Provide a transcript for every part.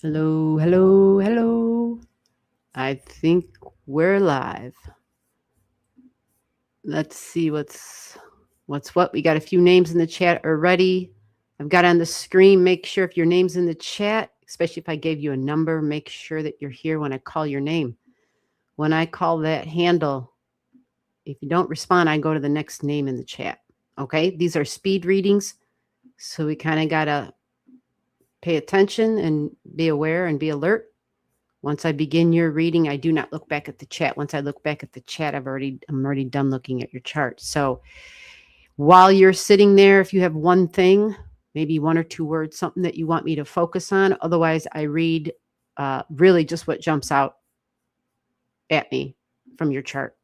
Hello, hello, hello. I think we're live. Let's see what's what. We got a few names in the chat already. I've got on the screen. Make sure if your name's in the chat, especially if I gave you a number, make sure that you're here when I call your name. When I call that handle, if you don't respond, I go to the next name in the chat. Okay, these are speed readings, so we kind of got to pay attention and be aware and be alert. Once I begin your reading, I do not look back at the chat. Once I look back at the chat, I'm already done looking at your chart. So while you're sitting there, if you have one thing, maybe one or two words, something that you want me to focus on. Otherwise, I read really just what jumps out at me from your chart.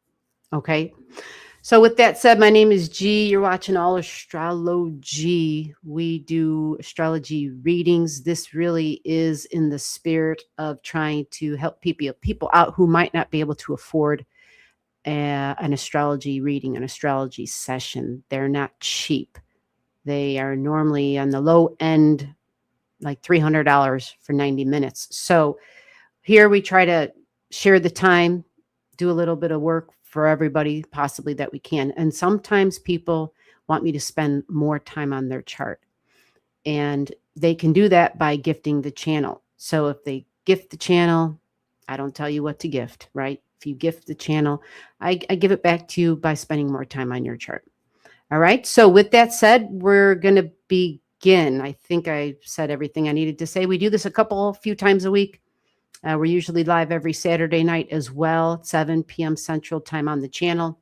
Okay. So with that said, my name is G. You're watching Allastrology. We do astrology readings. This really is in the spirit of trying to help people out who might not be able to afford an astrology reading, an astrology session. They're not cheap. They are normally on the low end, like $300 for 90 minutes. So here we try to share the time, do a little bit of work for everybody possibly that we can. And sometimes people want me to spend more time on their chart. And they can do that by gifting the channel. So if they gift the channel, I don't tell you what to gift, right? If you gift the channel, I give it back to you by spending more time on your chart. All right. So with that said, we're going to begin. I think I said everything I needed to say. We do this a few times a week. We're usually live every Saturday night as well, 7 p.m. Central Time on the channel.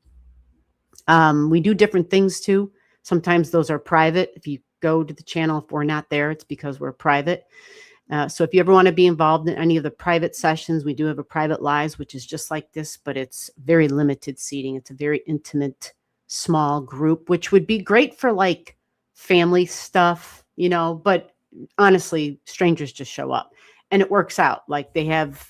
We do different things too. Sometimes those are private. If you go to the channel, if we're not there, it's because we're private. So if you ever want to be involved in any of the private sessions, we do have a private lives, which is just like this, but it's very limited seating. It's a very intimate, small group, which would be great for like family stuff, you know, but honestly, strangers just show up. And it works out like they have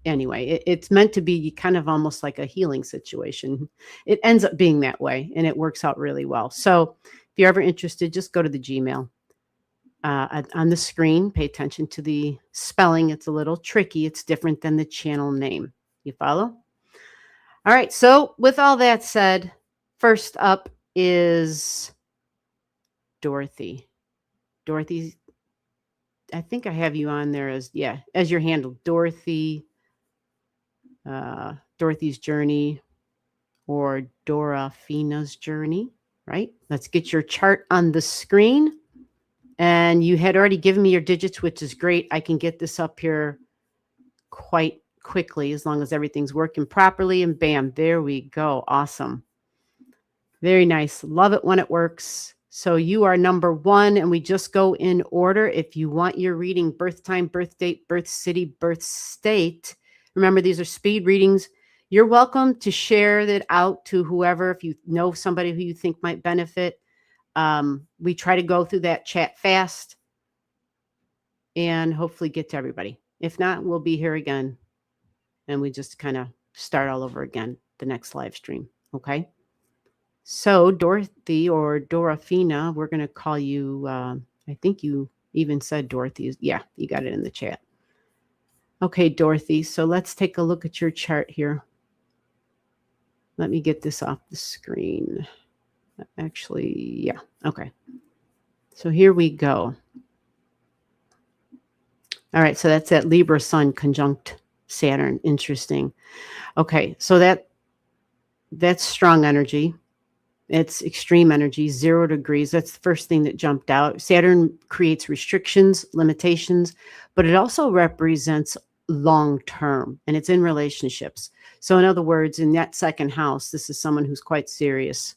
anyway. It's meant to be kind of almost like a healing situation. It ends up being that way, and it works out really well. So if you're ever interested, just go to the Gmail on the screen. Pay attention to the spelling. It's a little tricky. It's different than the channel name. You follow? All right. So with all that said, first up is Dorothy. Dorothy's. I think I have you on there as your handle, Dorothy, Dorothy's Journey, or Dorafina's Journey, right? Let's get your chart on the screen. And you had already given me your digits, which is great. I can get this up here quite quickly as long as everything's working properly. And bam, there we go. Awesome. Very nice. Love it when it works. So you are number 1, and we just go in order. If you want your reading, birth time, birth date, birth city, birth state, remember these are speed readings. You're welcome to share that out to whoever, if you know somebody who you think might benefit. We try to go through that chat fast and hopefully get to everybody. If not, we'll be here again, and we just kind of start all over again, the next live stream. Okay. So Dorothy or Dorafina, we're going to call you, I think you even said Dorothy. Yeah, you got it in the chat. Okay, Dorothy. So let's take a look at your chart here. Let me get this off the screen. Actually, yeah. Okay. So here we go. All right. So that's that Libra Sun conjunct Saturn. Interesting. Okay. So that's strong energy. It's extreme energy, 0 degrees. That's the first thing that jumped out. Saturn creates restrictions, limitations, but it also represents long term, and it's in relationships. So, in other words, in that second house, this is someone who's quite serious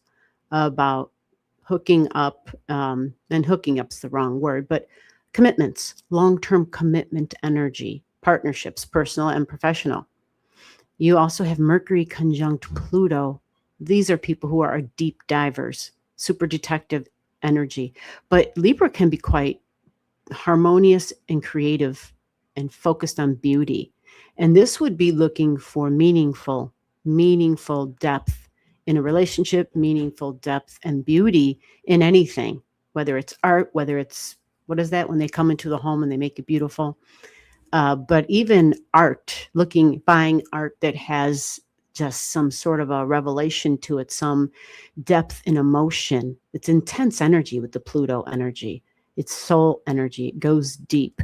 about hooking up, and hooking up's the wrong word, but commitments, long term commitment energy, partnerships, personal and professional. You also have Mercury conjunct Pluto. These are people who are deep divers, super detective energy. But Libra can be quite harmonious and creative and focused on beauty. And this would be looking for meaningful depth in a relationship, meaningful depth and beauty in anything, whether it's art, whether it's, what is that, when they come into the home and they make it beautiful? But even art, buying art that has just some sort of a revelation to it, some depth and emotion. It's intense energy with the Pluto energy. It's soul energy. It goes deep.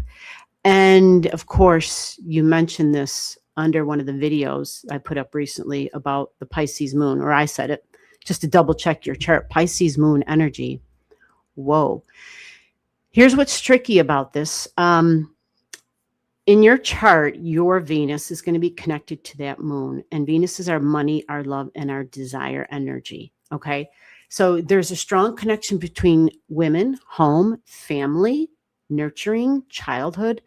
And of course, you mentioned this under one of the videos I put up recently about the Pisces moon, or I said it just to double check your chart. Pisces moon energy. Whoa. Here's what's tricky about this. In your chart, your Venus is going to be connected to that moon. And Venus is our money, our love, and our desire energy. Okay. So there's a strong connection between women, home, family, nurturing, childhood.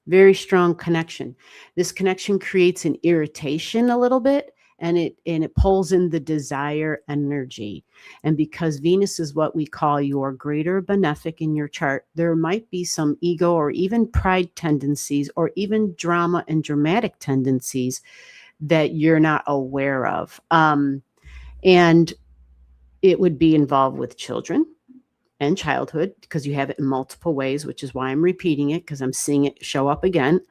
Very strong connection. This connection creates an irritation a little bit, and it pulls in the desire energy. And because Venus is what we call your greater benefic in your chart, there might be some ego or even pride tendencies, or even drama and dramatic tendencies that you're not aware of. And it would be involved with children and childhood, because you have it in multiple ways, which is why I'm repeating it, because I'm seeing it show up again.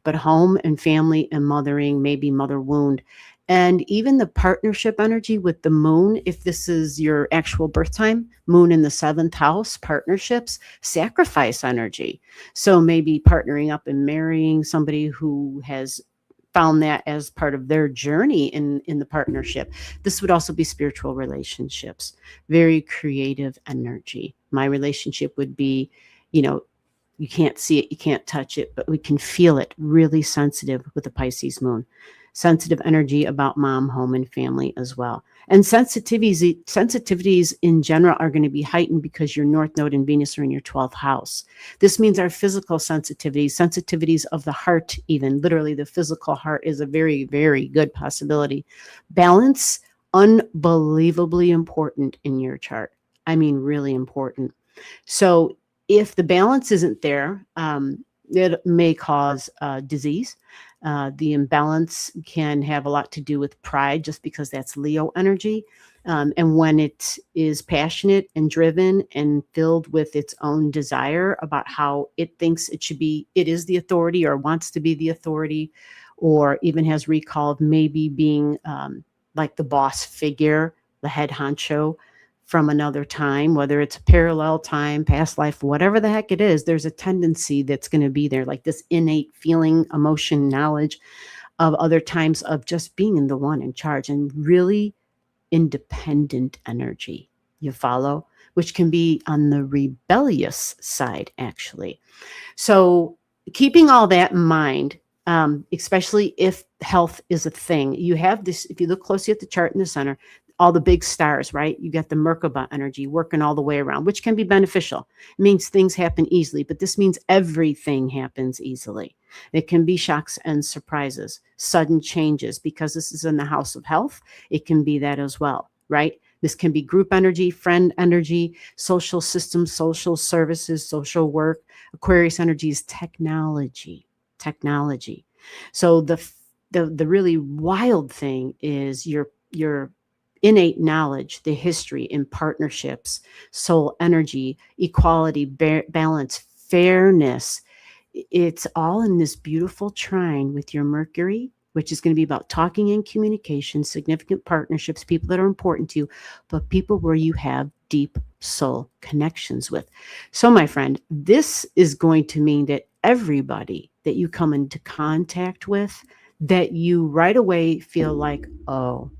But home and family and mothering, maybe mother wound. And even the partnership energy with the moon, if this is your actual birth time, moon in the 7th house, partnerships, sacrifice energy. So maybe partnering up and marrying somebody who has found that as part of their journey in the partnership. This would also be spiritual relationships, very creative energy. My relationship would be, you can't see it, you can't touch it, but we can feel it, really sensitive with the Pisces moon. Sensitive energy about mom, home, and family as well. And sensitivities in general are going to be heightened because your North Node and Venus are in your 12th house. This means our physical sensitivities of the heart, even literally the physical heart, is a very, very good possibility. Balance, unbelievably important in your chart. I mean, really important. So if the balance isn't there, it may cause disease. The imbalance can have a lot to do with pride, just because that's Leo energy. And when it is passionate and driven and filled with its own desire about how it thinks it should be, it is the authority or wants to be the authority, or even has recall of maybe being like the boss figure, the head honcho from another time, whether it's a parallel time, past life, whatever the heck it is, there's a tendency that's going to be there, like this innate feeling, emotion, knowledge of other times of just being the one in charge, and really independent energy. You follow? Which can be on the rebellious side, actually. So keeping all that in mind, especially if health is a thing, you have this, if you look closely at the chart in the center, all the big stars, right? You got the Merkaba energy working all the way around, which can be beneficial. It means things happen easily, but this means everything happens easily. It can be shocks and surprises, sudden changes, because this is in the house of health. It can be that as well, right? This can be group energy, friend energy, social systems, social services, social work. Aquarius energy is technology. So the really wild thing is your innate knowledge, the history in partnerships, soul energy, equality, balance, fairness. It's all in this beautiful trine with your Mercury, which is going to be about talking and communication, significant partnerships, people that are important to you, but people where you have deep soul connections with. So, my friend, this is going to mean that everybody that you come into contact with, that you right away feel like, oh,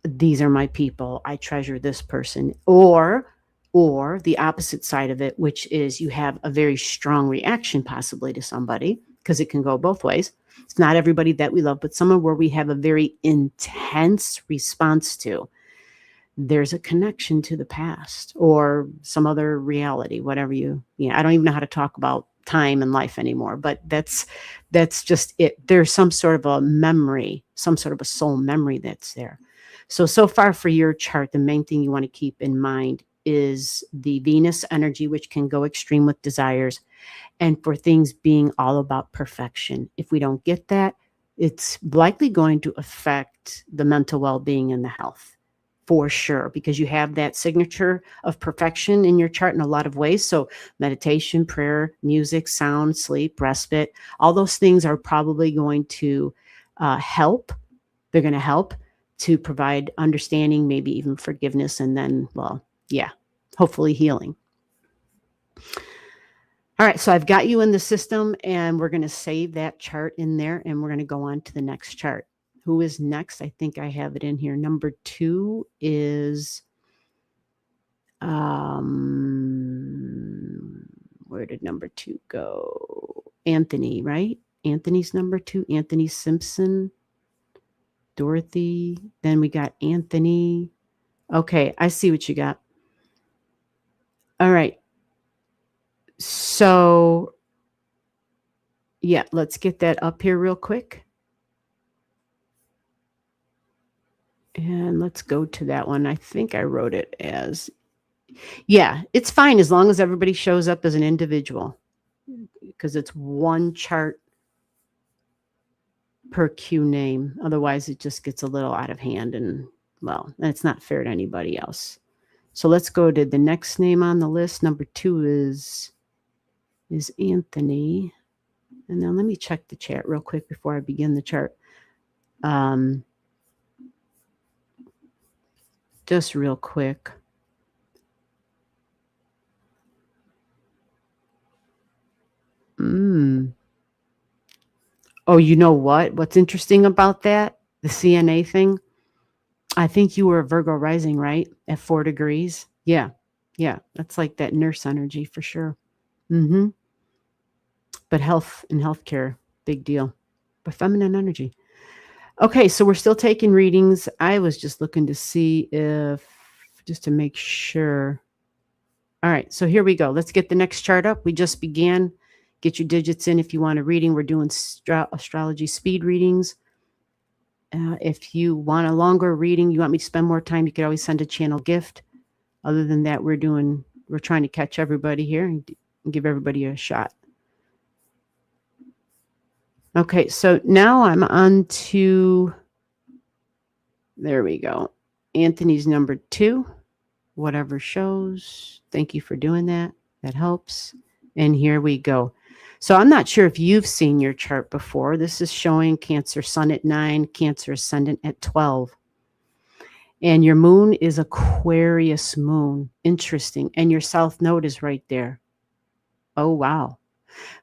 these are my people. I treasure this person. Or the opposite side of it, which is you have a very strong reaction possibly to somebody, because it can go both ways. It's not everybody that we love, but someone where we have a very intense response to. There's a connection to the past or some other reality, whatever I don't even know how to talk about time and life anymore, but that's just it. There's some sort of a memory, some sort of a soul memory that's there. So far for your chart, the main thing you want to keep in mind is the Venus energy, which can go extreme with desires, and for things being all about perfection. If we don't get that, it's likely going to affect the mental well-being and the health for sure, because you have that signature of perfection in your chart in a lot of ways. So meditation, prayer, music, sound, sleep, respite, all those things are probably going to help. They're going to help to provide understanding, maybe even forgiveness, and then, hopefully healing. All right, so I've got you in the system, and we're going to save that chart in there, and we're going to go on to the next chart. Who is next? I think I have it in here. Number 2 is, where did number 2 go? Anthony, right? Anthony's number 2. Anthony Simpson. Dorothy. Then we got Anthony. Okay, I see what you got. All right. So, yeah, let's get that up here real quick. And let's go to that one. I think I wrote it as, it's fine as long as everybody shows up as an individual, because it's one chart per Q name. Otherwise, it just gets a little out of hand, and it's not fair to anybody else. So let's go to the next name on the list. Number 2 is Anthony. And now let me check the chat real quick before I begin the chart. Just real quick. Oh, you know what? What's interesting about that? The CNA thing? I think you were a Virgo rising, right? At 4 degrees. Yeah. That's like that nurse energy for sure. But health and healthcare, big deal. But feminine energy. Okay, so we're still taking readings. I was just looking to see just to make sure. All right, so here we go. Let's get the next chart up. We just began. Get your digits in if you want a reading. We're doing astrology speed readings. If you want a longer reading, you want me to spend more time, you could always send a channel gift. Other than that, we're trying to catch everybody here and give everybody a shot. Okay, so now I'm on to, there we go. Anthony's number 2, whatever shows. Thank you for doing that. That helps. And here we go. So I'm not sure if you've seen your chart before. This is showing Cancer Sun at 9, Cancer Ascendant at 12. And your moon is Aquarius moon. Interesting. And your South Node is right there. Oh, wow.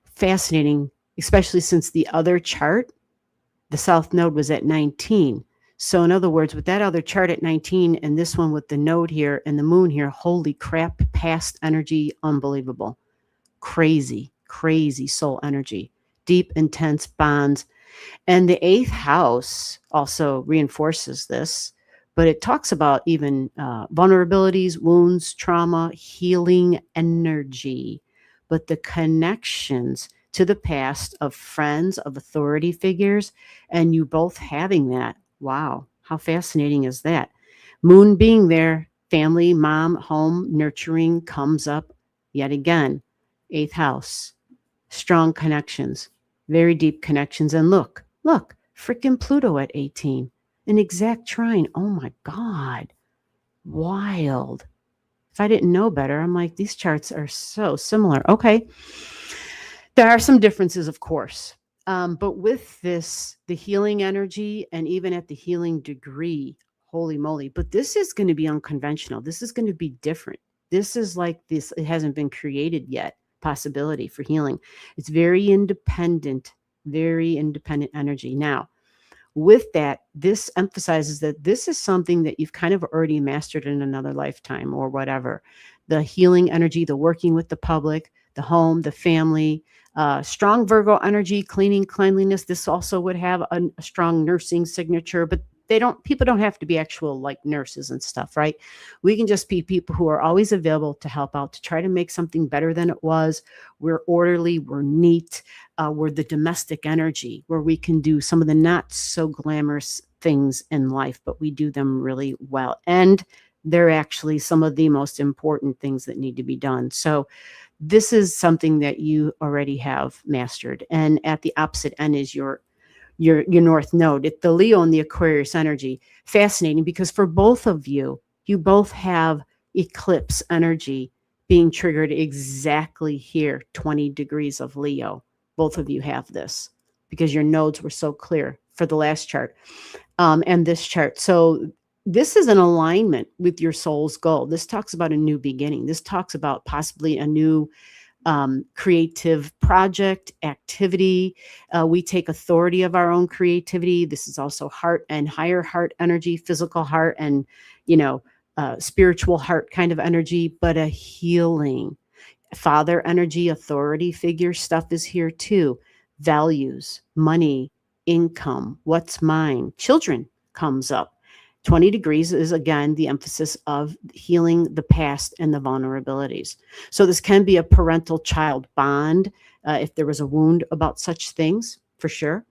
Fascinating, especially since the other chart, the South Node was at 19. So in other words, with that other chart at 19 and this one with the node here and the moon here, holy crap, past energy, unbelievable. Crazy soul energy, deep, intense bonds. And the 8th house also reinforces this, but it talks about even vulnerabilities, wounds, trauma, healing energy, but the connections to the past of friends, of authority figures, and you both having that. Wow, how fascinating is that? Moon being there, family, mom, home, nurturing comes up yet again. 8th house, strong connections, very deep connections. And look, freaking Pluto at 18, an exact trine. Oh my God, wild. If I didn't know better, I'm like, these charts are so similar. Okay. There are some differences, of course. But with this, the healing energy and even at the healing degree, holy moly, but this is going to be unconventional. This is going to be different. This is like this, it hasn't been created yet, possibility for healing. It's very independent energy. Now, with that, this emphasizes that this is something that you've kind of already mastered in another lifetime or whatever. The healing energy, the working with the public, the home, the family, strong Virgo energy, cleaning, cleanliness. This also would have a strong nursing signature, but people don't have to be actual like nurses and stuff, right? We can just be people who are always available to help out, to try to make something better than it was. We're orderly, we're neat, we're the domestic energy where we can do some of the not so glamorous things in life, but we do them really well. And they're actually some of the most important things that need to be done. So this is something that you already have mastered. And at the opposite end is your North Node. It's the Leo and the Aquarius energy. Fascinating, because for both of you, you both have eclipse energy being triggered exactly here, 20 degrees of Leo. Both of you have this because your nodes were so clear for the last chart and this chart. So this is an alignment with your soul's goal. This talks about a new beginning. This talks about possibly a new creative project, activity. We take authority of our own creativity. This is also heart and higher heart energy, physical heart and, spiritual heart kind of energy, but a healing. Father energy, authority figure stuff is here too. Values, money, income, what's mine, children comes up. 20 degrees is, again, the emphasis of healing the past and the vulnerabilities. So this can be a parental-child bond if there was a wound about such things, for sure.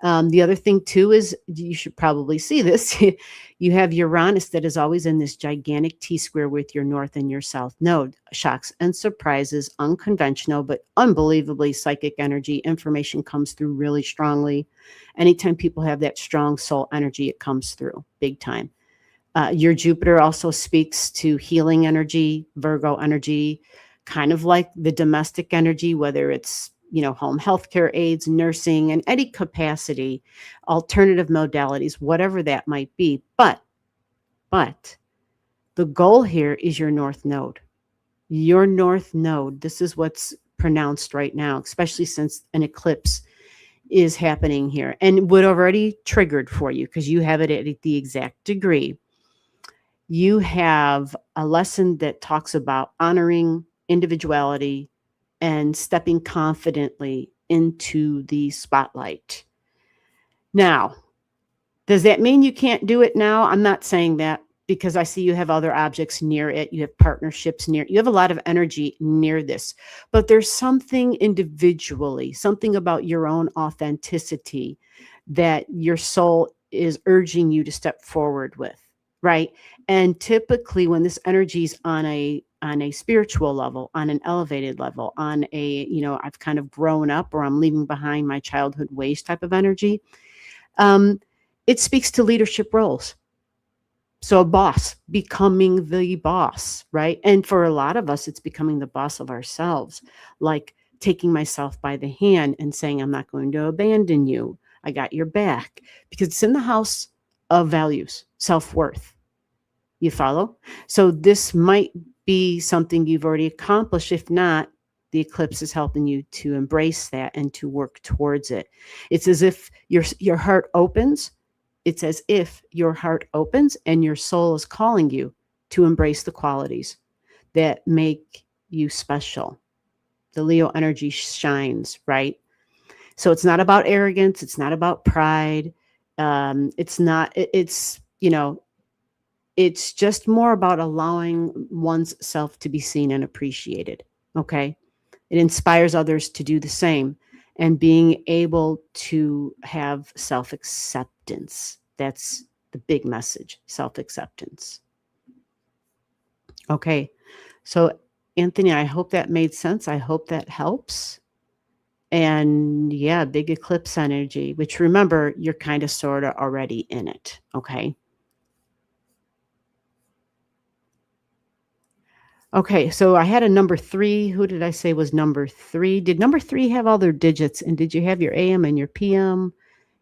The other thing, too, is you should probably see this. You have Uranus that is always in this gigantic T-square with your North and your South node. Shocks and surprises, unconventional, but unbelievably psychic energy. Information comes through really strongly. Anytime people have that strong soul energy, it comes through big time. Your Jupiter also speaks to healing energy, Virgo energy, kind of like the domestic energy, whether it's home healthcare aides, nursing, and any capacity, alternative modalities, whatever that might be. But the goal here is your North Node. Your North Node, this is what's pronounced right now, especially since an eclipse is happening here and would already triggered for you because you have it at the exact degree. You have a lesson that talks about honoring individuality and stepping confidently into the spotlight. Now, does that mean you can't do it now? I'm not saying that because I see you have other objects near it. You have partnerships near it. You have a lot of energy near this. But there's something individually, something about your own authenticity that your soul is urging you to step forward with, right? And typically when this energy is on a spiritual level, on an elevated level, on a, I've kind of grown up or I'm leaving behind my childhood ways type of energy, it speaks to leadership roles. So a boss, becoming the boss, right? And for a lot of us, it's becoming the boss of ourselves, like taking myself by the hand and saying, I'm not going to abandon you. I got your back, because it's in the house of values, self-worth. You follow? So this might be something you've already accomplished. If not, the eclipse is helping you to embrace that and to work towards it. It's as if your heart opens. It's as if your heart opens and your soul is calling you to embrace the qualities that make you special. The Leo energy shines, right? So it's not about arrogance. It's not about pride. It's just more about allowing one's self to be seen and appreciated. Okay. It inspires others to do the same and being able to have self-acceptance. That's the big message, self-acceptance. Okay. So Anthony, I hope that made sense. I hope that helps. And yeah, big eclipse energy, which remember, you're kind of sort of already in it. Okay. Okay, so I had a number 3. Who did I say was number 3? Did number 3 have all their digits? And did you have your AM and your PM?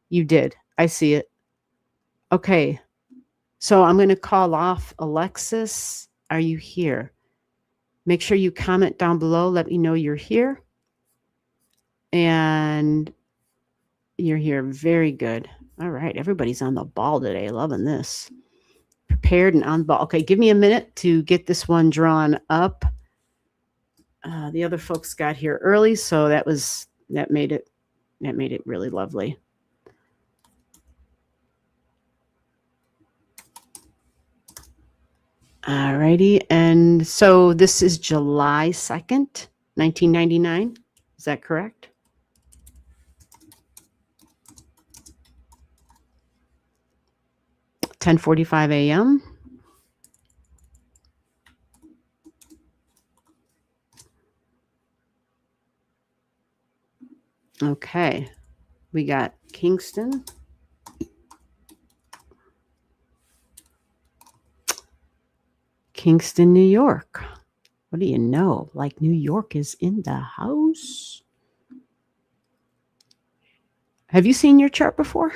You did. I see it. Okay, so I'm going to call off Alexis. Are you here? Make sure you comment down below. Let me know you're here. And you're here. Very good. All right, everybody's on the ball today. Loving this. Prepared and on ball. Okay, give me a minute to get this one drawn up. The other folks got here early, so that made it really lovely. All righty, and so this is July 2nd, 1999. Is that correct? (10:45 a.m.) Okay, we got Kingston. Kingston, New York. What do you know? Like New York is in the house. Have you seen your chart before?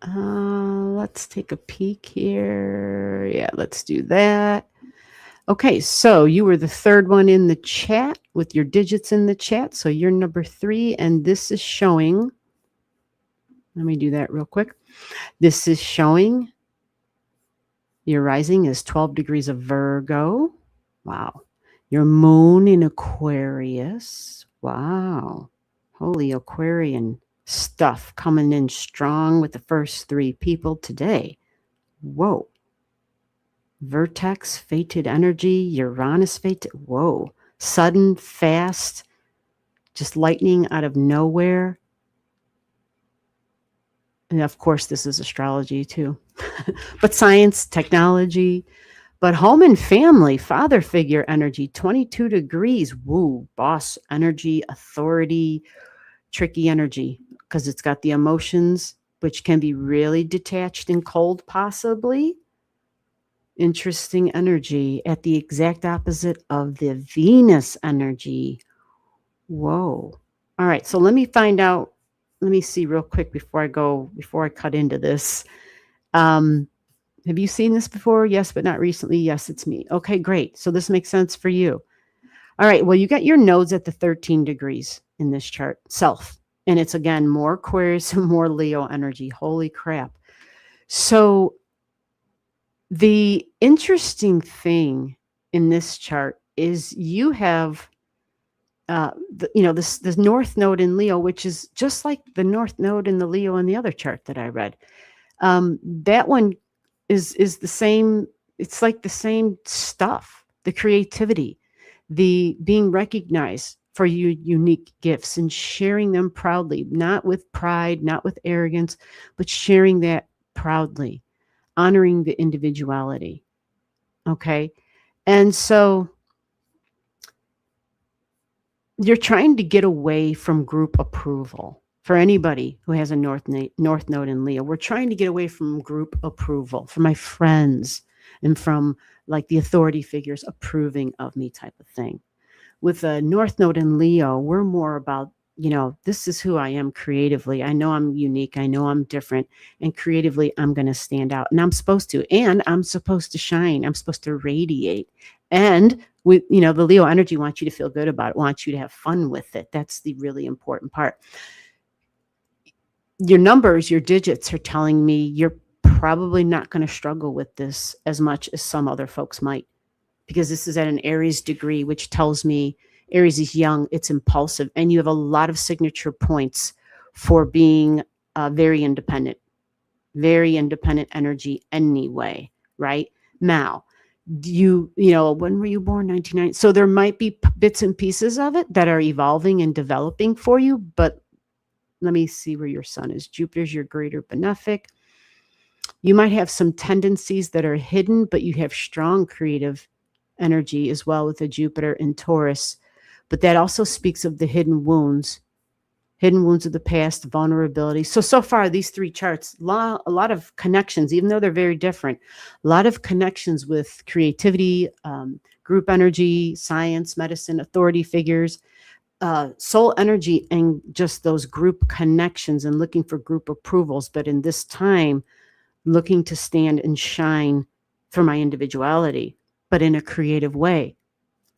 Let's take a peek here. Yeah, let's do that. Okay, so you were the third one in the chat with your digits in the chat. So you're number 3, and this is showing. Let me do that real quick. This is showing your rising is 12 degrees of Virgo. Wow. Your moon in Aquarius. Wow. Holy Aquarian stuff coming in strong with the first 3 people today. Whoa. Vertex, fated energy, Uranus, fated. Whoa. Sudden, fast, just lightning out of nowhere. And of course, this is astrology too. But science, technology, but home and family, father figure energy, 22 degrees. Woo, boss energy, authority, tricky energy, because it's got the emotions, which can be really detached and cold, possibly. Interesting energy at the exact opposite of the Venus energy. Whoa. All right, so let me find out. Let me see real quick before I cut into this. Have you seen this before? Yes, but not recently. Yes, it's me. Okay, great. So this makes sense for you. All right, well, you got your nodes at the 13 degrees in this chart, self. And it's, again, more Aquarius and more Leo energy. Holy crap. So the interesting thing in this chart is you have this North Node in Leo, which is just like the North Node in the Leo in the other chart that I read. That one is the same. It's like the same stuff, the creativity, the being recognized for your unique gifts and sharing them proudly, not with pride, not with arrogance, but sharing that proudly, honoring the individuality. Okay. And so you're trying to get away from group approval. For anybody who has a North Node in Leo, we're trying to get away from group approval, from my friends and from like the authority figures approving of me type of thing. With a North Node in Leo, we're more about, this is who I am creatively. I know I'm unique. I know I'm different. And creatively, I'm going to stand out. And I'm supposed to. And I'm supposed to shine. I'm supposed to radiate. And with, the Leo energy wants you to feel good about it, wants you to have fun with it. That's the really important part. Your numbers, your digits are telling me you're probably not going to struggle with this as much as some other folks might, because this is at an Aries degree, which tells me Aries is young, it's impulsive, and you have a lot of signature points for being very independent energy anyway, right? Now, when were you born? 1990. So there might be bits and pieces of it that are evolving and developing for you, but let me see where your sun is. Jupiter's your greater benefic. You might have some tendencies that are hidden, but you have strong creative energy as well with a Jupiter in Taurus. But that also speaks of the hidden wounds hidden wounds of the past, vulnerability. So far, these three charts, a lot of connections, even though they're very different, a lot of connections with creativity, group energy, science, medicine, authority figures, soul energy, and just those group connections and looking for group approvals. But in this time, looking to stand and shine for my individuality, but in a creative way,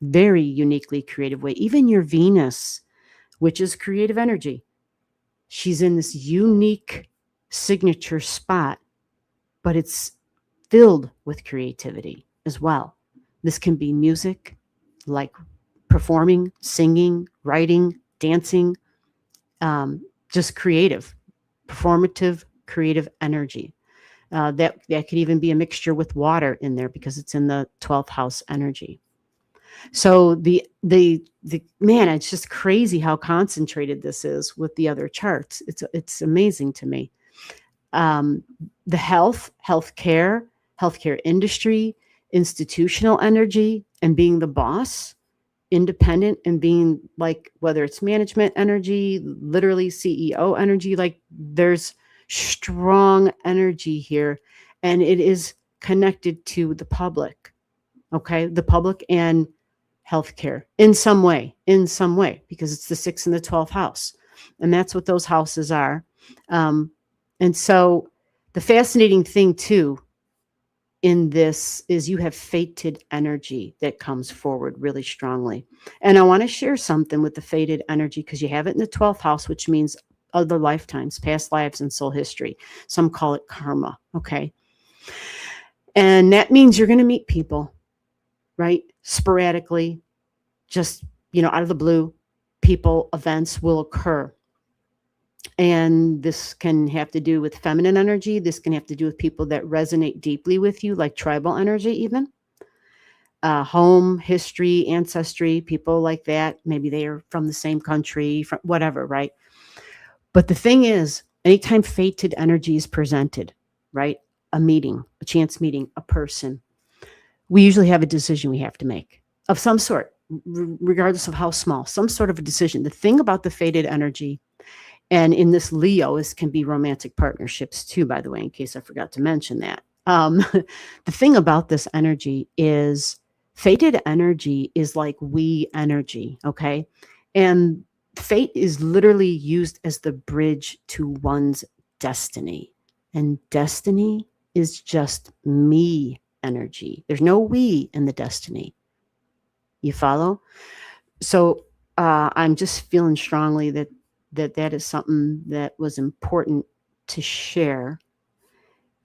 very uniquely creative way. Even your Venus, which is creative energy, she's in this unique signature spot, but it's filled with creativity as well. This can be music, like performing, singing, writing, dancing, just creative, performative, creative energy. That could even be a mixture with water in there because it's in the 12th house energy. So the man, it's just crazy how concentrated this is with the other charts. It's amazing to me. The healthcare industry, institutional energy, and being the boss, independent, and being like, whether it's management energy, literally CEO energy, like there's strong energy here, and it is connected to the public. Okay, the public and healthcare in some way, because it's the 6th and the 12th house. And that's what those houses are. And so the fascinating thing too in this is you have fated energy that comes forward really strongly. And I want to share something with the fated energy because you have it in the 12th house, which means other lifetimes, past lives, and soul history. Some call it karma. Okay. And that means you're going to meet people, right? Sporadically, just, out of the blue, people, events will occur. And this can have to do with feminine energy. This can have to do with people that resonate deeply with you, like tribal energy, even. Home, history, ancestry, people like that. Maybe they are from the same country, from whatever, right? But the thing is, anytime fated energy is presented, right? A meeting, a chance meeting, a person, we usually have a decision we have to make of some sort, regardless of how small, some sort of a decision. The thing about the fated energy, and in this Leo, can be romantic partnerships too, by the way, in case I forgot to mention that. The thing about this energy is fated energy is like we energy, okay? And fate is literally used as the bridge to one's destiny. And destiny is just me energy. There's no we in the destiny. You follow? So I'm just feeling strongly that is something that was important to share.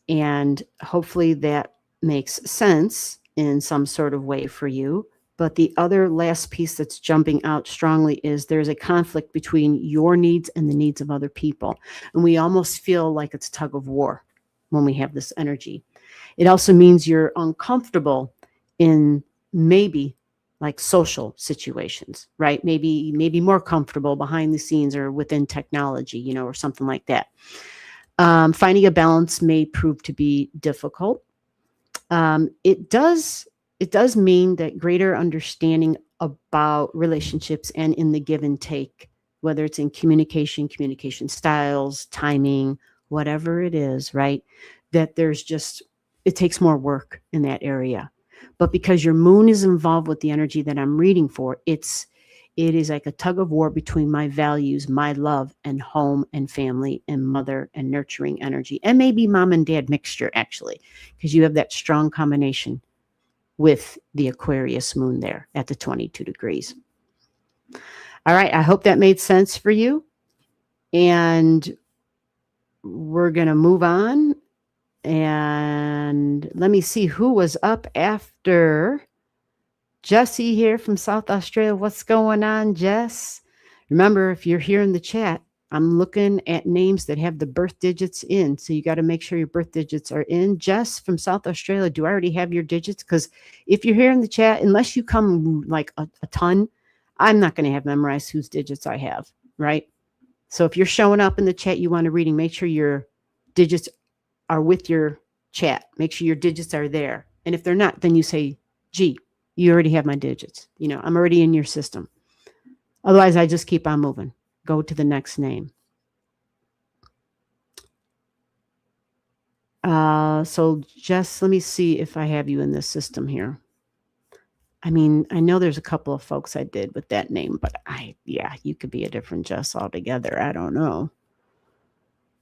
And hopefully that makes sense in some sort of way for you. But the other last piece that's jumping out strongly is there's a conflict between your needs and the needs of other people. And we almost feel like it's tug of war when we have this energy. It also means you're uncomfortable in maybe like social situations, right? Maybe more comfortable behind the scenes or within technology, or something like that. Finding a balance may prove to be difficult. It does mean that greater understanding about relationships and in the give and take, whether it's in communication styles, timing, whatever it is, right? That it takes more work in that area. But because your moon is involved with the energy that I'm reading for, it is like a tug of war between my values, my love, and home and family and mother and nurturing energy, and maybe mom and dad mixture, actually, because you have that strong combination with the Aquarius moon there at the 22 degrees. All right, I hope that made sense for you. And we're going to move on. And let me see who was up after. Jessie here from South Australia. What's going on, Jess? Remember, if you're here in the chat, I'm looking at names that have the birth digits in. So you got to make sure your birth digits are in. Jess from South Australia, do I already have your digits? Because if you're here in the chat, unless you come like a ton, I'm not going to have memorized whose digits I have, right? So if you're showing up in the chat, you want a reading, make sure your digits are with your chat. Make sure your digits are there. And if they're not, then you say, gee, you already have my digits. I'm already in your system. Otherwise, I just keep on moving. go to the next name. So Jess, let me see if I have you in this system here. I mean, I know there's a couple of folks I did with that name, but yeah, you could be a different Jess altogether. I don't know.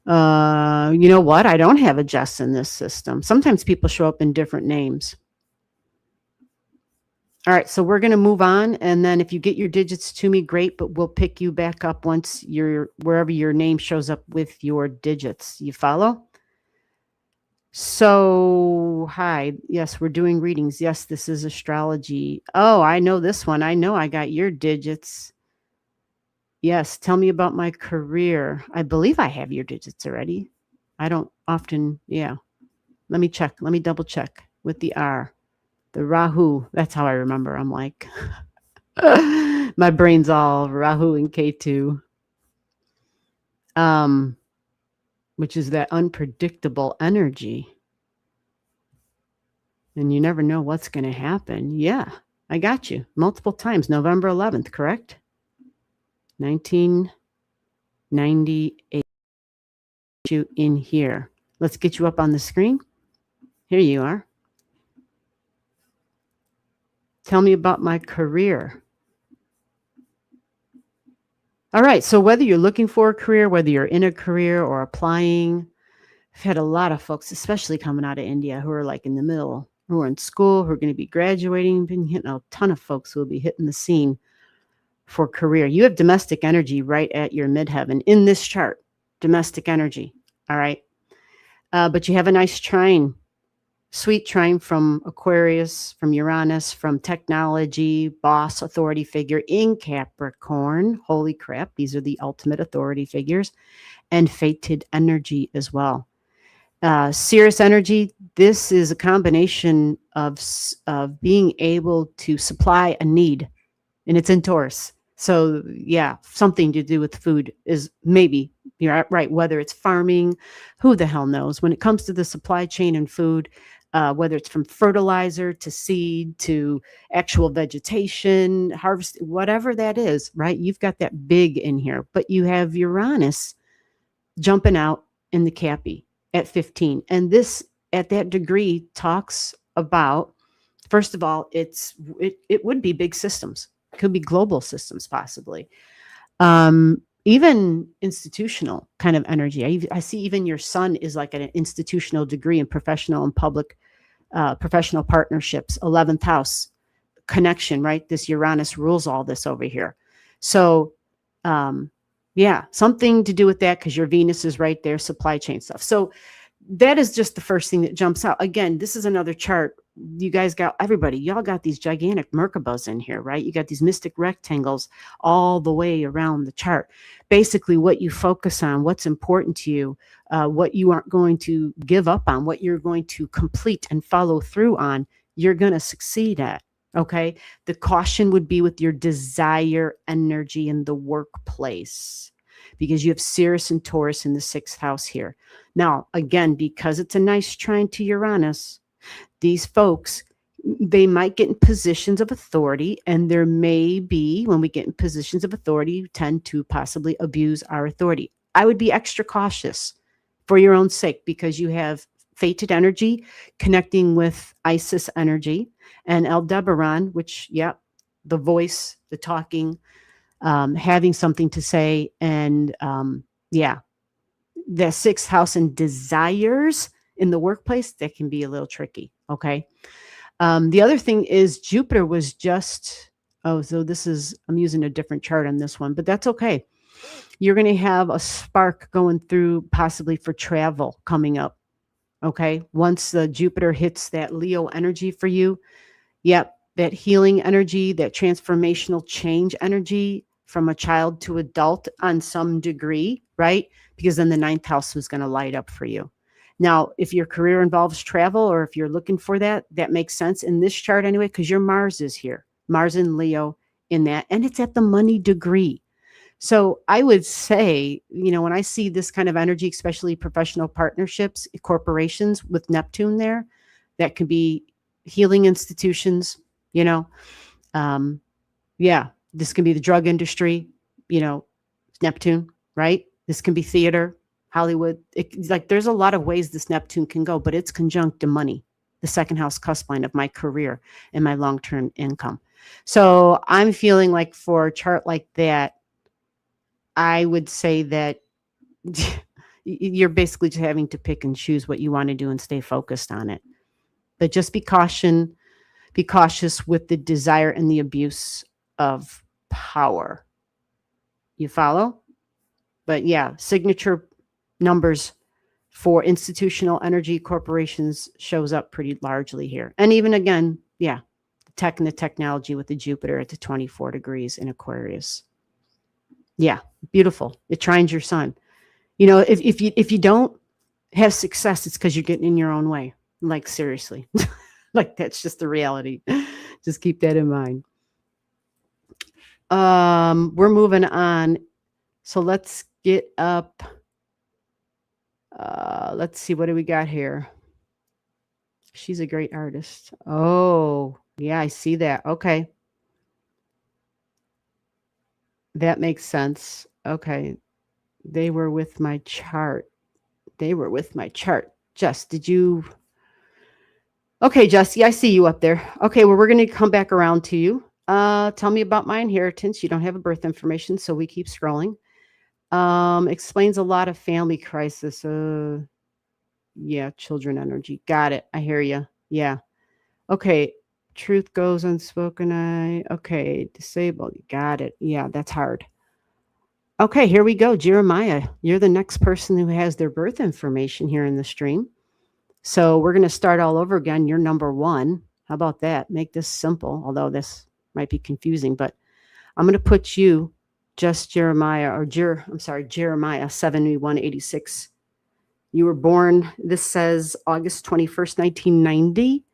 You know what? I don't have a Jess in this system. Sometimes people show up in different names. All right, so we're going to move on, and then if you get your digits to me, great, but we'll pick you back up once you're wherever your name shows up with your digits. You follow? So, hi. Yes, we're doing readings. Yes, this is astrology. Oh, I know this one. I know I got your digits. Yes, tell me about my career. I believe I have your digits already. I don't often, yeah. Let me check. Let me double check with the R. The Rahu. That's how I remember. I'm like, my brain's all Rahu and Ketu. Which is that unpredictable energy. And you never know what's going to happen. Yeah, I got you. Multiple times. November 11th, correct? 1998. You in here. Let's get you up on the screen. Here you are. Tell me about my career. All right. So whether you're looking for a career, whether you're in a career or applying, I've had a lot of folks, especially coming out of India, who are like in the middle, who are in school, who are going to be graduating. Been hitting a ton of folks who will be hitting the scene for career. You have domestic energy right at your midheaven in this chart. Domestic energy. All right. But you have a nice trine, sweet trine from Aquarius, from Uranus, from technology, boss, authority figure in Capricorn. Holy crap. These are the ultimate authority figures, and fated energy as well. Cirrus energy, this is a combination of being able to supply a need, and it's in Taurus. So yeah, something to do with food is maybe, you're right, whether it's farming, who the hell knows. When it comes to the supply chain and food, whether it's from fertilizer to seed to actual vegetation, harvest, whatever that is, right? You've got that big in here, but you have Uranus jumping out in the Cappy at 15. And this, at that degree, talks about, first of all, it would be big systems. It could be global systems, possibly. Even institutional kind of energy. I see even your son is like an institutional degree in professional and public professional partnerships, 11th house connection, right? This Uranus rules all this over here. So, yeah, something to do with that, because your Venus is right there, supply chain stuff. So that is just the first thing that jumps out. Again, this is another chart. You guys got, everybody, y'all got these gigantic Merkabas in here, right? You got these mystic rectangles all the way around the chart. Basically, what you focus on, what's important to you, what you aren't going to give up on, what you're going to complete and follow through on, you're going to succeed at. Okay. The caution would be with your desire energy in the workplace, because you have Sirius and Taurus in the 6th house here. Now, again, because it's a nice trine to Uranus, these folks, they might get in positions of authority, and there may be, when we get in positions of authority, we tend to possibly abuse our authority. I would be extra cautious for your own sake, because you have fated energy connecting with Isis energy and Aldebaran, which, yeah, the voice, the talking, having something to say, and yeah, the 6th house and desires in the workplace, that can be a little tricky. Okay. The other thing is Jupiter was just, so this is, I'm using a different chart on this one, but that's okay. You're going to have a spark going through, possibly for travel coming up. Okay. Once the Jupiter hits that Leo energy for you, yep, that healing energy, that transformational change energy from a child to adult on some degree, right? Because then the 9th house is going to light up for you. Now, if your career involves travel, or if you're looking for that, that makes sense in this chart anyway, because your Mars is here, Mars and Leo in that, and it's at the money degree. So I would say, when I see this kind of energy, especially professional partnerships, corporations with Neptune there, that can be healing institutions, yeah, this can be the drug industry, Neptune, right? This can be theater, Hollywood. Like there's a lot of ways this Neptune can go, but it's conjunct to money, the second house cusp line of my career and my long-term income. So I'm feeling like for a chart like that, I would say that you're basically just having to pick and choose what you want to do and stay focused on it. But just be cautious with the desire and the abuse of power. You follow? But yeah, signature numbers for institutional energy corporations shows up pretty largely here. And even again, yeah, the tech and the technology with the Jupiter at the 24 degrees in Aquarius. Yeah, beautiful. It trines your sun. You know, if you don't have success, it's because you're getting in your own way. Like seriously. Like that's just the reality. Just keep that in mind. We're moving on. So let's get up. Let's see, what do we got here? She's a great artist. Oh, yeah, I see that. Okay. That makes sense. Okay. They were with my chart. Jess, did you? Okay, Jess, yeah, I see you up there. Okay, well, we're going to come back around to you. Tell me about my inheritance. You don't have a birth information, so we keep scrolling. Explains a lot of family crisis. Yeah, children energy. Got it. I hear you. Yeah. Okay. Truth goes unspoken. Okay. Disabled. Got it. Yeah, that's hard. Okay, here we go. Jeremiah, you're the next person who has their birth information here in the stream. So we're going to start all over again. You're number 1. How about that? Make this simple, although this might be confusing, but I'm going to put you just Jeremiah, Jeremiah 7186. You were born, this says August 21st, 1990,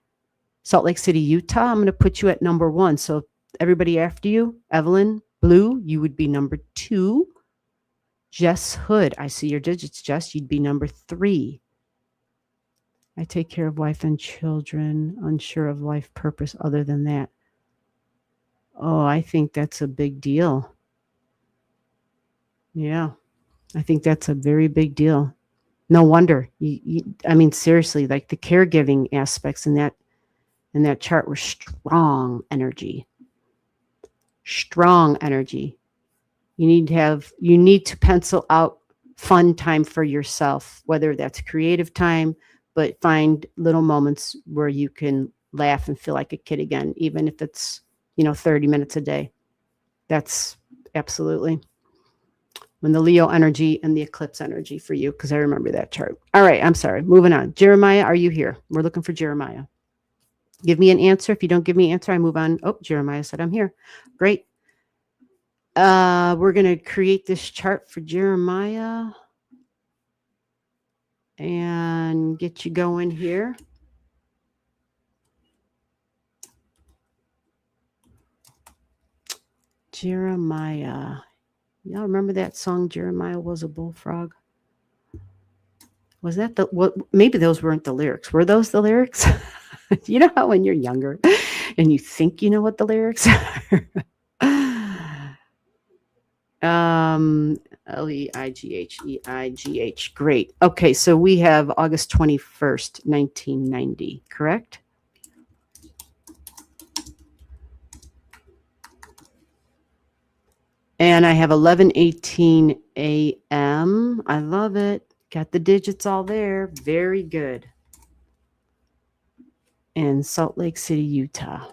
Salt Lake City, Utah. I'm going to put you at number 1. So everybody after you, Evelyn Blue, you would be number 2. Jess Hood, I see your digits, Jess. You'd be number 3. I take care of wife and children, unsure of life purpose other than that. Oh, I think that's a big deal. Yeah, I think that's a very big deal. No wonder. I mean, seriously, like the caregiving aspects in that chart were strong energy. Strong energy. You need to pencil out fun time for yourself, whether that's creative time, but find little moments where you can laugh and feel like a kid again, even if it's, 30 minutes a day. That's absolutely when the Leo energy and the eclipse energy for you, because I remember that chart. All right, I'm sorry. Moving on. Jeremiah, are you here? We're looking for Jeremiah. Give me an answer. If you don't give me an answer, I move on. Oh, Jeremiah said I'm here. Great. We're going to create this chart for Jeremiah and get you going here. Jeremiah. Y'all remember that song, Jeremiah Was a Bullfrog? Was that maybe those weren't the lyrics. Were those the lyrics? You know how when you're younger and you think you know what the lyrics are? Leigheigh. Great. Okay, so we have August 21st, 1990, correct? And I have 11:18 a.m. I love it. Got the digits all there. Very good. In Salt Lake City, Utah.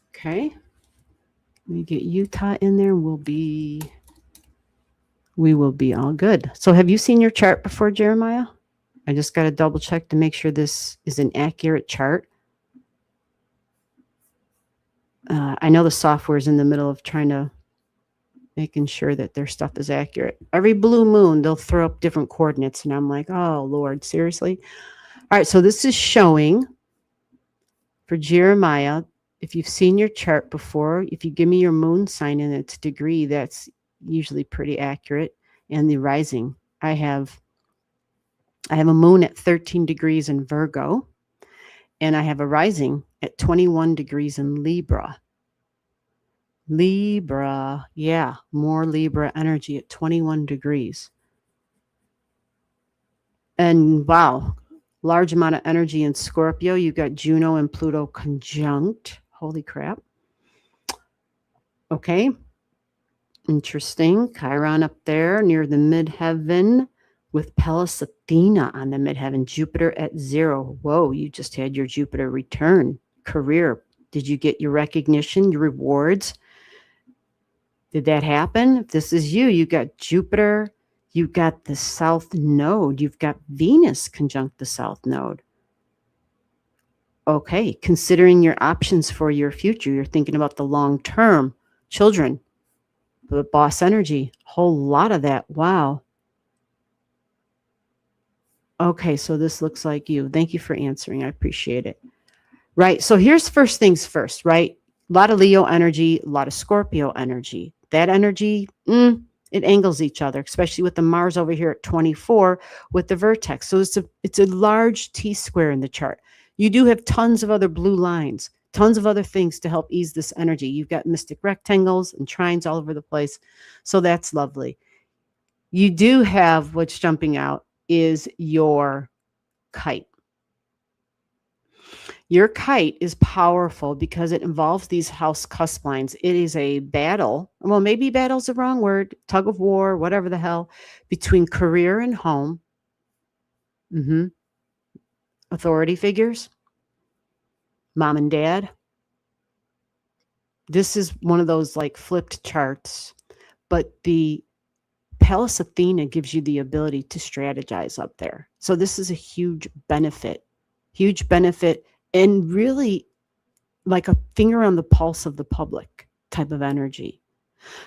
Okay. We get Utah in there. We will be all good. So have you seen your chart before, Jeremiah? I just got to double check to make sure this is an accurate chart. I know the software is in the middle of making sure that their stuff is accurate. Every blue moon, they'll throw up different coordinates. And I'm like, oh, Lord, seriously? All right, so this is showing for Jeremiah. If you've seen your chart before, if you give me your moon sign in its degree, that's usually pretty accurate. And the rising, I have a moon at 13 degrees in Virgo, and I have a rising at 21 degrees in Libra. Libra, yeah, more Libra energy at 21 degrees. And wow, large amount of energy in Scorpio. You've got Juno and Pluto conjunct. Holy crap. Okay. Interesting. Chiron up there near the midheaven with Pallas Athena on the midheaven. Jupiter at 0. Whoa, you just had your Jupiter return. Career. Did you get your recognition, your rewards? Did that happen? If this is you, you got Jupiter, you've got the South Node, you've got Venus conjunct the South Node. Okay, considering your options for your future, you're thinking about the long term, children, the boss energy, whole lot of that. Wow. Okay, so this looks like you. Thank you for answering. I appreciate it. Right, so here's first things first, right? A lot of Leo energy, a lot of Scorpio energy. That energy, it angles each other, especially with the Mars over here at 24 with the vertex. So it's a large T-square in the chart. You do have tons of other blue lines, tons of other things to help ease this energy. You've got mystic rectangles and trines all over the place. So that's lovely. You do have what's jumping out is your kite. Your kite is powerful because it involves these house cusp lines. It is a battle. Well, maybe battle's the wrong word. Tug of war, whatever the hell, between career and home. Authority figures, mom and dad. This is one of those like flipped charts, but the Pallas Athena gives you the ability to strategize up there. So this is a huge benefit, and really like a finger on the pulse of the public type of energy.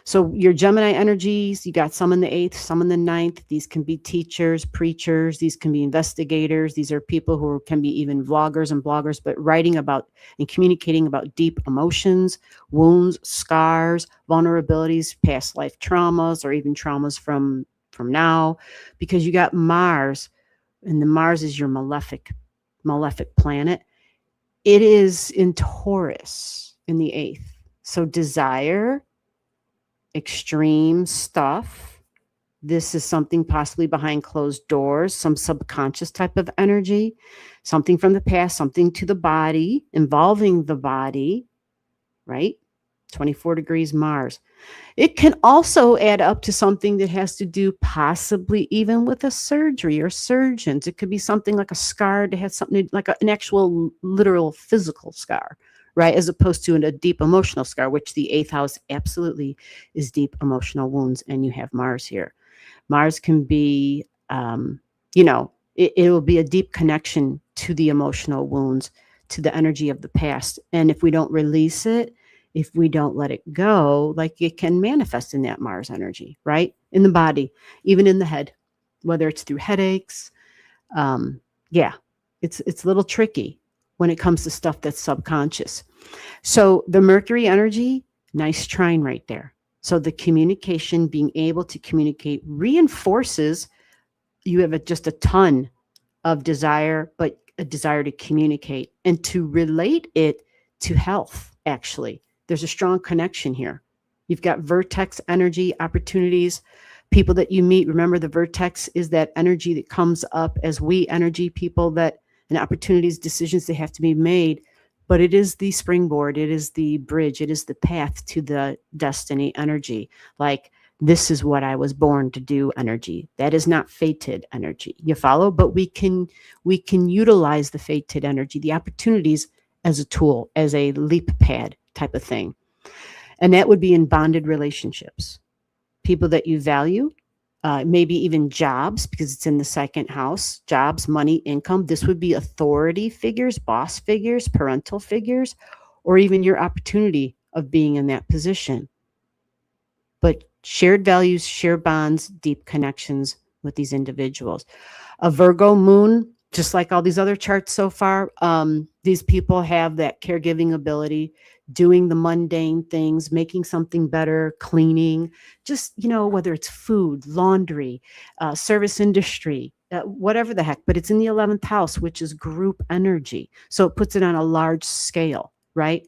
So your Gemini energies, you got some in the 8th, some in the 9th. These can be teachers, preachers. These can be investigators. These are people who can be even vloggers and bloggers, but writing about and communicating about deep emotions, wounds, scars, vulnerabilities, past life traumas, or even traumas from now, because you got Mars, and the Mars is your malefic planet. It is in Taurus in the 8th. So desire, extreme stuff. This is something possibly behind closed doors, some subconscious type of energy, something from the past, something to the body, involving the body, right? 24 degrees Mars. It can also add up to something that has to do possibly even with a surgery or surgeons. It could be something like a scar that has something like an actual literal physical scar, right? As opposed to a deep emotional scar, which the 8th house absolutely is deep emotional wounds. And you have Mars here. Mars can be, it will be a deep connection to the emotional wounds, to the energy of the past. And if we don't release it, if we don't let it go, like it can manifest in that Mars energy, right? In the body, even in the head, whether it's through headaches. It's a little tricky when it comes to stuff that's subconscious. So the Mercury energy, nice trine right there. So the communication, being able to communicate reinforces you have just a ton of desire, but a desire to communicate and to relate it to health, actually. There's a strong connection here. You've got vertex energy, opportunities, people that you meet. Remember, the vertex is that energy that comes up as we energy people, that and opportunities, decisions that have to be made. But it is the springboard. It is the bridge. It is the path to the destiny energy. Like, this is what I was born to do energy. That is not fated energy. You follow? But we can utilize the fated energy, the opportunities, as a tool, as a leap pad type of thing. And that would be in bonded relationships. People that you value, maybe even jobs, because it's in the 2nd house, jobs, money, income. This would be authority figures, boss figures, parental figures, or even your opportunity of being in that position. But shared values, shared bonds, deep connections with these individuals. A Virgo moon, just like all these other charts so far, these people have that caregiving ability, doing the mundane things, making something better, cleaning, just, whether it's food, laundry, service industry, whatever the heck, but it's in the 11th house, which is group energy. So it puts it on a large scale, right?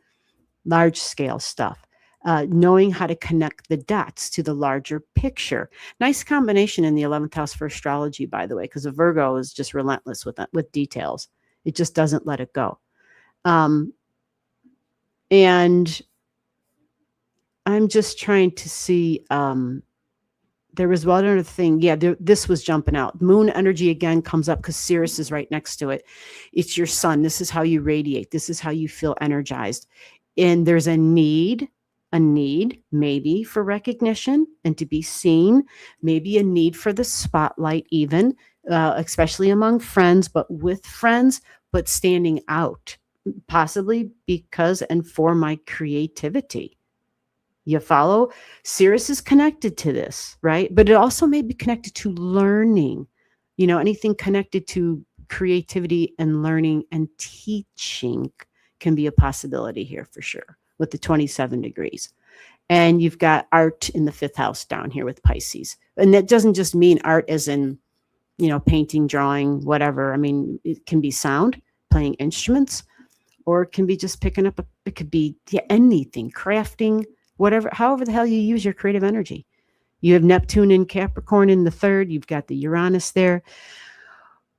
Large scale stuff. Knowing how to connect the dots to the larger picture. Nice combination in the 11th house for astrology, by the way, because a Virgo is just relentless with details. It just doesn't let it go. And I'm just trying to see, there was one other thing. Yeah, this was jumping out. Moon energy again comes up because Sirius is right next to it. It's your sun. This is how you radiate. This is how you feel energized. And there's a need maybe for recognition and to be seen, maybe a need for the spotlight even, especially among friends, but with friends, but standing out, possibly because and for my creativity. You follow? Sirius is connected to this, right? But it also may be connected to learning, anything connected to creativity and learning and teaching can be a possibility here for sure with the 27 degrees. And you've got art in the 5th house down here with Pisces. And that doesn't just mean art as in, painting, drawing, whatever. I mean, it can be sound, playing instruments, or it can be just picking up, it could be anything, crafting, whatever, however the hell you use your creative energy. You have Neptune in Capricorn in the 3rd. You've got the Uranus there.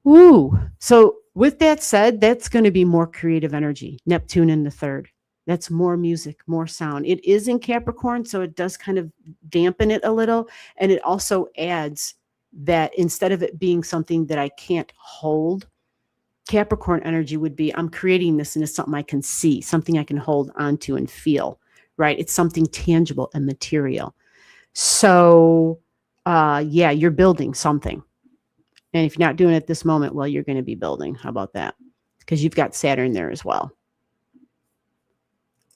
Ooh. So with that said, that's going to be more creative energy. Neptune in the 3rd. That's more music, more sound. It is in Capricorn, so it does kind of dampen it a little. And it also adds that instead of it being something that I can't hold, Capricorn energy would be, I'm creating this and it's something I can see, something I can hold onto and feel, right? It's something tangible and material. So, yeah, you're building something. And if you're not doing it at this moment, well, you're going to be building. How about that? Because you've got Saturn there as well.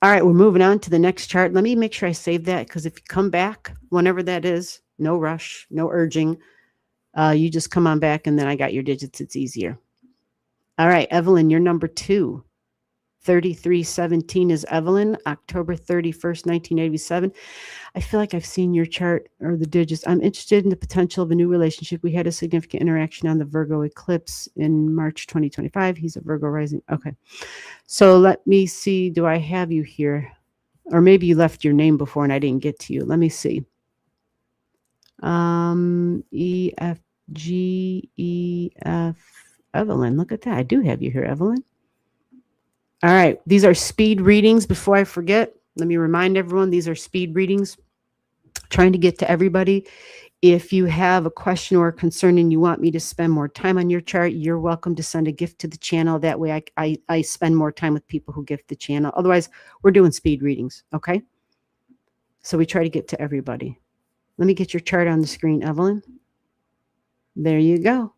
All right, we're moving on to the next chart. Let me make sure I save that, because if you come back, whenever that is, no rush, no urging. You just come on back and then I got your digits. It's easier. All right, Evelyn, you're number 2. 3317 is Evelyn, October 31st, 1987. I feel like I've seen your chart or the digits. I'm interested in the potential of a new relationship. We had a significant interaction on the Virgo eclipse in March 2025. He's a Virgo rising. Okay. So let me see. Do I have you here? Or maybe you left your name before and I didn't get to you. Let me see. EFGEF. Evelyn, look at that. I do have you here, Evelyn. All right. These are speed readings. Before I forget, let me remind everyone, these are speed readings. Trying to get to everybody. If you have a question or a concern and you want me to spend more time on your chart, you're welcome to send a gift to the channel. That way I spend more time with people who gift the channel. Otherwise, we're doing speed readings, okay? So we try to get to everybody. Let me get your chart on the screen, Evelyn. There you go.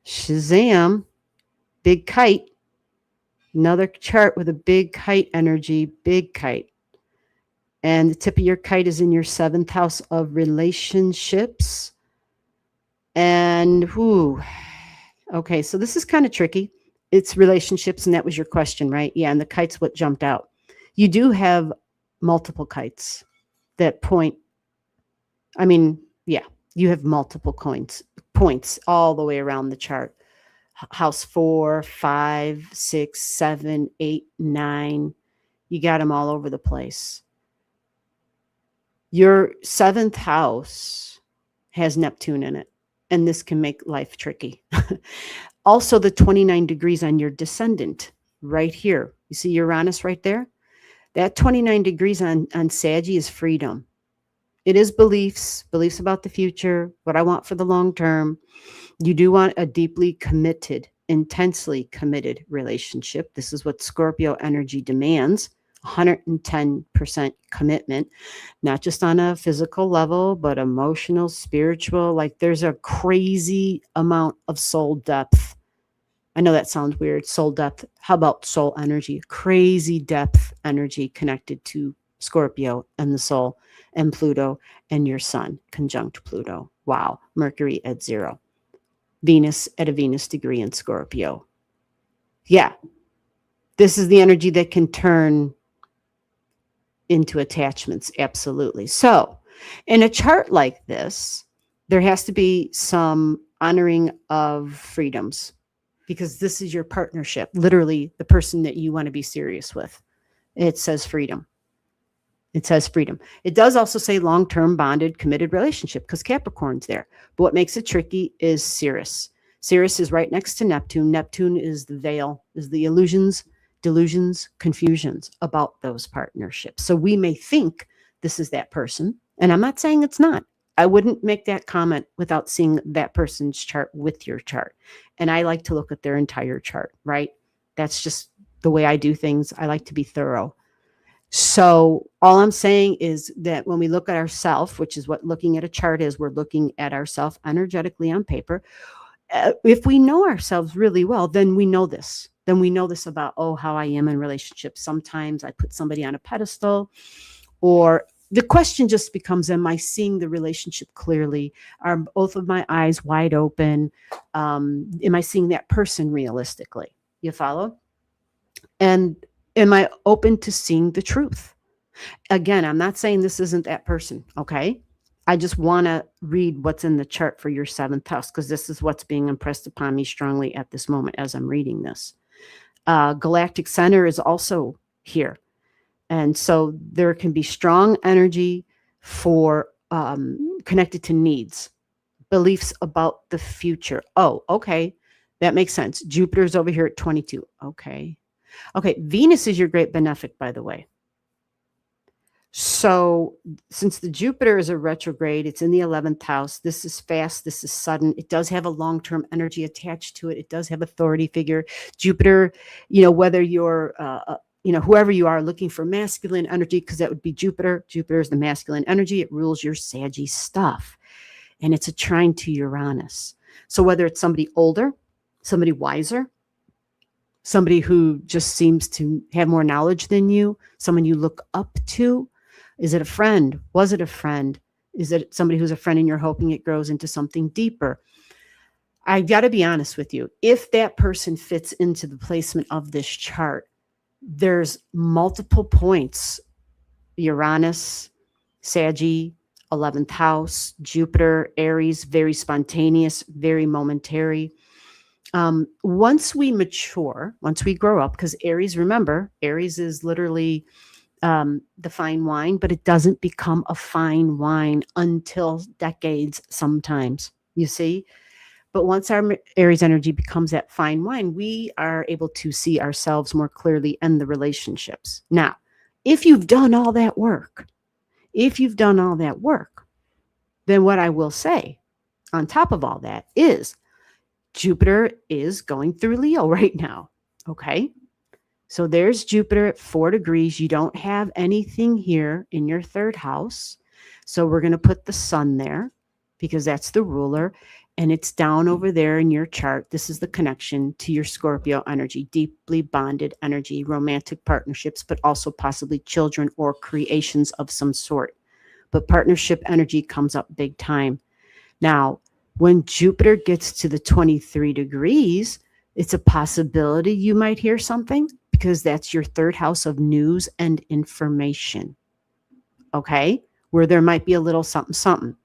Shazam. Big kite. Another chart with a big kite energy, big kite. And the tip of your kite is in your 7th house of relationships. And, okay, so this is kind of tricky. It's relationships, and that was your question, right? Yeah, and the kite's what jumped out. You do have multiple kites that point. I mean, yeah, you have multiple points all the way around the chart. House 4, 5, 6, 7, 8, 9. You got them all over the place. Your 7th house has Neptune in it, and this can make life tricky. Also, the 29 degrees on your descendant right here. You see Uranus right there? That 29 degrees on Saggy is freedom. It is beliefs about the future, what I want for the long term. You do want a deeply committed, intensely committed relationship. This is what Scorpio energy demands. 110% commitment, not just on a physical level, but emotional, spiritual. Like there's a crazy amount of soul depth. I know that sounds weird, soul depth. How about soul energy? Crazy depth energy connected to Scorpio and the soul and Pluto and your sun conjunct Pluto. Wow. Mercury at 0. Venus at a Venus degree in Scorpio. Yeah. This is the energy that can turn into attachments. Absolutely. So in a chart like this, there has to be some honoring of freedoms, because this is your partnership, literally the person that you want to be serious with. It says freedom. It says freedom. It does also say long-term bonded committed relationship because Capricorn's there. But what makes it tricky is Sirius. Sirius is right next to Neptune. Neptune is the veil, is the illusions, delusions, confusions about those partnerships. So we may think this is that person. And I'm not saying it's not. I wouldn't make that comment without seeing that person's chart with your chart. And I like to look at their entire chart, right? That's just the way I do things. I like to be thorough. So all I'm saying is that when we look at ourselves, which is what looking at a chart is, we're looking at ourselves energetically on paper. If we know ourselves really well, then we know this. Then we know this about, oh, how I am in relationships. Sometimes I put somebody on a pedestal, or the question just becomes, am I seeing the relationship clearly? Are both of my eyes wide open? Am I seeing that person realistically? You follow? And am I open to seeing the truth? Again, I'm not saying this isn't that person, okay? I just want to read what's in the chart for your seventh house, because this is what's being impressed upon me strongly at this moment as I'm reading this. Galactic Center is also here. And so there can be strong energy for connected to needs, beliefs about the future. Oh, okay. That makes sense. Jupiter's over here at 22. Okay. Okay. Venus is your great benefic, by the way. So since the Jupiter is a retrograde, it's in the 11th house. This is fast. This is sudden. It does have a long-term energy attached to it. It does have authority figure. Jupiter, whether you're, whoever you are looking for masculine energy, because that would be Jupiter. Jupiter is the masculine energy. It rules your saggy stuff. And it's a trine to Uranus. So whether it's somebody older, somebody wiser, somebody who just seems to have more knowledge than you, someone you look up to, is it a friend? Was it a friend? Is it somebody who's a friend and you're hoping it grows into something deeper? I got to be honest with you. If that person fits into the placement of this chart, there's multiple points. Uranus, Saggy, 11th house, Jupiter, Aries, very spontaneous, very momentary. Once we mature, once we grow up, because Aries, remember, Aries is literally the fine wine, but it doesn't become a fine wine until decades sometimes, you see. But once our Aries energy becomes that fine wine, we are able to see ourselves more clearly and the relationships. Now, if you've done all that work, then what I will say on top of all that is Jupiter is going through Leo right now, okay? So there's Jupiter at 4 degrees. You don't have anything here in your third house. So we're going to put the sun there because that's the ruler. And it's down over there in your chart. This is the connection to your Scorpio energy, deeply bonded energy, romantic partnerships, but also possibly children or creations of some sort. But partnership energy comes up big time. Now, when Jupiter gets to the 23 degrees, it's a possibility you might hear something because that's your third house of news and information. Okay? Where there might be a little something.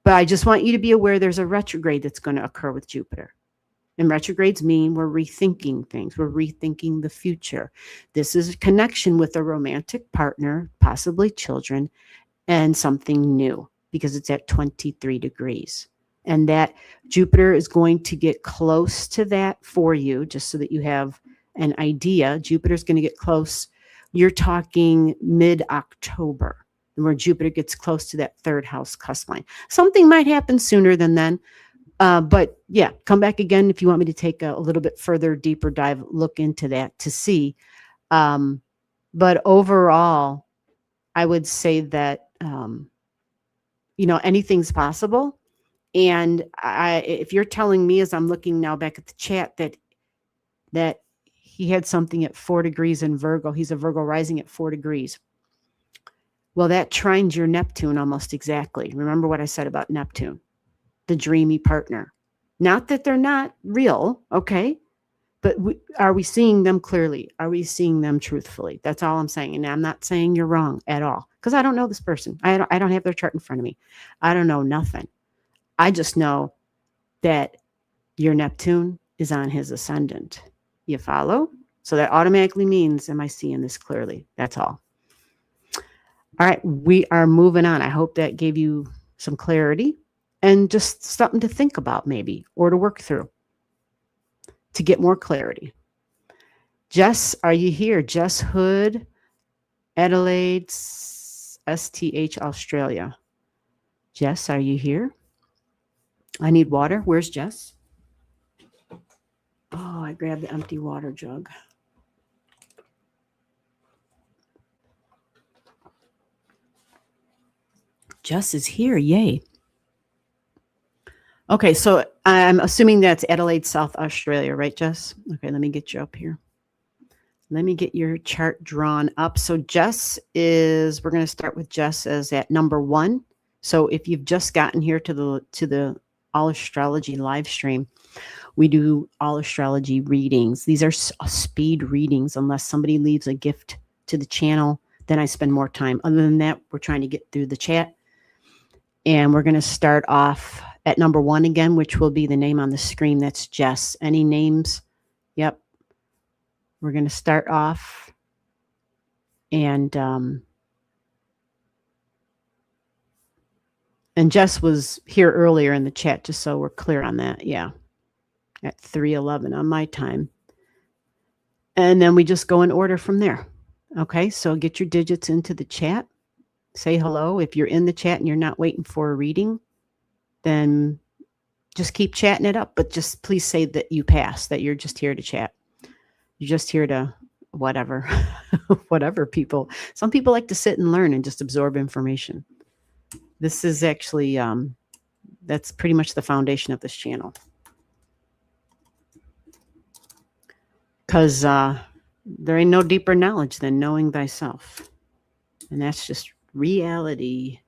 But I just want you to be aware there's a retrograde that's going to occur with Jupiter. And retrogrades mean we're rethinking things. We're rethinking the future. This is a connection with a romantic partner, possibly children, and something new because it's at 23 degrees. And that Jupiter is going to get close to that for you, just so that you have an idea. Jupiter's going to get close. You're talking mid-October, where Jupiter gets close to that third house cusp line. Something might happen sooner than then. But yeah, come back again if you want me to take a little bit further, deeper dive, look into that to see. But overall, I would say that, anything's possible. And if you're telling me, as I'm looking now back at the chat, that he had something at 4 degrees in Virgo, he's a Virgo rising at 4 degrees. Well, that trines your Neptune almost exactly. Remember what I said about Neptune, the dreamy partner. Not that they're not real, okay? But are we seeing them clearly? Are we seeing them truthfully? That's all I'm saying. And I'm not saying you're wrong at all, because I don't know this person. I don't have their chart in front of me. I don't know nothing. I just know that your Neptune is on his ascendant. You follow? So that automatically means, am I seeing this clearly? That's all. All right, we are moving on. I hope that gave you some clarity and just something to think about maybe, or to work through to get more clarity. Jess, are you here? Jess Hood, Adelaide, STH, Australia. Jess, are you here? I need water. Where's Jess? Oh, I grabbed the empty water jug. Jess is here. Yay. Okay, so I'm assuming that's Adelaide, South Australia, right, Jess? Okay, let me get you up here. Let me get your chart drawn up. So Jess is, we're going to start with Jess as at number 1. So if you've just gotten here to the Allastrology live stream, we do Allastrology readings. These are speed readings. Unless somebody leaves a gift to the channel, then I spend more time. Other than that, we're trying to get through the chat. And we're going to start off at number 1 again, which will be the name on the screen. That's Jess. Any names? Yep. We're going to start off and Jess was here earlier in the chat, just so we're clear on that. Yeah. At 3:11 on my time. And then we just go in order from there. Okay. So get your digits into the chat. Say hello. If you're in the chat and you're not waiting for a reading, then just keep chatting it up. But just please say that you pass, that you're just here to chat. You're just here to whatever, whatever people. Some people like to sit and learn and just absorb information. This is actually, that's pretty much the foundation of this channel. Because there ain't no deeper knowledge than knowing thyself. And that's just reality.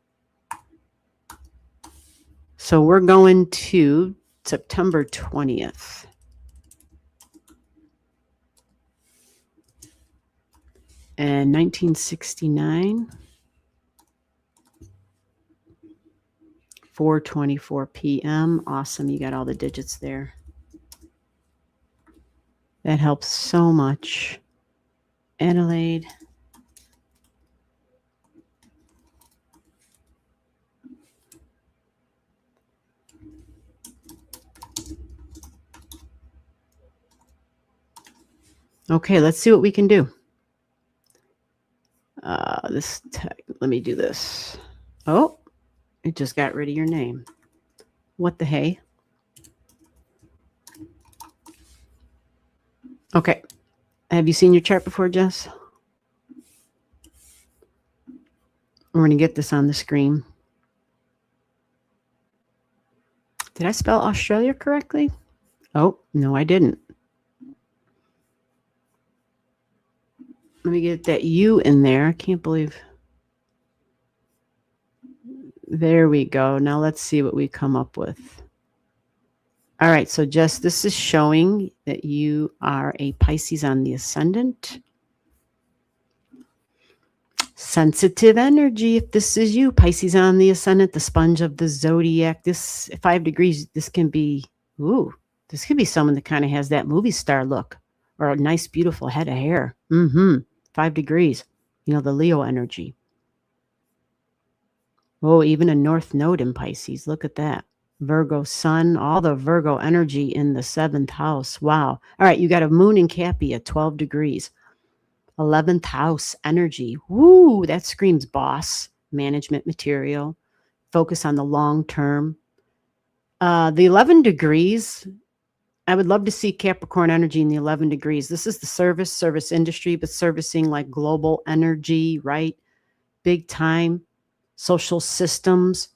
So we're going to September 20th. And 1969, 4:24 p.m. Awesome. You got all the digits there. That helps so much. Adelaide. Okay, let's see what we can do. Let me do this. Oh, it just got rid of your name. What the hey? Okay. Have you seen your chart before, Jess? We're going to get this on the screen. Did I spell Australia correctly? Oh, no, I didn't. Let me get that U in there. I can't believe. There we go. Now let's see what we come up with. All right. So Jess, this is showing that you are a Pisces on the ascendant. Sensitive energy. If this is you, Pisces on the ascendant, the sponge of the zodiac. This 5 degrees, this can be, this could be someone that kind of has that movie star look or a nice, beautiful head of hair. 5 degrees. You know, the Leo energy. Oh, even a North Node in Pisces. Look at that. Virgo sun, all the Virgo energy in the 7th house. Wow. All right, you got a moon in Cappy at 12 degrees. 11th house energy. Woo, that screams boss, management material, focus on the long term. The 11 degrees, I would love to see Capricorn energy in the 11 degrees. This is the service industry, but servicing like global energy, right? Big time. Social systems.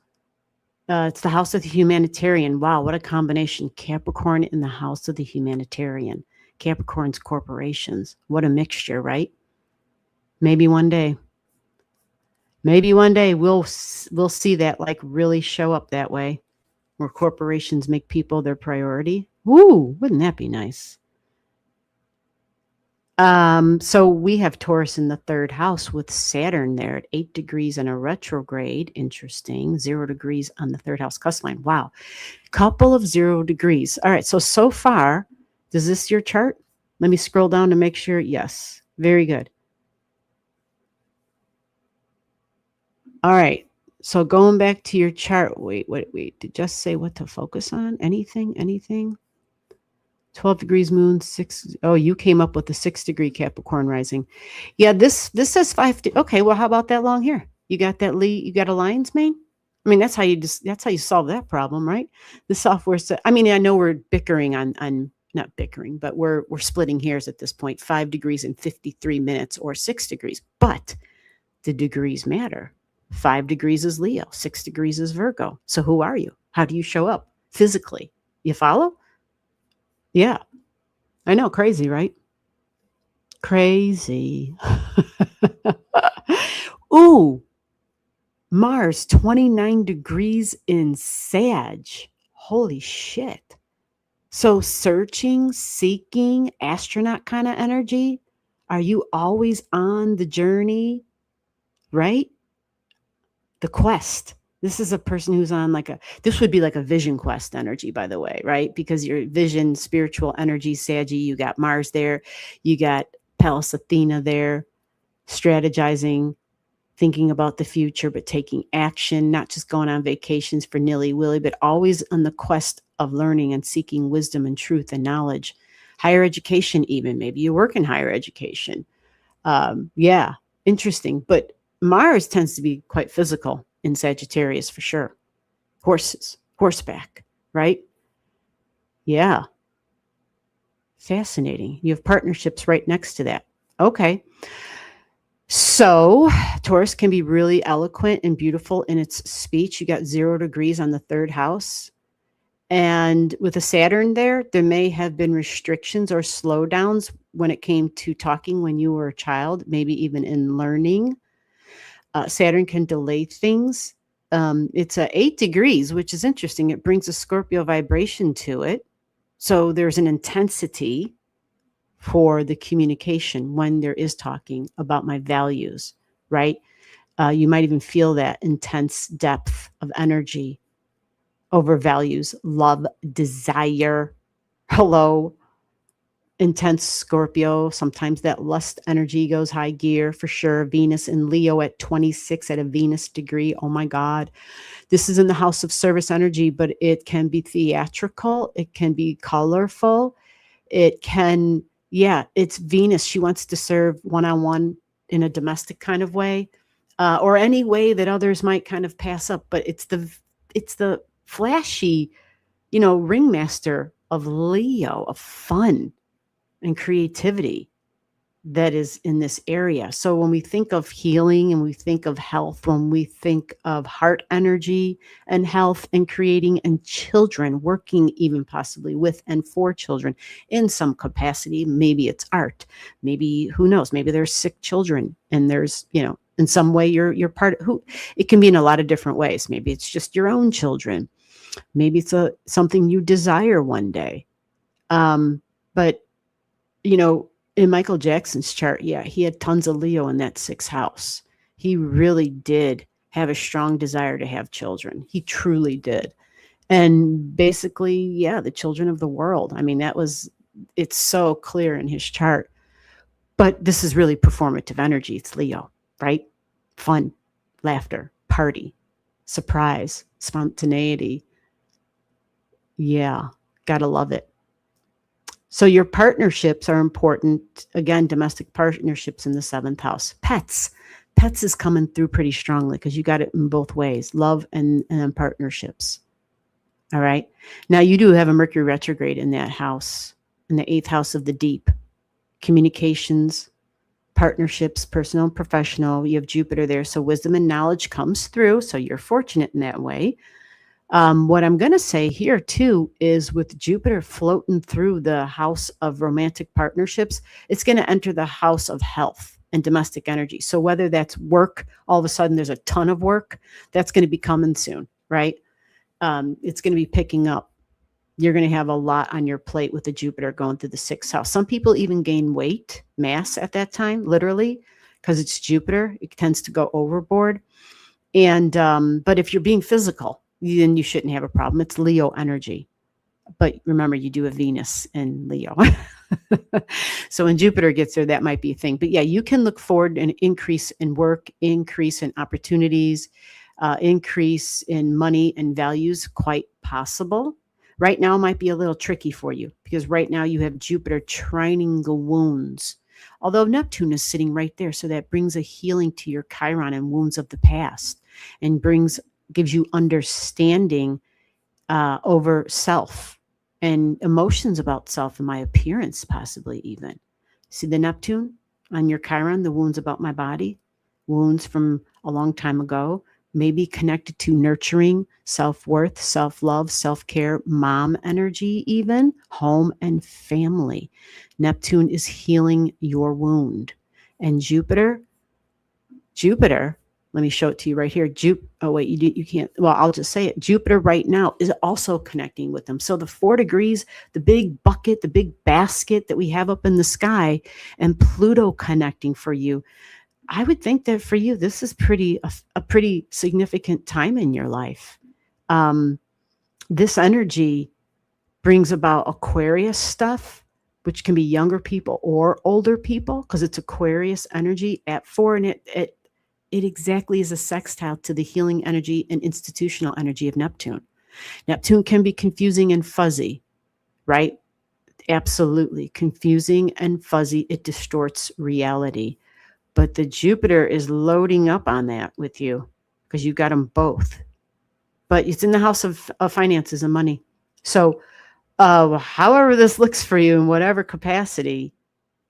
It's the house of the humanitarian. Wow, what a combination. Capricorn in the house of the humanitarian. Capricorn's corporations. What a mixture, right? Maybe one day. Maybe one day we'll see that like really show up that way, where corporations make people their priority. Woo, wouldn't that be nice? So we have Taurus in the third house with Saturn there at 8 degrees and a retrograde. Interesting. 0 degrees on the third house cusp line. Wow. Couple of 0 degrees. All right. So far, is this your chart? Let me scroll down to make sure. Yes. Very good. All right. So going back to your chart. Wait. Did just say what to focus on? Anything? 12 degrees moon, 6. Oh, you came up with the 6-degree Capricorn rising. Yeah, this says 5. Okay, well, how about that long hair? You got that you got a lion's mane? I mean, that's how you solve that problem, right? The software said, I mean, I know we're bickering on not bickering, but we're splitting hairs at this point, 5 degrees and 53 minutes or 6 degrees. But the degrees matter. 5 degrees is Leo, 6 degrees is Virgo. So who are you? How do you show up physically? You follow? Yeah. I know, crazy, right? Crazy. Ooh, Mars, 29 degrees in Sag. Holy shit. So searching, seeking, astronaut kind of energy. Are you always on the journey, right? The quest. This is a person who's on this would be like a vision quest energy, by the way, right? Because your vision, spiritual energy, Saggy, you got Mars there, you got Pallas Athena there, strategizing, thinking about the future, but taking action, not just going on vacations for nilly-willy, but always on the quest of learning and seeking wisdom and truth and knowledge. Higher education even, maybe you work in higher education. Yeah, interesting. But Mars tends to be quite physical in Sagittarius for sure. Horses, horseback, right? Yeah. Fascinating. You have partnerships right next to that. Okay. So Taurus can be really eloquent and beautiful in its speech. You got 0 degrees on the third house. And with a Saturn there may have been restrictions or slowdowns when it came to talking when you were a child, maybe even in learning. Saturn can delay things. It's 8 degrees, which is interesting. It brings a Scorpio vibration to it. So there's an intensity for the communication when there is talking about my values, right? You might even feel that intense depth of energy over values, love, desire. Hello, intense Scorpio. Sometimes that lust energy goes high gear for sure. Venus in Leo at 26 at a Venus degree. Oh my God. This is in the house of service energy, but it can be theatrical. It can be colorful. It can, it's Venus. She wants to serve one-on-one in a domestic kind of way, or any way that others might kind of pass up. But it's the flashy, ringmaster of Leo, of fun and creativity that is in this area. So when we think of healing and we think of health, when we think of heart energy and health and creating and children, working even possibly with and for children in some capacity, maybe it's art, maybe who knows, maybe there's sick children and there's, in some way you're part of it can be in a lot of different ways. Maybe it's just your own children. Maybe it's something you desire one day. But in Michael Jackson's chart, he had tons of Leo in that 6th house. He really did have a strong desire to have children. He truly did. And basically, the children of the world. I mean, it's so clear in his chart. But this is really performative energy. It's Leo, right? Fun, laughter, party, surprise, spontaneity. Yeah, gotta love it. So your partnerships are important. Again, domestic partnerships in the 7th house. Pets is coming through pretty strongly because you got it in both ways, love and partnerships. All right. Now you do have a Mercury retrograde in that house, in the 8th house of the deep. Communications, partnerships, personal and professional. You have Jupiter there. So wisdom and knowledge comes through. So you're fortunate in that way. What I'm going to say here too is with Jupiter floating through the house of romantic partnerships, it's going to enter the house of health and domestic energy. So whether that's work, all of a sudden there's a ton of work, that's going to be coming soon, right? It's going to be picking up. You're going to have a lot on your plate with the Jupiter going through the 6th house. Some people even gain weight, mass at that time, literally, because it's Jupiter. It tends to go overboard. And but if you're being physical, then you shouldn't have a problem. It's Leo energy. But remember, you do have Venus in Leo. So when Jupiter gets there, that might be a thing. But yeah, you can look forward to an increase in work, increase in opportunities, increase in money and values, quite possible. Right now might be a little tricky for you because right now you have Jupiter trining the wounds. Although Neptune is sitting right there, so that brings a healing to your Chiron and wounds of the past, and gives you understanding over self and emotions about self and my appearance, possibly even. See the Neptune on your Chiron, the wounds about my body, wounds from a long time ago, maybe connected to nurturing, self-worth, self-love, self-care, mom energy, even home and family. Neptune is healing your wound. And Jupiter, let me show it to you right here. Oh, wait, you can't. Well, I'll just say it. Jupiter right now is also connecting with them. So the 4 degrees, the big bucket, the big basket that we have up in the sky, and Pluto connecting for you. I would think that for you, this is a pretty significant time in your life. This energy brings about Aquarius stuff, which can be younger people or older people, because it's Aquarius energy at 4, and it exactly is a sextile to the healing energy and institutional energy of Neptune. Neptune can be confusing and fuzzy, right? Absolutely. Confusing and fuzzy. It distorts reality. But the Jupiter is loading up on that with you because you've got them both. But it's in the house of finances and money. So however this looks for you in whatever capacity,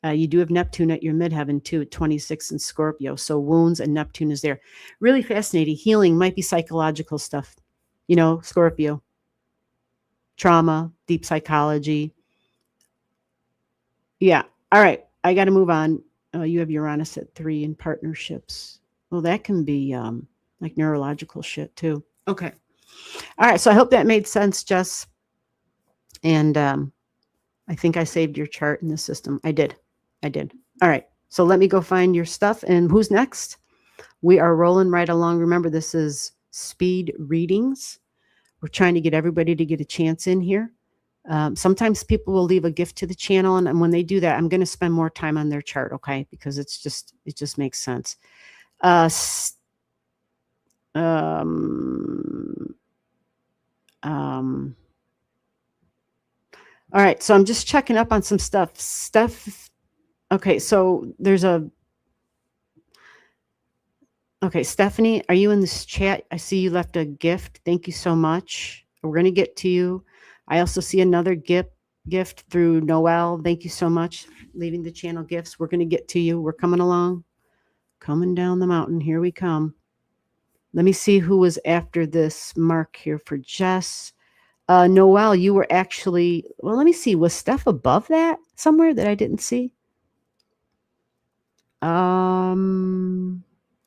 you do have Neptune at your midheaven too, at 26 in Scorpio. So wounds and Neptune is there. Really fascinating. Healing might be psychological stuff. Scorpio. Trauma, deep psychology. Yeah. All right. I got to move on. You have Uranus at 3 in partnerships. Well, that can be like neurological shit too. Okay. All right. So I hope that made sense, Jess. And I think I saved your chart in the system. I did. All right. So let me go find your stuff. And who's next? We are rolling right along. Remember, this is speed readings. We're trying to get everybody to get a chance in here. Sometimes people will leave a gift to the channel. And when they do that, I'm going to spend more time on their chart. Okay. Because it just makes sense. All right. So I'm just checking up on some stuff. Okay, so okay, Stephanie, are you in this chat? I see you left a gift. Thank you so much. We're going to get to you. I also see another gift through Noel. Thank you so much. Leaving the channel gifts. We're going to get to you. We're coming along. Coming down the mountain. Here we come. Let me see who was after this mark here for Jess. Noel, you were actually, well, let me see. Was Steph above that somewhere that I didn't see?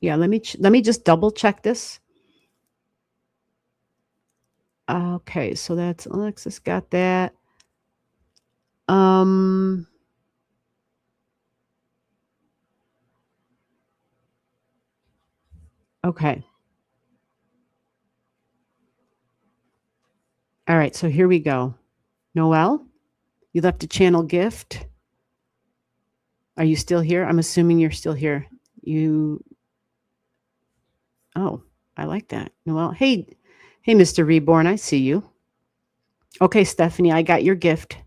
Yeah, let me just double check this. Okay, so that's Alexis got that. Okay. All right, so here we go. Noel, you left a channel gift. Are you still here? I'm assuming you're still here. Oh, I like that. Noel, hey, Mr. Reborn, I see you. Okay, Stephanie, I got your gift.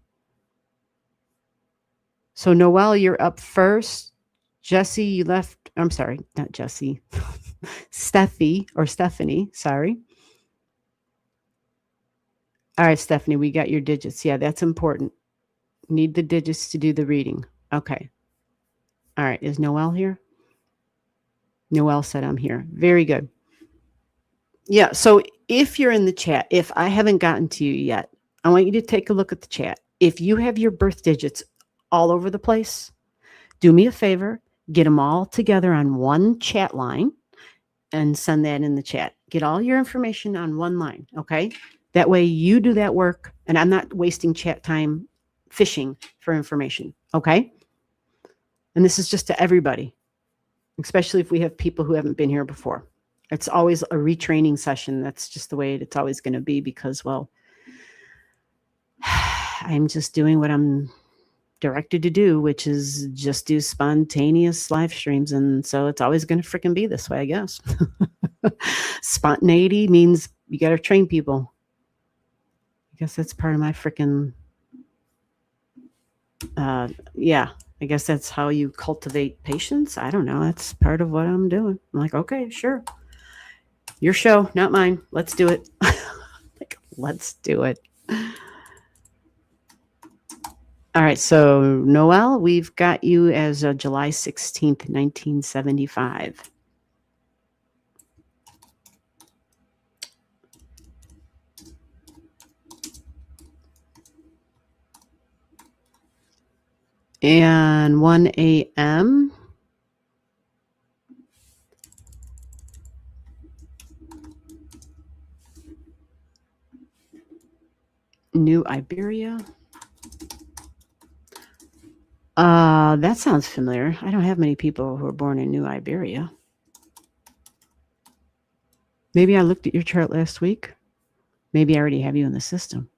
So Noel, you're up first. Jesse, you left. I'm sorry, not Jesse. Stephanie, sorry. All right, Stephanie, we got your digits. Yeah, that's important. Need the digits to do the reading. Okay. All right, is Noel here? Noel said I'm here. Very good. Yeah, so if you're in the chat, if I haven't gotten to you yet, I want you to take a look at the chat. If you have your birth digits all over the place, do me a favor, get them all together on one chat line and send that in the chat. Get all your information on one line, okay? That way you do that work and I'm not wasting chat time fishing for information. Okay. And this is just to everybody, especially if we have people who haven't been here before. It's always a retraining session. That's just the way it's always going to be because, well, I'm just doing what I'm directed to do, which is just do spontaneous live streams. And so it's always going to freaking be this way, I guess. Spontaneity means you got to train people. I guess that's part of my freaking, yeah, I guess that's how you cultivate patience. I don't know. That's part of what I'm doing. I'm like, okay, sure. Your show, not mine. Let's do it. Like, let's do it. All right. So, Noel, we've got you as July 16th, 1975. And 1 a.m. New Iberia. That sounds familiar. I don't have many people who are born in New Iberia. Maybe I looked at your chart last week. Maybe I already have you in the system.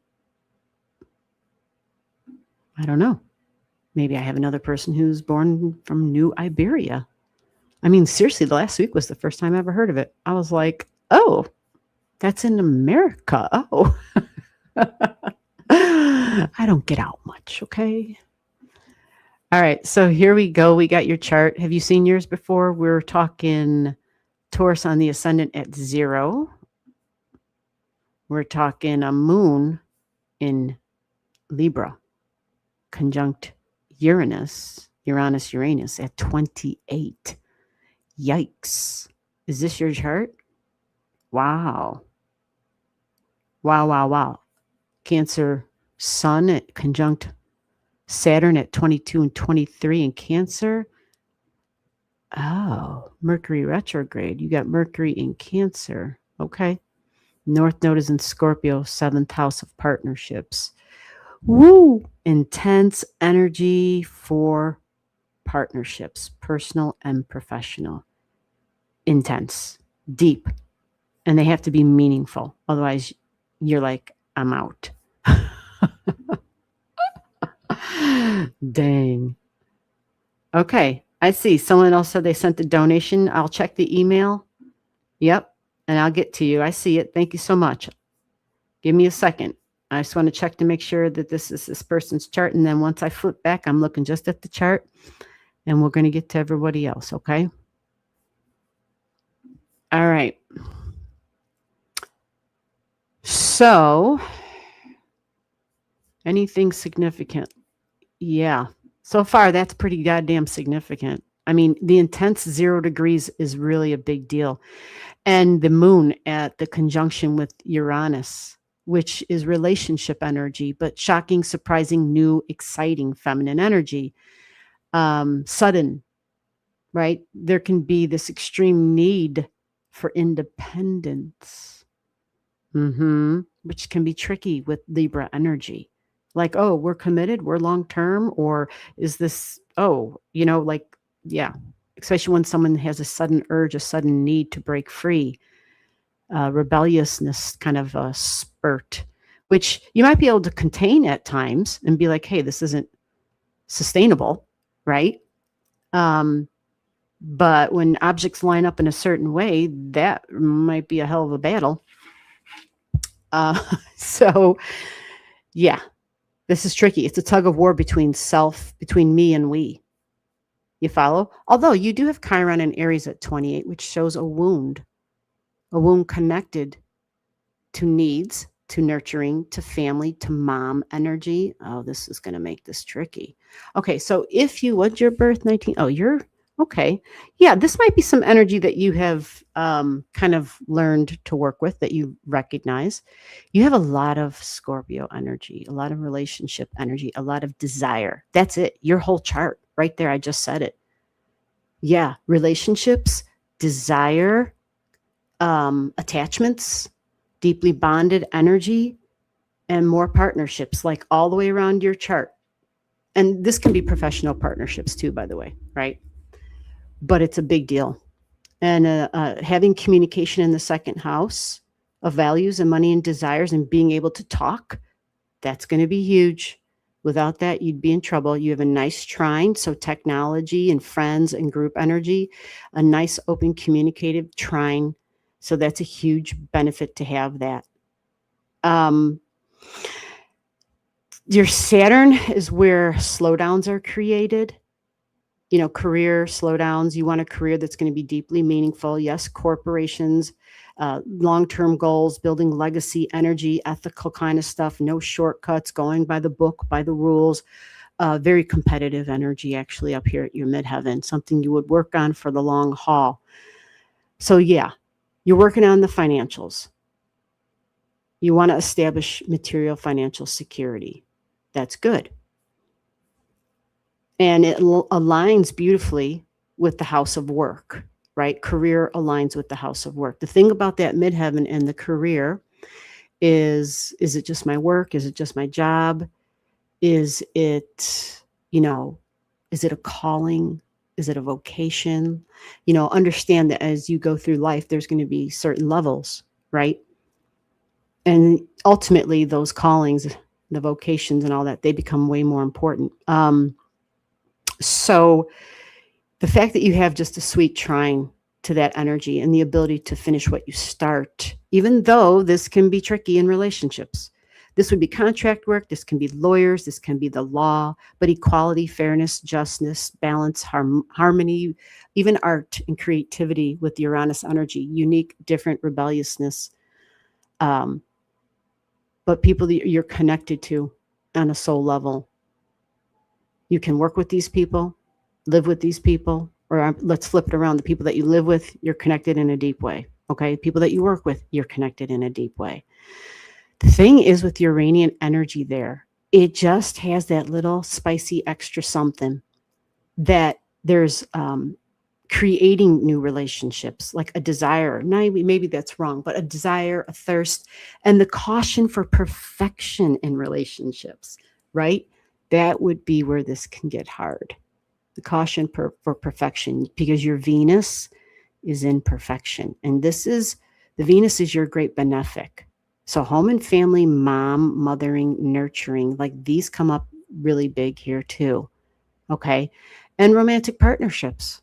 I don't know. Maybe I have another person who's born from New Iberia. I mean, seriously, the last week was the first time I ever heard of it. I was like, oh, that's in America. Oh. I don't get out much, okay? All right, so here we go. We got your chart. Have you seen yours before? We're talking Taurus on the ascendant at 0. We're talking a moon in Libra, conjunct Uranus at 28. Yikes. Is this your chart? Wow. Wow. Cancer Sun at conjunct Saturn at 22 and 23 in Cancer. Oh, Mercury retrograde. You got Mercury in Cancer. Okay. North Node is in Scorpio, 7th house of partnerships. Woo! Intense energy for partnerships, personal and professional. Intense, deep, and they have to be meaningful. Otherwise, you're like, I'm out. Dang. Okay, I see. Someone else said they sent a donation. I'll check the email. Yep, and I'll get to you. I see it. Thank you so much. Give me a second. I just want to check to make sure that this is this person's chart. And then once I flip back, I'm looking just at the chart. And we're going to get to everybody else, okay? All right. So, anything significant? Yeah. So far, that's pretty goddamn significant. I mean, the intense 0 degrees is really a big deal. And the moon at the conjunction with Uranus, which is relationship energy, but shocking, surprising, new, exciting feminine energy. Sudden, right? There can be this extreme need for independence, which can be tricky with Libra energy. Like, oh, we're committed, we're long-term, or is this, especially when someone has a sudden urge, a sudden need to break free, rebelliousness kind of a spurt, which you might be able to contain at times and be like, hey, this isn't sustainable, right? But when objects line up in a certain way, that might be a hell of a battle. So, yeah, this is tricky. It's a tug of war between me and we. You follow? Although you do have Chiron and Aries at 28, which shows a wound connected to needs, to nurturing, to family, to mom energy. Oh, this is going to make this tricky. Okay, so if you, what's your birth, 19? Oh, you're, okay. Yeah, this might be some energy that you have kind of learned to work with, that you recognize. You have a lot of Scorpio energy, a lot of relationship energy, a lot of desire. That's it. Your whole chart right there. I just said it. Yeah, relationships, desire, attachments, deeply bonded energy, and more partnerships, like all the way around your chart. And this can be professional partnerships too, by the way, right? But it's a big deal. And having communication in the second house of values and money and desires and being able to talk, that's going to be huge. Without that, you'd be in trouble. You have a nice trine, so technology and friends and group energy, a nice open communicative trine. So that's a huge benefit to have that. Your Saturn is where slowdowns are created. You know, career slowdowns. You want a career that's going to be deeply meaningful. Yes, corporations, long-term goals, building legacy, energy, ethical kind of stuff. No shortcuts, going by the book, by the rules. Very competitive energy actually up here at your midheaven, something you would work on for the long haul. So yeah, you're working on the financials. You want to establish material financial security. That's good. And it aligns beautifully with the house of work, right? Career aligns with the house of work. The thing about that midheaven and the career is it just my work? Is it just my job? Is it, is it a calling? Is it a vocation? Understand that as you go through life, there's going to be certain levels, right? And ultimately those callings, the vocations and all that, they become way more important. So the fact that you have just a sweet trine to that energy and the ability to finish what you start, even though this can be tricky in relationships. This would be contract work. This can be lawyers. This can be the law, but equality, fairness, justness, balance, harmony, even art and creativity with Uranus energy, unique, different, rebelliousness. But people that you're connected to on a soul level. You can work with these people, live with these people, or let's flip it around. The people that you live with, you're connected in a deep way. Okay. People that you work with, you're connected in a deep way. The thing is with Uranian energy there, it just has that little spicy extra something that there's creating new relationships, like a desire. Now, maybe that's wrong, but a desire, a thirst, and the caution for perfection in relationships, right? That would be where this can get hard. The caution for perfection, because your Venus is in perfection. And the Venus is your great benefic. So home and family, mom, mothering, nurturing, like these come up really big here too. Okay. And romantic partnerships.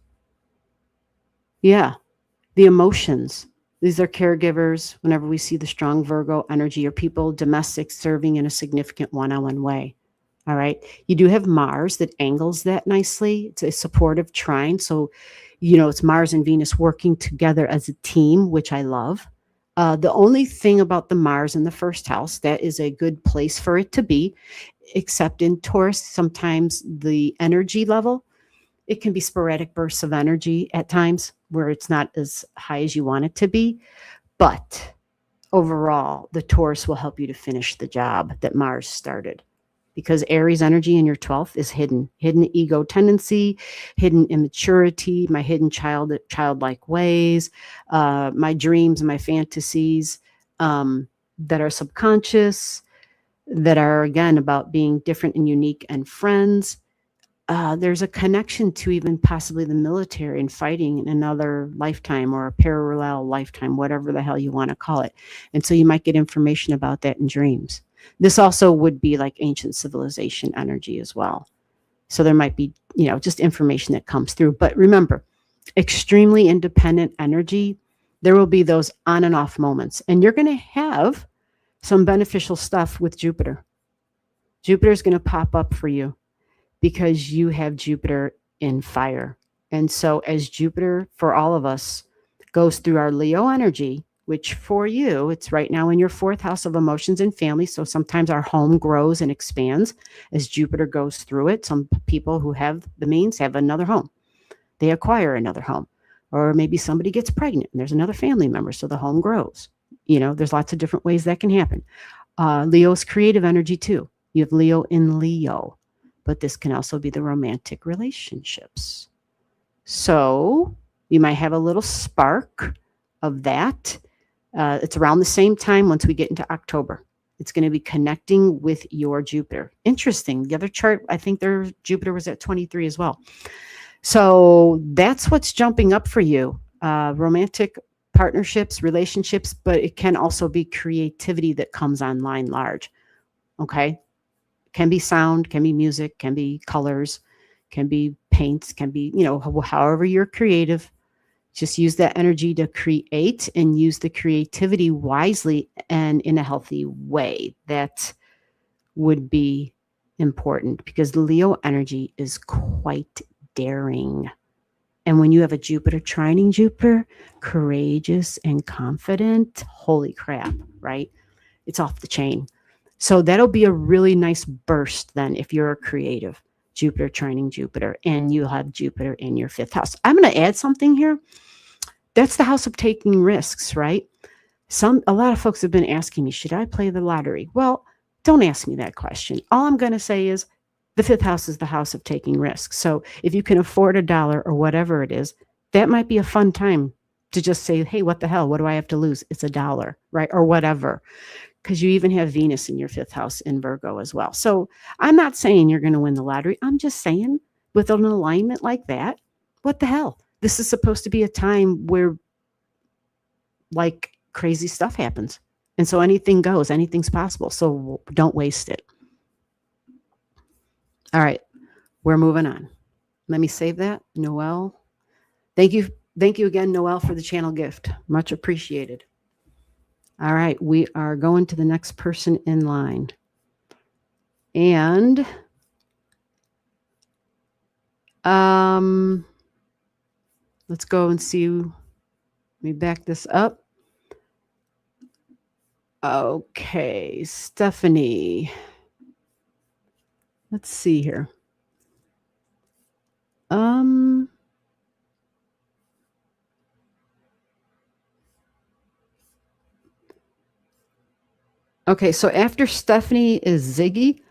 Yeah. The emotions. These are caregivers. Whenever we see the strong Virgo energy, or people, domestics, serving in a significant one-on-one way. All right. You do have Mars that angles that nicely. It's a supportive trine. So, it's Mars and Venus working together as a team, which I love. The only thing about the Mars in the first house, that is a good place for it to be, except in Taurus, sometimes the energy level, it can be sporadic bursts of energy at times where it's not as high as you want it to be. But overall, the Taurus will help you to finish the job that Mars started. Because Aries energy in your 12th is hidden ego tendency, hidden immaturity, my hidden childlike ways, my dreams and my fantasies that are subconscious, that are, again, about being different and unique and friends. There's a connection to even possibly the military and fighting in another lifetime or a parallel lifetime, whatever the hell you want to call it. And so you might get information about that in dreams. This also would be like ancient civilization energy as well. So there might be, just information that comes through. But remember, extremely independent energy, there will be those on and off moments. And you're going to have some beneficial stuff with Jupiter. Jupiter is going to pop up for you because you have Jupiter in fire. And so as Jupiter, for all of us, goes through our Leo energy, which for you, it's right now in your 4th house of emotions and family. So sometimes our home grows and expands as Jupiter goes through it. Some people who have the means have another home. They acquire another home. Or maybe somebody gets pregnant and there's another family member, so the home grows. There's lots of different ways that can happen. Leo's creative energy too. You have Leo in Leo, but this can also be the romantic relationships. So you might have a little spark of that. It's around the same time once we get into October. It's going to be connecting with your Jupiter. Interesting. The other chart, I think their Jupiter was at 23 as well. So that's what's jumping up for you. Romantic partnerships, relationships, but it can also be creativity that comes online large. Okay. Can be sound, can be music, can be colors, can be paints, can be, however you're creative. Just use that energy to create and use the creativity wisely and in a healthy way. That would be important because Leo energy is quite daring. And when you have a Jupiter trining Jupiter, courageous and confident, holy crap, right? It's off the chain. So that'll be a really nice burst then if you're a creative. Jupiter trining Jupiter, and you have Jupiter in your 5th house. I'm going to add something here. That's the house of taking risks, right? A lot of folks have been asking me, should I play the lottery? Well, don't ask me that question. All I'm going to say is the 5th house is the house of taking risks. So if you can afford $1 or whatever it is, that might be a fun time to just say, hey, what the hell? What do I have to lose? It's $1, right? Or whatever. Because you even have Venus in your 5th house in Virgo as well. So I'm not saying you're going to win the lottery. I'm just saying with an alignment like that, what the hell? This is supposed to be a time where like crazy stuff happens. And so anything goes, anything's possible. So don't waste it. All right, we're moving on. Let me save that. Noelle. Thank you again, Noelle, for the channel gift. Much appreciated. All right, we are going to the next person in line. And let's go and see. Let me back this up. Okay, Stephanie. Let's see here. Okay, so after Stephanie is Ziggy.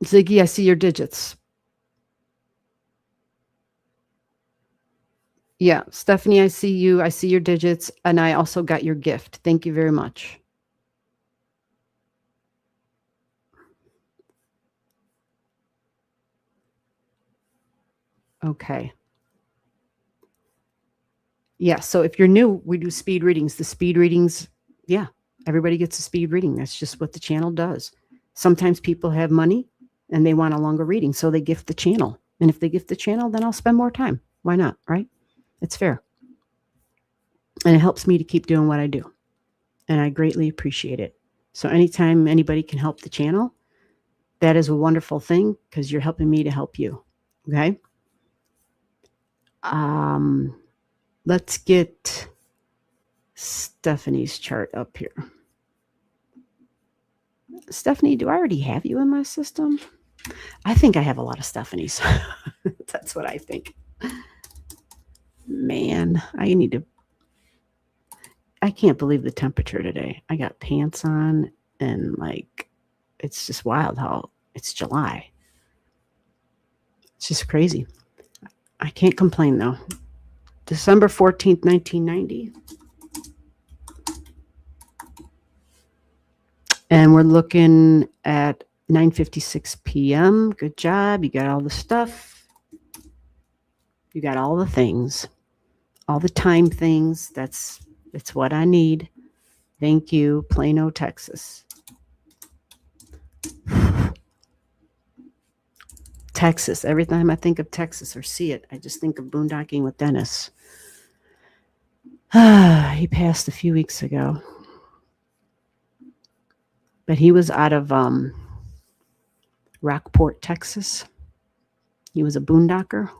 Ziggy, I see your digits. Yeah, Stephanie, I see you. I see your digits, and I also got your gift. Thank you very much. Okay. Yeah, so if you're new, we do speed readings. The speed readings, yeah, everybody gets a speed reading. That's just what the channel does. Sometimes people have money and they want a longer reading, so they gift the channel. And if they gift the channel, then I'll spend more time. Why not, right? It's fair. And it helps me to keep doing what I do. And I greatly appreciate it. So anytime anybody can help the channel, that is a wonderful thing because you're helping me to help you. Okay? Let's get Stephanie's chart up here. Stephanie, do I already have you in my system? I think I have a lot of Stephanies. That's what I think. Man, I can't believe the temperature today. I got pants on and it's just wild how it's July. It's just crazy. I can't complain though. December 14th, 1990. And we're looking at 9:56 p.m. Good job. You got all the stuff. You got all the things. All the time things. That's what I need. Thank you. Plano, Texas. Texas. Every time I think of Texas or see it, I just think of boondocking with Dennis. He passed a few weeks ago. But he was out of Rockport, Texas. He was a boondocker.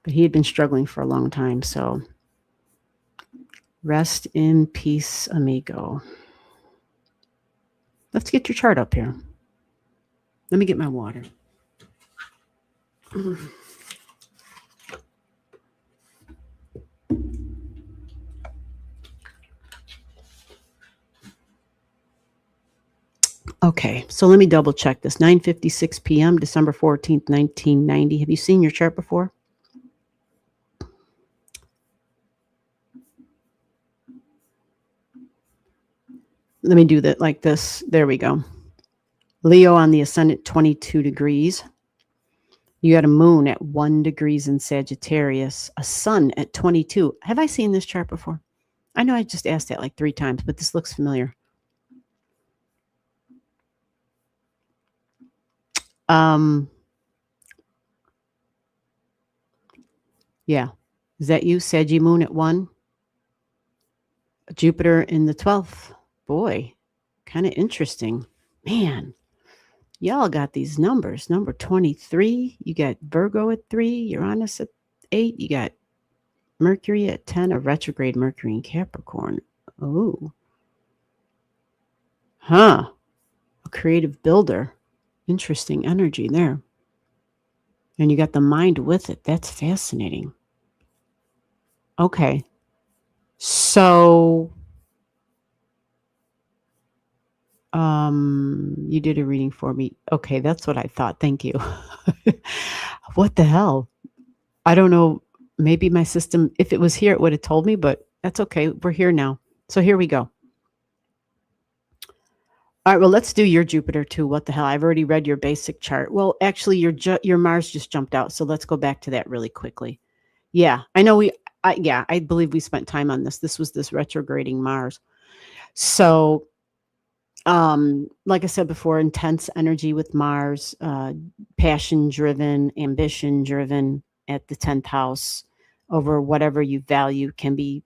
But he had been struggling for a long time. So rest in peace, amigo. Let's get your chart up here. Let me get my water. Okay, so let me double check this. 9:56 p.m., December 14th, 1990. Have you seen your chart before? Let me do that like this. There we go. Leo on the ascendant, 22 degrees. You got a moon at 1 degrees in Sagittarius, a sun at 22. Have I seen this chart before? I know I just asked that like 3 times, but this looks familiar. Yeah. Is that you? Saggy moon at 1? Jupiter in the 12th. Boy, kind of interesting. Man, y'all got these numbers. Number 23, you got Virgo at 3, Uranus at 8, you got Mercury at 10, a retrograde Mercury in Capricorn. Oh. Huh. A creative builder. Interesting energy there. And you got the mind with it. That's fascinating. Okay. So, you did a reading for me. Okay, that's what I thought. Thank you. What the hell? I don't know. Maybe my system, if it was here, it would have told me, but that's okay. We're here now. So here we go. All right, well, let's do your Jupiter too. What the hell? I've already read your basic chart. Well, actually, your Mars just jumped out, so let's go back to that really quickly. Yeah, I know I believe we spent time on this. This was this retrograding Mars. So, like I said before, intense energy with Mars, passion-driven, ambition-driven at the 10th house over whatever you value. Can be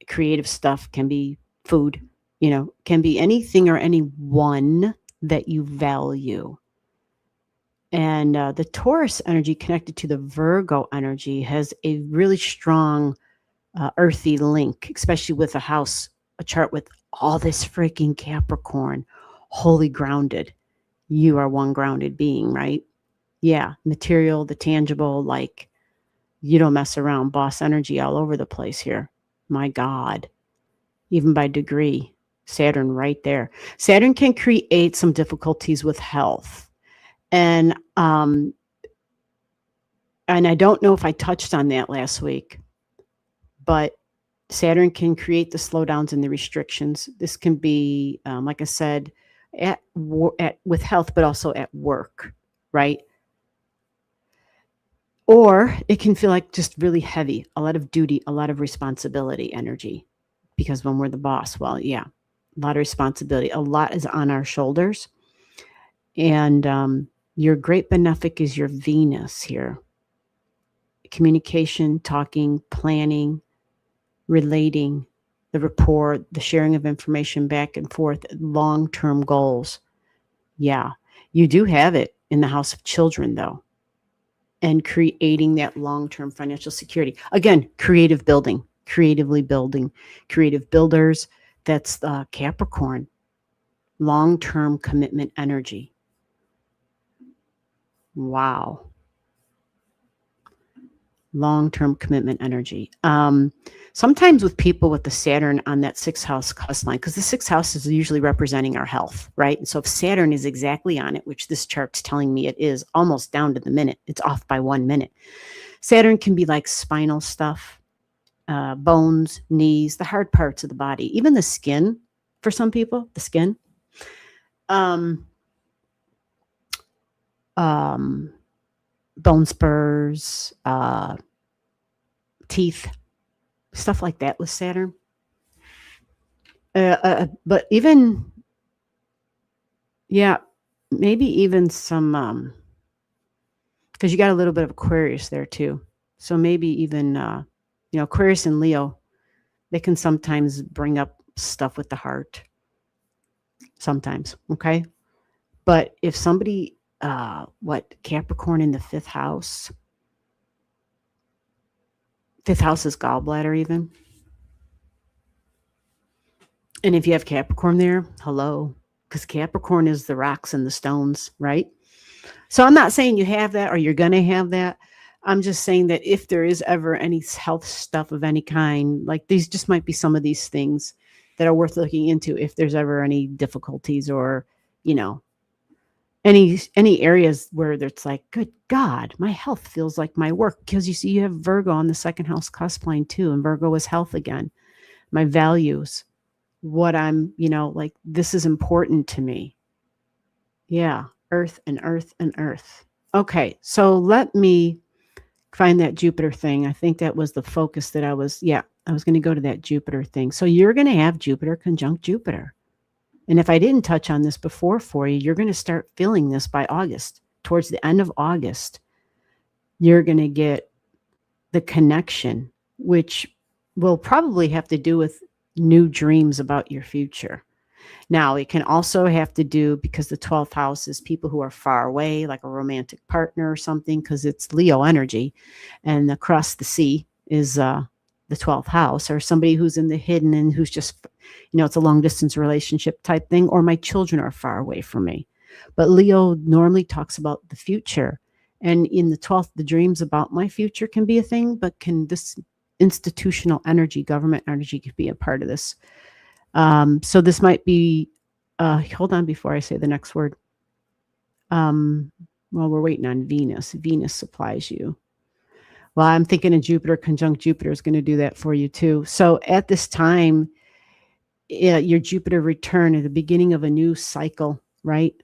creative stuff, can be food, can be anything or anyone that you value. And the Taurus energy connected to the Virgo energy has a really strong earthy link, especially with a chart with all this freaking Capricorn, wholly grounded. You are one grounded being, right? Yeah, material, the tangible, like you don't mess around, boss energy all over the place here. My God, even by degree. Saturn right there. Saturn can create some difficulties with health. And I don't know if I touched on that last week, but Saturn can create the slowdowns and the restrictions. This can be, like I said, with health, but also at work, right? Or it can feel like just really heavy, a lot of duty, a lot of responsibility energy. Because when we're the boss, well, yeah, a lot of responsibility. A lot is on our shoulders. And your great benefic is your Venus here. Communication, talking, planning, relating, the rapport, the sharing of information back and forth, long-term goals. Yeah, you do have it in the house of children, though, and creating that long-term financial security. Again, creative building, creatively building, creative builders. That's the Capricorn, long-term commitment energy. Wow. Long-term commitment energy. Sometimes with people with the Saturn on that 6th house cusp line, because the 6th house is usually representing our health, right? And so if Saturn is exactly on it, which this chart's telling me it is almost down to the minute, it's off by 1 minute. Saturn can be like spinal stuff, bones, knees, the hard parts of the body, even the skin for some people, the skin. Bone spurs, teeth, stuff like that with Saturn. But even, yeah, maybe even some, because you got a little bit of Aquarius there too. So maybe even, Aquarius and Leo, they can sometimes bring up stuff with the heart. Sometimes, okay? But if somebody, Capricorn in the 5th house, 5th house is gallbladder even. And if you have Capricorn there, hello, because Capricorn is the rocks and the stones, right? So I'm not saying you have that or you're going to have that. I'm just saying that if there is ever any health stuff of any kind, like these just might be some of these things that are worth looking into if there's ever any difficulties or, any areas where it's like, good God, my health feels like my work. Because you see, you have Virgo on the 2nd house cusp line too, and Virgo is health again. My values, what I'm, like this is important to me. Yeah. Earth and earth and earth. Okay. So let me find that Jupiter thing. I think that was the focus that I was going to go to that Jupiter thing. So you're going to have Jupiter conjunct Jupiter. And if I didn't touch on this before for you, you're going to start feeling this by August. Towards the end of August, you're going to get the connection, which will probably have to do with new dreams about your future. Now, it can also have to do, because the 12th house is people who are far away, like a romantic partner or something, because it's Leo energy. And across the sea is the 12th house, or somebody who's in the hidden and who's just, it's a long distance relationship type thing, or my children are far away from me. But Leo normally talks about the future. And in the 12th, the dreams about my future can be a thing, but can this institutional energy, government energy, could be a part of this. So this might be, hold on before I say the next word. Well, we're waiting on Venus. Venus supplies you. Well, I'm thinking of Jupiter conjunct Jupiter is going to do that for you too. So at this time, your Jupiter return at the beginning of a new cycle, right?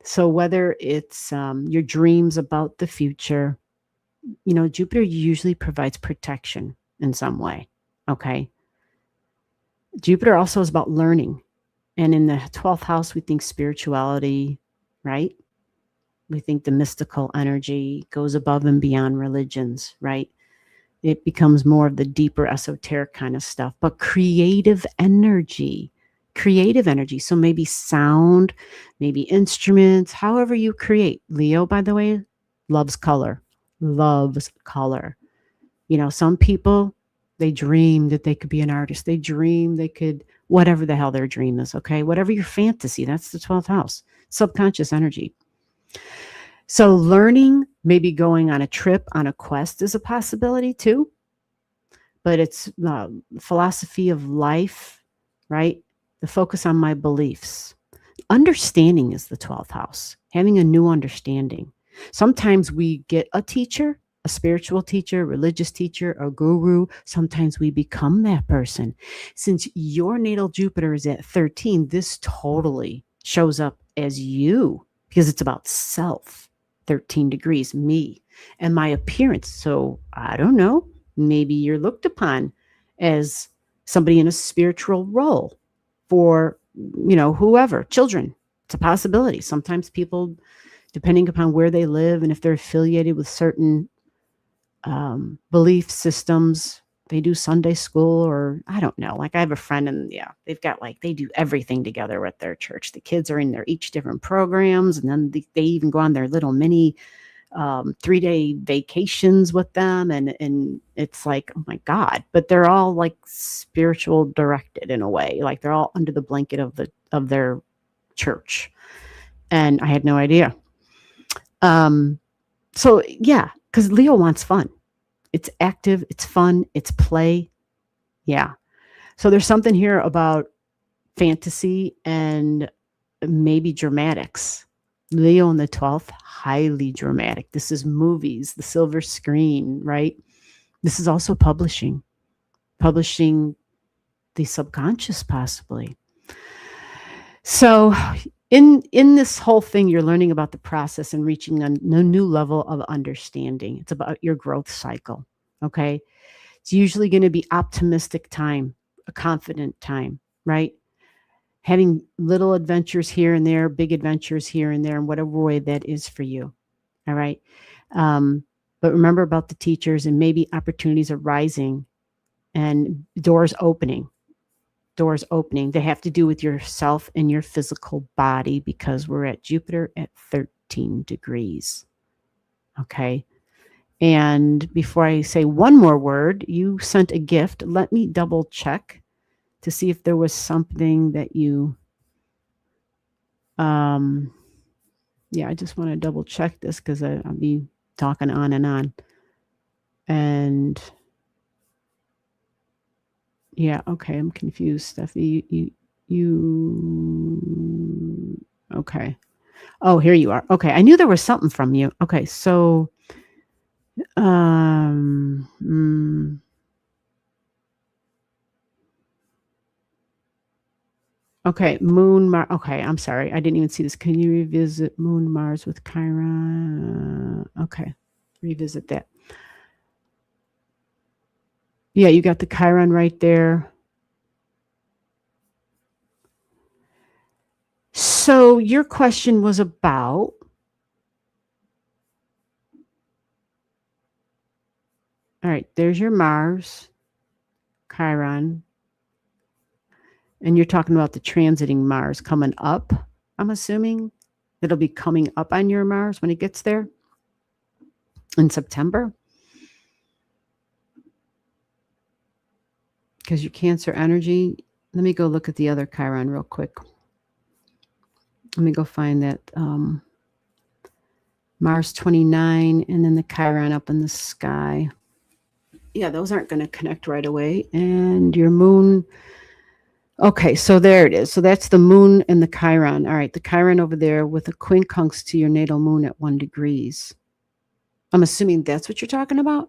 So whether it's your dreams about the future, Jupiter usually provides protection in some way, okay? Jupiter also is about learning. And in the 12th house, we think spirituality, right? We think the mystical energy goes above and beyond religions, right? It becomes more of the deeper esoteric kind of stuff, but creative energy. So maybe sound, maybe instruments, however you create. Leo, by the way, loves color. Some people, they dream that they could be an artist. They dream they could, whatever the hell their dream is, okay? Whatever your fantasy, that's the 12th house, subconscious energy. So learning, maybe going on a trip, on a quest is a possibility too. But it's philosophy of life, right? The focus on my beliefs. Understanding is the 12th house, having a new understanding. Sometimes we get a teacher, a spiritual teacher, religious teacher, a guru. Sometimes we become that person. Since your natal Jupiter is at 13, this totally shows up as you, because it's about self. 13 degrees, me, and my appearance. So I don't know, maybe you're looked upon as somebody in a spiritual role for, whoever, children. It's a possibility. Sometimes people, depending upon where they live and if they're affiliated with certain belief systems, they do Sunday school, or I don't know. Like I have a friend, and they've got they do everything together with their church. The kids are in their each different programs, and then they even go on their little mini 3-day vacations with them, and it's like, oh my God! But they're all spiritual directed in a way. Like they're all under the blanket of their church, and I had no idea. So yeah, because Leo wants fun. It's active, it's fun, it's play. Yeah. So there's something here about fantasy and maybe dramatics. Leo in the 12th, highly dramatic. This is movies, the silver screen, right? This is also publishing the subconscious possibly. So in this whole thing, you're learning about the process and reaching a new level of understanding. It's about your growth cycle, okay? It's usually going to be optimistic time, a confident time, right? Having little adventures here and there, big adventures here and there, in whatever way that is for you, all right? But remember about the teachers, and maybe opportunities arising and doors opening. They have to do with yourself and your physical body, because we're at Jupiter at 13 degrees. Okay. And before I say one more word, you sent a gift. Let me double check to see if there was something that you, I just want to double check this, because I'll be talking on and on. And yeah, okay, I'm confused, Steffi. You okay. Oh, here you are. Okay, I knew there was something from you. Okay, so Okay, Moon, Mars. Okay, I'm sorry. I didn't even see this. Can you revisit Moon, Mars with Chiron? Okay, revisit that. Yeah, you got the Chiron right there. So your question was about, all right, there's your Mars, Chiron, and you're talking about the transiting Mars coming up, I'm assuming. It'll be coming up on your Mars when it gets there in September. Because your Cancer energy, let me go look at the other Chiron real quick. Let me go find that Mars 29 and then the Chiron up in the sky. Yeah, those aren't going to connect right away. And your moon. Okay, so there it is. So that's the moon and the Chiron. All right, the Chiron over there with a quincunx to your natal moon at 1 degrees. I'm assuming that's what you're talking about.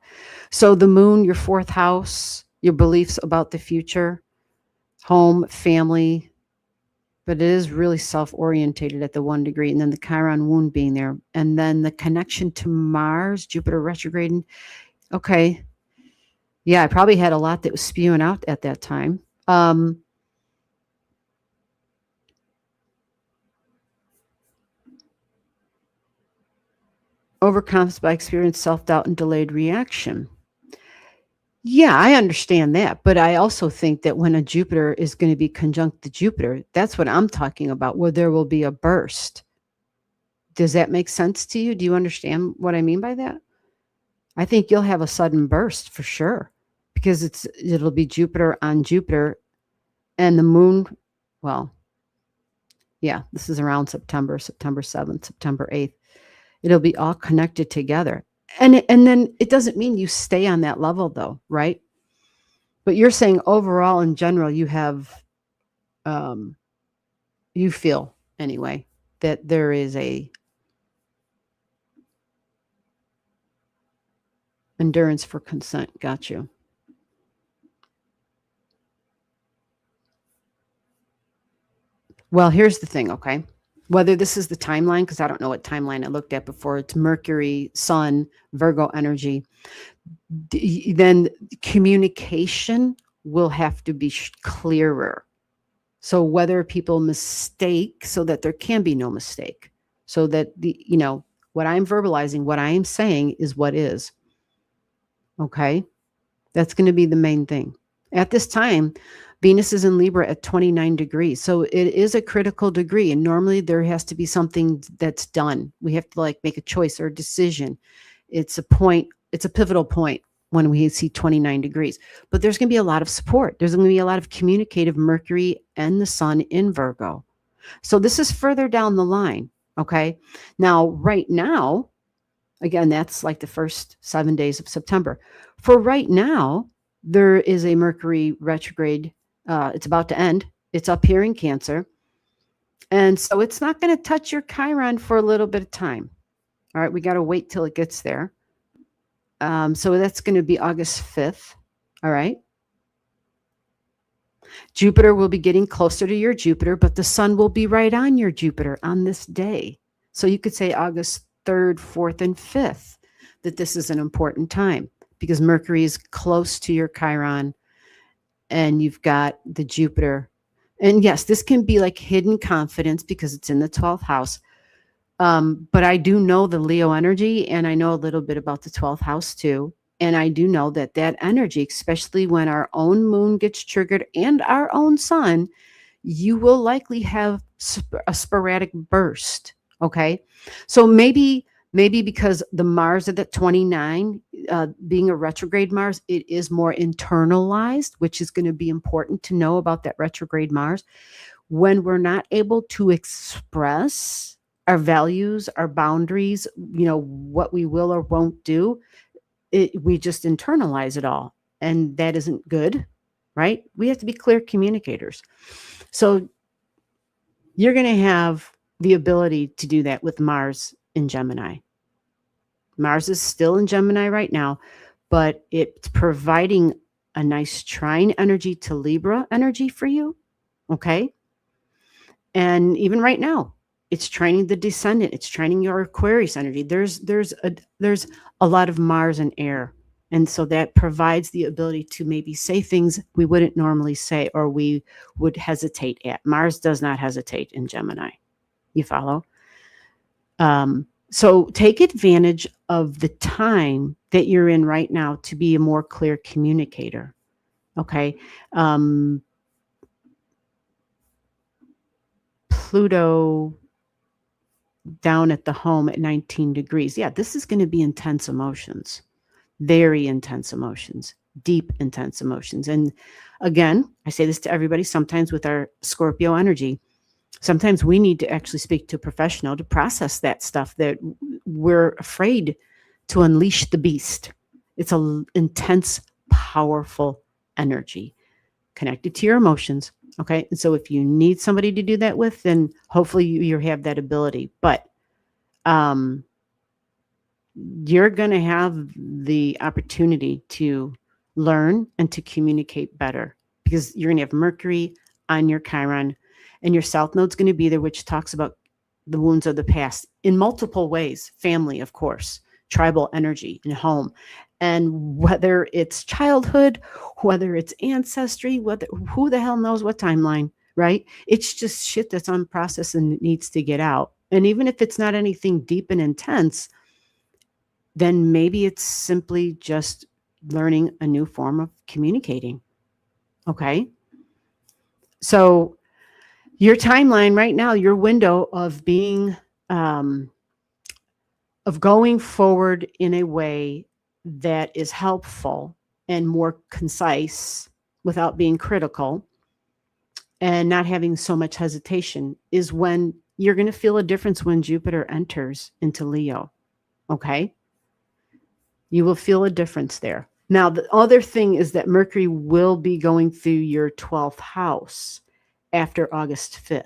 So the moon, your 4th house, your beliefs about the future, home, family, but it is really self-orientated at the 1 degree. And then the Chiron wound being there. And then the connection to Mars, Jupiter retrograding. Okay. Yeah, I probably had a lot that was spewing out at that time. Overcomes by experience, self-doubt, and delayed reaction. Yeah, I understand that. But I also think that when a Jupiter is going to be conjunct to Jupiter, that's what I'm talking about, where there will be a burst. Does that make sense to you? Do you understand what I mean by that? I think you'll have a sudden burst for sure, because it'll be Jupiter on Jupiter and the moon. Well, yeah, this is around September 7th, September 8th. It'll be all connected together. And then it doesn't mean you stay on that level though, right? But you're saying overall in general, you have, you feel anyway, that there is a endurance for consent. Got you. Well, here's the thing, okay? Whether this is the timeline, because I don't know what timeline I looked at before, it's Mercury, Sun, Virgo energy. Then communication will have to be clearer. So whether people mistake, so that there can be no mistake, so that what I'm verbalizing, what I am saying is what is. Okay? That's going to be the main thing. At this time, Venus is in Libra at 29 degrees. So it is a critical degree. And normally there has to be something that's done. We have to make a choice or a decision. It's a point. It's a pivotal point when we see 29 degrees. But there's going to be a lot of support. There's going to be a lot of communicative Mercury and the Sun in Virgo. So this is further down the line. Okay. Now, right now, again, that's like the first 7 days of September. For right now, there is a Mercury retrograde. It's about to end. It's up here in Cancer. And so it's not going to touch your Chiron for a little bit of time. All right. We got to wait till it gets there. So that's going to be August 5th. All right. Jupiter will be getting closer to your Jupiter, but the Sun will be right on your Jupiter on this day. So you could say August 3rd, 4th, and 5th, that this is an important time because Mercury is close to your Chiron and you've got the Jupiter. And yes, this can be like hidden confidence because it's in the 12th house. But I do know the Leo energy and I know a little bit about the 12th house too. And I do know that energy, especially when our own moon gets triggered and our own sun, you will likely have a sporadic burst. Okay. So maybe because the Mars at the 29, being a retrograde Mars, it is more internalized, which is going to be important to know about that retrograde Mars. When we're not able to express our values, our boundaries, what we will or won't do, we just internalize it all. And that isn't good, right? We have to be clear communicators. So you're going to have the ability to do that with Mars in Gemini. Mars is still in Gemini right now, but it's providing a nice trine energy to Libra energy for you. Okay. And even right now, it's training the descendant. It's training your Aquarius energy. There's a lot of Mars and air. And so that provides the ability to maybe say things we wouldn't normally say or we would hesitate at. Mars does not hesitate in Gemini. You follow? So take advantage of the time that you're in right now to be a more clear communicator. Okay. Pluto down at the home at 19 degrees. Yeah, this is going to be intense emotions, very intense emotions, deep, intense emotions. And again, I say this to everybody, sometimes with our Scorpio energy, sometimes we need to actually speak to a professional to process that stuff that we're afraid to unleash the beast. It's an intense, powerful energy connected to your emotions. Okay. And so if you need somebody to do that with, then hopefully you have that ability. But you're going to have the opportunity to learn and to communicate better because you're going to have Mercury on your Chiron and your South Node's going to be there, which talks about the wounds of the past in multiple ways. Family, of course, tribal energy and home. And whether it's childhood, whether it's ancestry, who the hell knows what timeline, right? It's just shit that's unprocessed and needs to get out. And even if it's not anything deep and intense, then maybe it's simply just learning a new form of communicating. Okay. So your timeline right now, your window of being, of going forward in a way that is helpful and more concise without being critical and not having so much hesitation is when you're going to feel a difference when Jupiter enters into Leo. Okay. You will feel a difference there. Now, the other thing is that Mercury will be going through your 12th house after August 5th.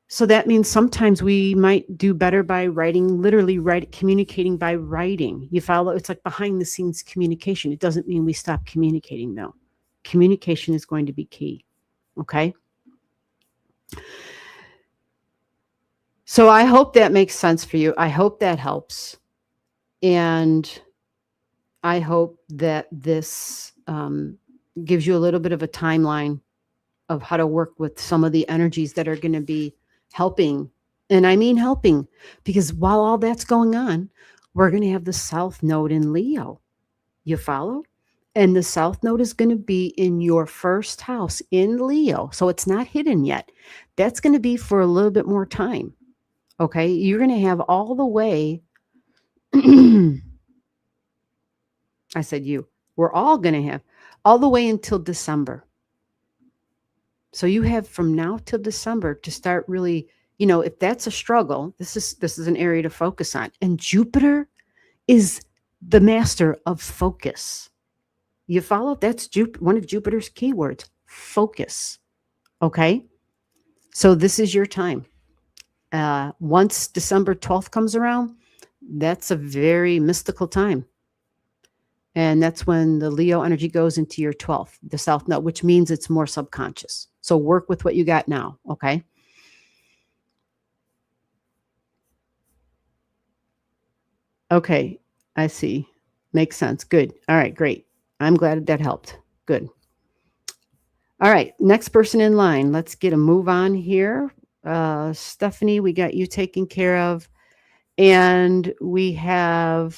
So that means sometimes we might do better by writing, literally communicating by writing. You follow? It's like behind the scenes communication. It doesn't mean we stop communicating though. Communication is going to be key. Okay. So I hope that makes sense for you. I hope that helps. And I hope that this gives you a little bit of a timeline of how to work with some of the energies that are going to be helping. And I mean helping, because while all that's going on, we're going to have the South Node in Leo. You follow? And the South Node is going to be in your first house in Leo. So it's not hidden yet. That's going to be for a little bit more time. Okay. You're going to have all the way. I said you. We're all going to have all the way until December. So you have from now till December to start really, if that's a struggle, this is an area to focus on. And Jupiter is the master of focus. You follow? That's one of Jupiter's keywords, focus. Okay. So this is your time. Once December 12th comes around, that's a very mystical time. And that's when the Leo energy goes into your 12th, the South Node, which means it's more subconscious. So work with what you got now. Okay. Okay. I see. Makes sense. Good. All right. Great. I'm glad that helped. Good. All right. Next person in line. Let's get a move on here. Stephanie, we got you taken care of. And we have,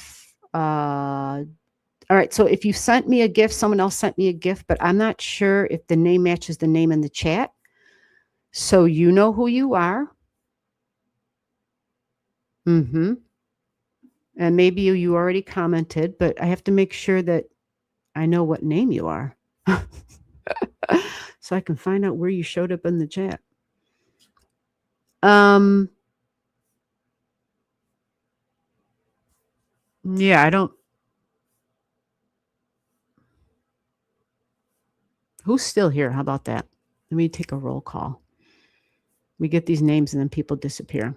all right. So if you sent me a gift, someone else sent me a gift, but I'm not sure if the name matches the name in the chat. So you know who you are. Mm-hmm. And maybe you already commented, but I have to make sure that I know what name you are. So I can find out where you showed up in the chat. Yeah, I don't. Who's still here? How about that? Let me take a roll call. We get these names and then people disappear.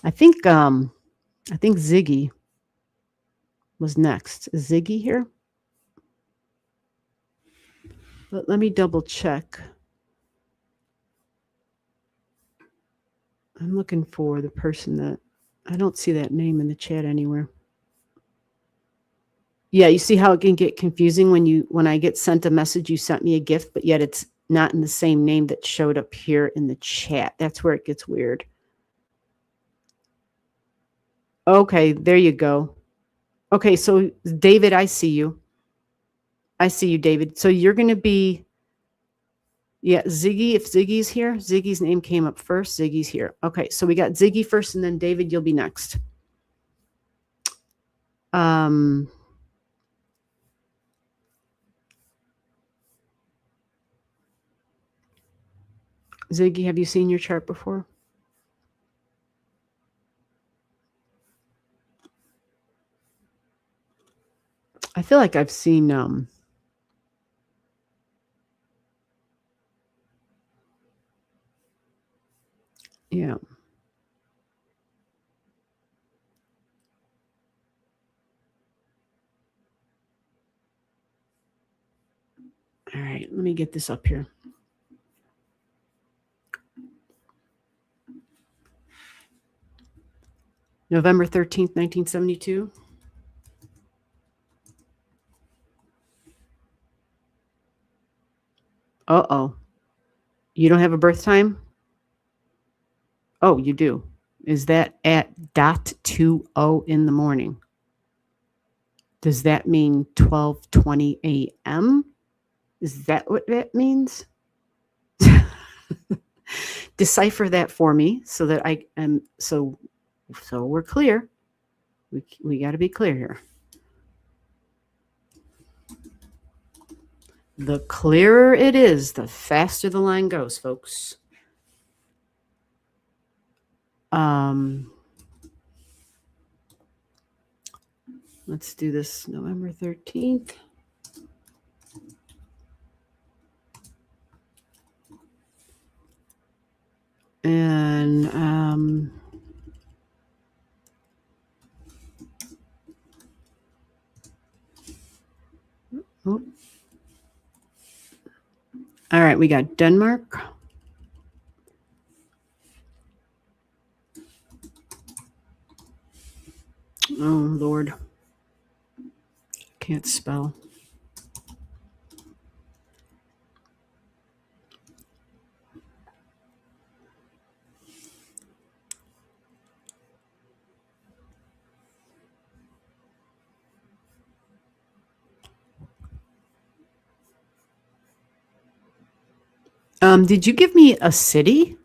I think Ziggy was next. Is Ziggy here? But let me double check. I'm looking for the person that, I don't see that name in the chat anywhere. Yeah, you see how it can get confusing when I get sent a message, you sent me a gift, but yet it's not in the same name that showed up here in the chat. That's where it gets weird. Okay, there you go. Okay, so David, I see you. I see you, David. So you're going to be, yeah, Ziggy. If Ziggy's here, Ziggy's name came up first. Ziggy's here. Okay, so we got Ziggy first, and then David, you'll be next. Ziggy, have you seen your chart before? I feel like I've seen yeah. All right, let me get this up here. November 13th, 1972. Uh-oh. You don't have a birth time? Oh, you do. Is that at .20 in the morning? Does that mean 12:20 a.m.? Is that what that means? Decipher that for me so that I am so we're clear. We got to be clear here. The clearer it is, the faster the line goes, folks. Let's do this November 13th. And oh. All right, we got Denmark. Oh, Lord. Can't spell. Did you give me a city?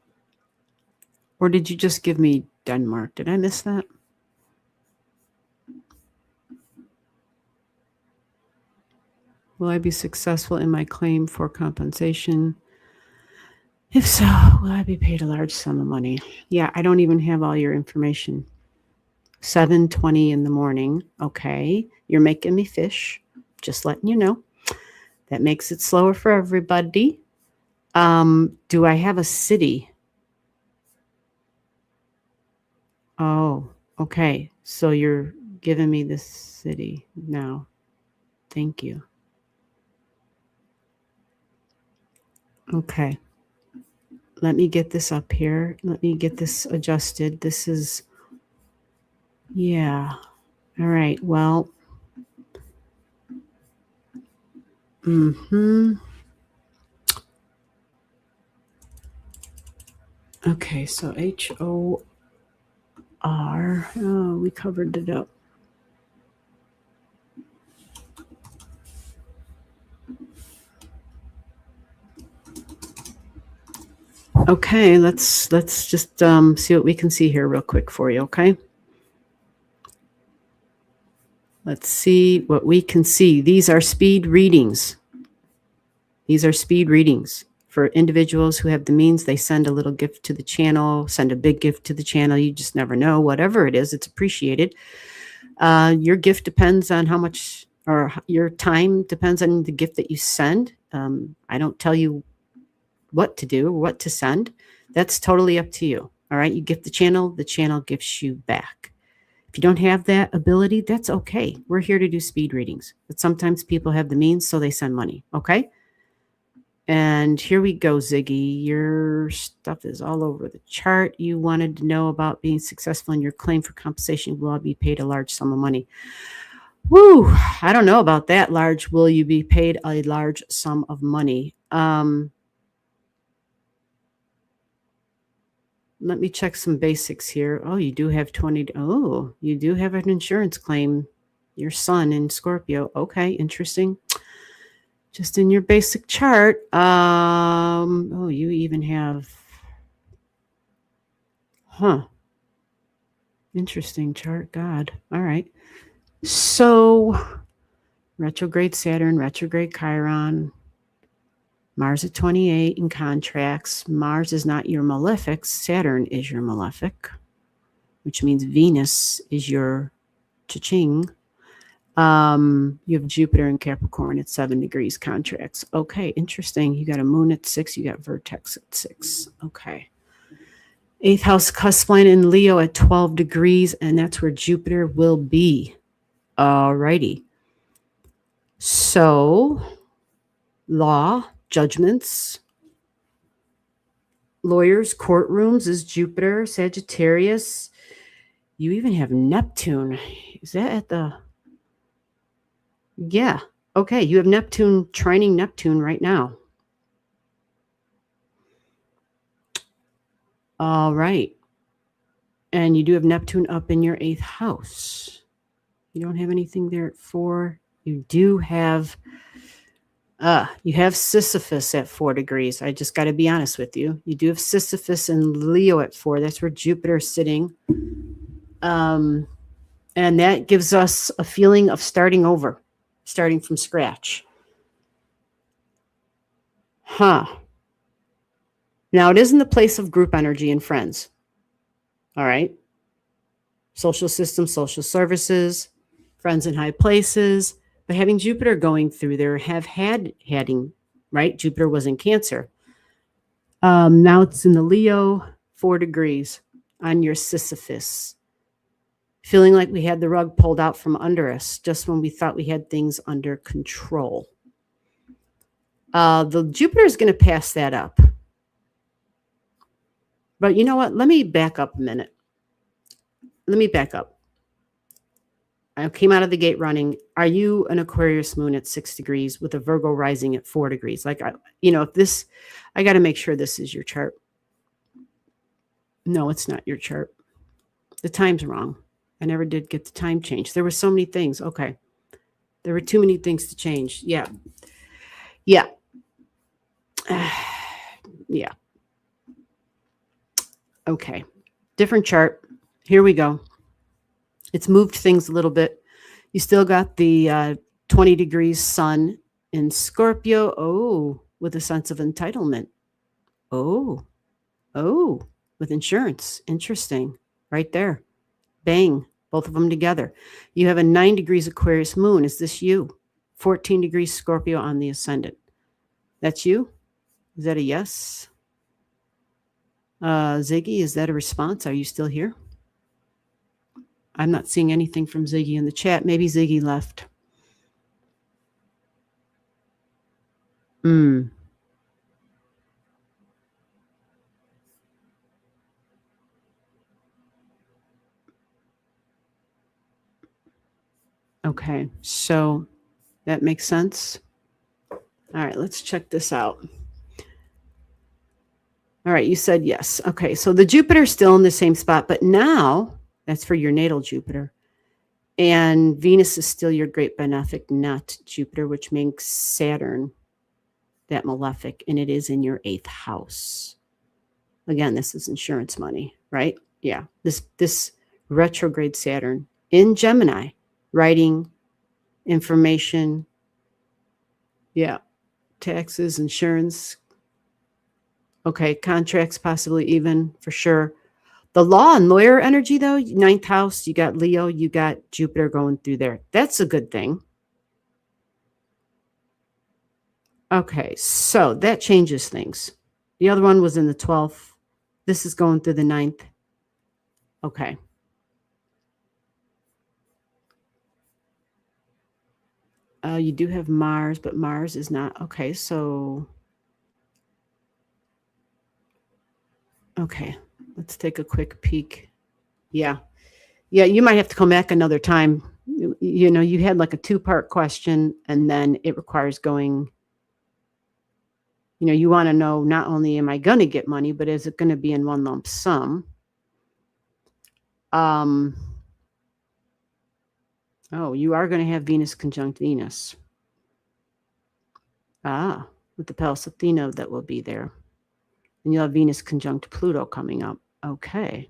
Or did you just give me Denmark? Did I miss that? Will I be successful in my claim for compensation? If so, will I be paid a large sum of money? Yeah, I don't even have all your information. 7:20 in the morning. Okay, you're making me fish. Just letting you know. That makes it slower for everybody. Do I have a city? Oh, okay. So you're giving me this city now. Thank you. Okay. Let me get this up here. Let me get this adjusted. This is, yeah. All right. Well, okay. So HOR. Oh, we covered it up. Okay, let's just see what we can see here real quick for you, okay? Let's see what we can see. These are speed readings. These are speed readings. For individuals who have the means, they send a little gift to the channel, send a big gift to the channel. You just never know. Whatever it is, it's appreciated. Your gift depends on how much, or your time depends on the gift that you send. I don't tell you what to do or what to send. That's totally up to you. All right. You gift the channel gifts you back. If you don't have that ability, that's okay. We're here to do speed readings, but sometimes people have the means, so they send money. Okay. And here we go, Ziggy. Your stuff is all over the chart. You wanted to know about being successful in your claim for compensation. Will I be paid a large sum of money? Woo, I don't know about that. Large. Will you be paid a large sum of money? Let me check some basics here. Oh, you do have 20. Oh, you do have an insurance claim. Your son in Scorpio. Okay, interesting. Just in your basic chart. Oh, you even have. Interesting chart. God. All right. So, retrograde Saturn, retrograde Chiron, Mars at 28 in contracts. Mars is not your malefic. Saturn is your malefic, which means Venus is your cha-ching. You have Jupiter in Capricorn at 7 degrees contracts. Okay, interesting. You got a moon at 6. You got vertex at 6. Okay. 8th house cusp line in Leo at 12 degrees, and that's where Jupiter will be. Alrighty. So, law, judgments, lawyers, courtrooms is Jupiter, Sagittarius. You even have Neptune. Is that at the... Yeah. Okay, you have Neptune, trining Neptune right now. All right. And you do have Neptune up in your 8th house. You don't have anything there at 4. You do have... you have Sisyphus at 4 degrees. I just got to be honest with you. You do have Sisyphus and Leo at 4. That's where Jupiter is sitting. And that gives us a feeling of starting over, starting from scratch. Now, it is in the place of group energy and friends. All right. Social system, social services, friends in high places. But having Jupiter going through there, having, right? Jupiter was in Cancer. Now it's in the Leo, 4 degrees on your Sisyphus. Feeling like we had the rug pulled out from under us just when we thought we had things under control. The Jupiter is going to pass that up. But you know what? Let me back up a minute. Let me back up. I came out of the gate running. Are you an Aquarius moon at 6 degrees with a Virgo rising at 4 degrees? Like, if this, I got to make sure this is your chart. No, it's not your chart. The time's wrong. I never did get the time changed. There were so many things. Okay. There were too many things to change. Yeah. Yeah. Yeah. Okay. Different chart. Here we go. It's moved things a little bit. You still got the 20 degrees sun in Scorpio. Oh, with a sense of entitlement. Oh, with insurance. Interesting. Right there. Bang. Both of them together. You have a 9 degrees Aquarius moon. Is this you? 14 degrees Scorpio on the ascendant. That's you? Is that a yes? Ziggy, is that a response? Are you still here? I'm not seeing anything from Ziggy in the chat. Maybe Ziggy left. Okay, so that makes sense. All right, let's check this out. All right, you said yes. Okay, so the Jupiter's still in the same spot, but now that's for your natal Jupiter. And Venus is still your great benefic, not Jupiter, which makes Saturn that malefic, and it is in your 8th house. Again, this is insurance money, right? Yeah, this retrograde Saturn in Gemini, writing, information, yeah, taxes, insurance. Okay, contracts possibly even, for sure. The law and lawyer energy, though, 9th house, you got Leo, you got Jupiter going through there. That's a good thing. Okay, so that changes things. The other one was in the 12th. This is going through the 9th. Okay. You do have Mars, but Mars is not. Okay, so Okay, let's take a quick peek. Yeah, you might have to come back another time. You know, you had like a 2-part question, and then it requires going, you know, you want to know not only am I going to get money, but is it going to be in one lump sum? Oh, you are going to have Venus conjunct Venus. With the Pallas Athena that will be there. And you'll have Venus conjunct Pluto coming up. Okay.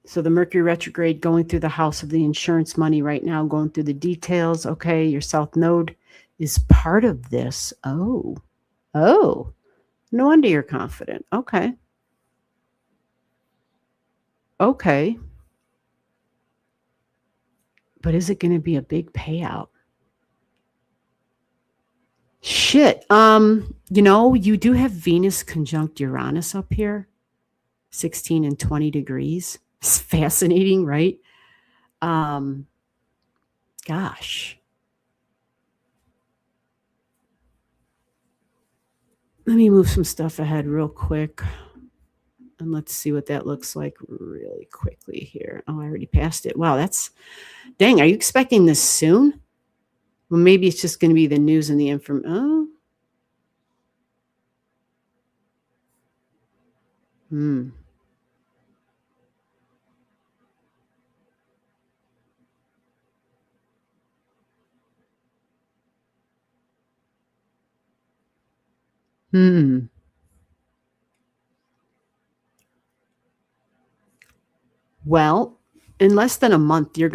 So the Mercury retrograde going through the house of the insurance money right now, going through the details. Okay, your South Node is part of this. Oh, no wonder you're confident. Okay. But is it going to be a big payout? Shit. You know, you do have Venus conjunct Uranus up here, 16 and 20 degrees. It's fascinating, right? Gosh. Let me move some stuff ahead real quick. And let's see what that looks like really quickly here. Oh, I already passed it. Wow, dang, are you expecting this soon? Well, maybe it's just going to be the news and the information. Well, in less than a month, you'll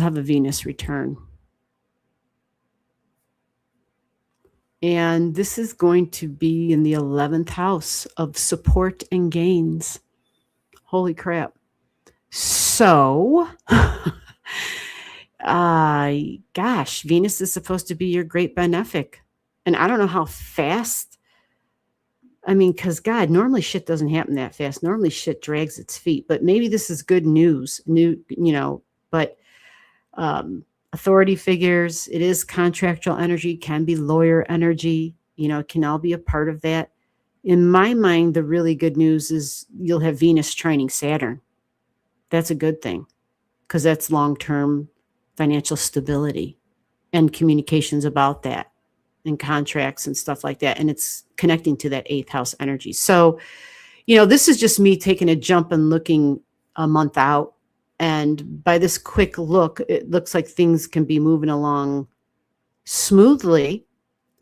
have a Venus return. And this is going to be in the 11th house of support and gains. Holy crap. So, gosh, Venus is supposed to be your great benefic. And I don't know how fast. I mean, because God, normally shit doesn't happen that fast. Normally shit drags its feet. But maybe this is good news. But authority figures, it is contractual energy, can be lawyer energy. You know, it can all be a part of that. In my mind, the really good news is you'll have Venus trining Saturn. That's a good thing because that's long-term financial stability and communications about that and contracts and stuff like that. And it's connecting to that 8th house energy. So, you know, this is just me taking a jump and looking a month out. And by this quick look, it looks like things can be moving along smoothly,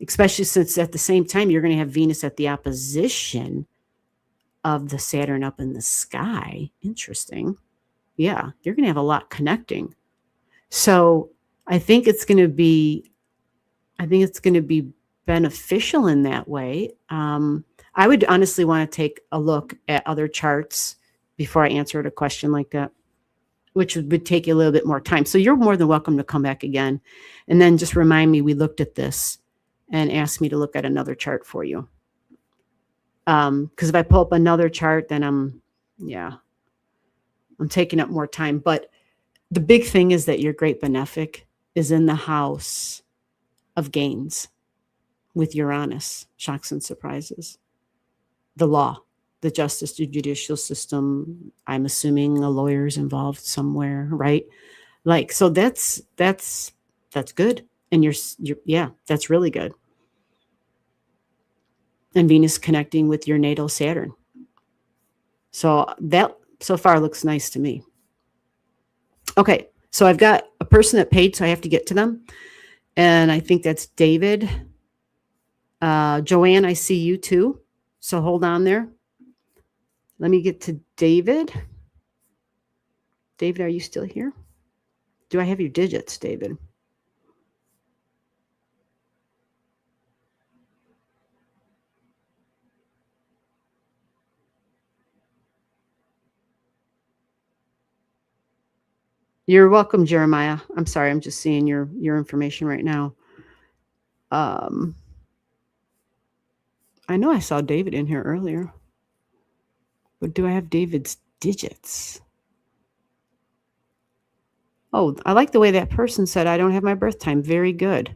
especially since at the same time, you're going to have Venus at the opposition of the Saturn up in the sky. Interesting. Yeah, you're going to have a lot connecting. So I think it's going to be beneficial in that way. I would honestly want to take a look at other charts before I answered a question like that, which would take you a little bit more time. So you're more than welcome to come back again. And then just remind me we looked at this and ask me to look at another chart for you. Because if I pull up another chart, then I'm taking up more time. But the big thing is that your great benefic is in the house of gains with Uranus, shocks and surprises. The law, the justice, the judicial system. I'm assuming a lawyer's involved somewhere, right? Like, so that's good. And that's really good. And Venus connecting with your natal Saturn. So that so far looks nice to me. Okay, so I've got a person that paid, so I have to get to them. And I think that's David. Joanne, I see you too. So hold on there. Let me get to David. David, are you still here? Do I have your digits, David? You're welcome, Jeremiah. I'm sorry, I'm just seeing your information right now. I know I saw David in here earlier, but do I have David's digits? Oh, I like the way that person said, I don't have my birth time. Very good.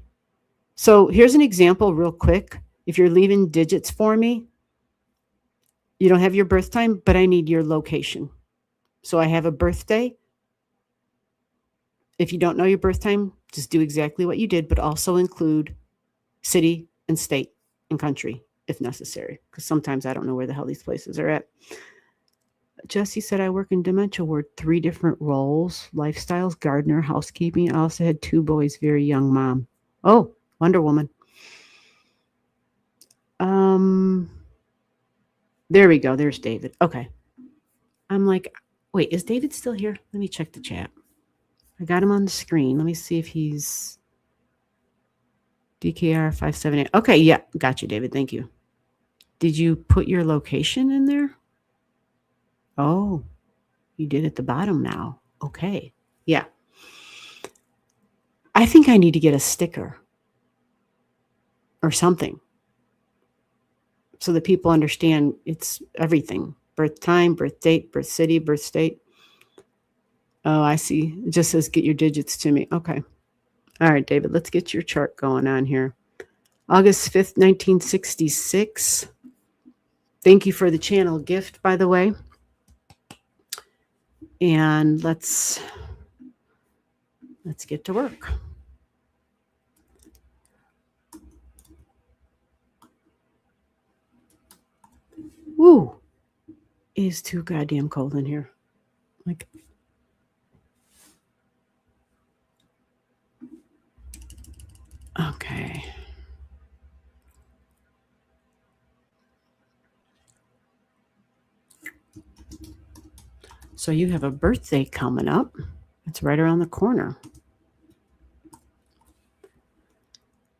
So here's an example real quick. If you're leaving digits for me, You don't have your birth time, but I need your location. So I have a birthday. If you don't know your birth time, just do exactly what you did, but also include city and state and country if necessary, because sometimes I don't know where the hell these places are at. Jesse said, I work in dementia ward, 3 different roles, lifestyles, gardener, housekeeping. I also had 2 boys, very young mom. Oh, Wonder Woman. There we go. There's David. Okay. I'm like, wait, is David still here? Let me check the chat. I got him on the screen. Let me see if he's DKR 578. Okay, yeah, got you, David. Thank you. Did you put your location in there? Oh, you did at the bottom now. Okay. Yeah. I think I need to get a sticker or something so that people understand it's everything. Birth time, birth date, birth city, birth state. Oh, I see. It just says get your digits to me. Okay. All right, David, let's get your chart going on here. August 5th, 1966. Thank you for the channel gift, by the way. And let's get to work. Woo! It is too goddamn cold in here. Like, okay. So you have a birthday coming up. It's right around the corner.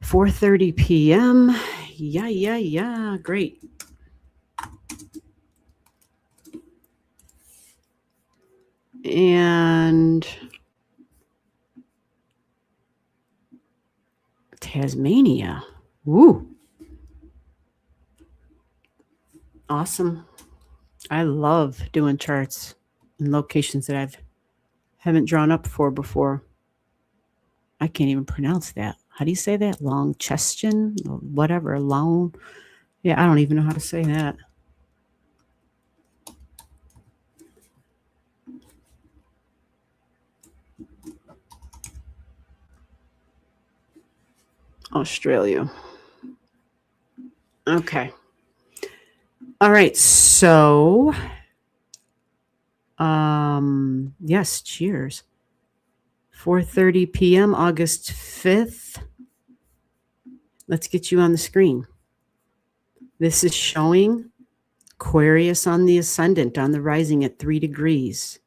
4:30 p.m. Yeah. Great. And Tasmania. Woo. Awesome. I love doing charts in locations that I haven't drawn up for before. I can't even pronounce that. How do you say that? Longchestion? Whatever. Long. Yeah, I don't even know how to say that. Australia. Okay. All right. So, yes, cheers. 4:30 p.m., August 5th. Let's get you on the screen. This is showing Aquarius on the ascendant, on the rising at 3 degrees.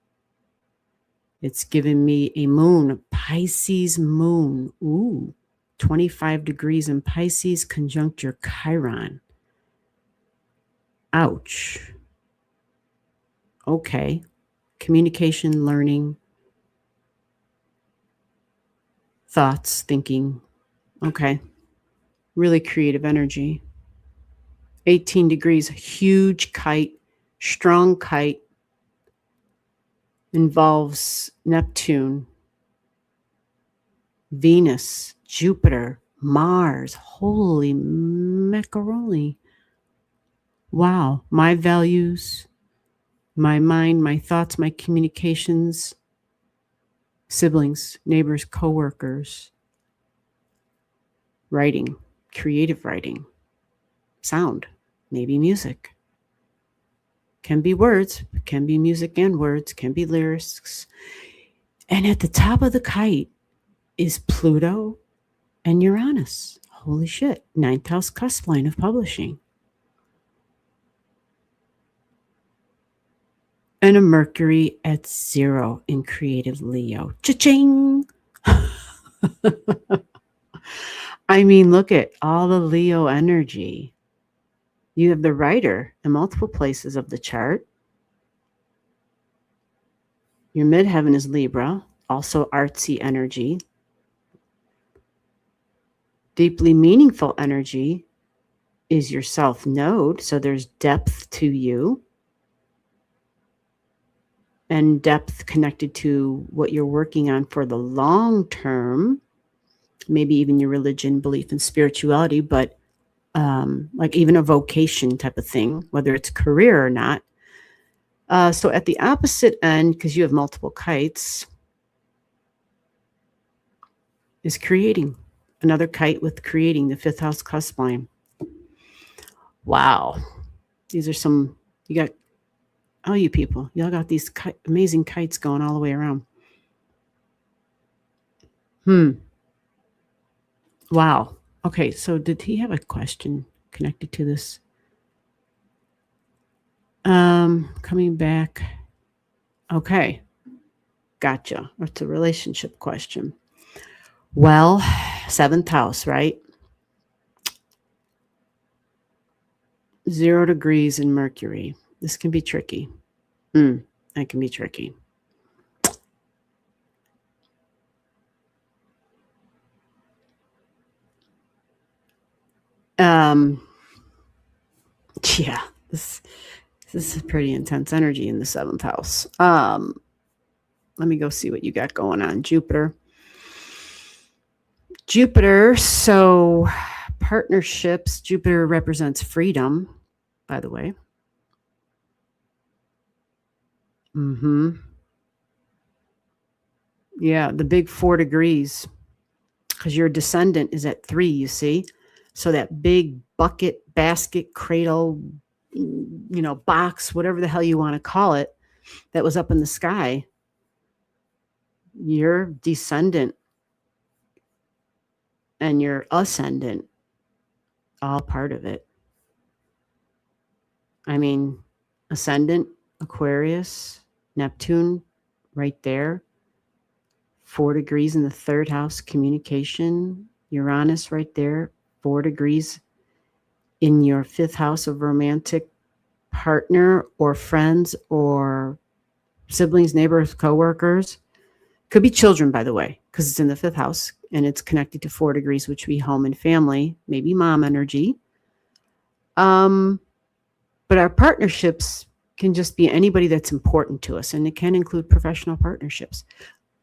It's giving me a moon, Pisces moon. Ooh, 25 degrees in Pisces, conjunct your Chiron. Ouch. Okay. Communication, learning, thoughts, thinking. Okay. Really creative energy. 18 degrees, huge kite, strong kite. Involves Neptune, Venus, Jupiter, Mars. Holy macaroni. Wow. My values, my mind, my thoughts, my communications, siblings, neighbors, coworkers, writing, creative writing, sound, maybe music. Can be words, can be music and words, can be lyrics. And at the top of the kite is Pluto and Uranus. Holy shit. 9th house cusp line of publishing. And a Mercury at 0 in creative Leo. Cha-ching! I mean, look at all the Leo energy. You have the writer in multiple places of the chart. Your midheaven is Libra, also artsy energy. Deeply meaningful energy is your South Node, so there's depth to you. And depth connected to what you're working on for the long term, maybe even your religion, belief, and spirituality, but like even a vocation type of thing, whether it's career or not. So at the opposite end, because you have multiple kites, is creating. Another kite with creating, the fifth house cusp line. Wow. These are some, you got, oh, you people, y'all got these amazing kites going all the way around. Wow. Okay, so did he have a question connected to this? Coming back. Okay. Gotcha. It's a relationship question. Well, seventh house, right? 0 degrees in Mercury. This can be tricky. That can be tricky. Yeah, this is pretty intense energy in the seventh house. Let me go see what you got going on. Jupiter, so partnerships, Jupiter represents freedom, by the way. Yeah, the big 4 degrees, because your descendant is at 3, you see? So that big bucket, basket, cradle, box, whatever the hell you want to call it, that was up in the sky, your descendant and your ascendant, all part of it. I mean, ascendant, Aquarius, Neptune, right there. 4 degrees in the third house, communication. Uranus right there, 4 degrees in your fifth house of romantic partner or friends or siblings, neighbors, coworkers. Could be children, by the way, because it's in the fifth house and it's connected to 4 degrees, which would be home and family, maybe mom energy. But our partnerships can just be anybody that's important to us, and it can include professional partnerships.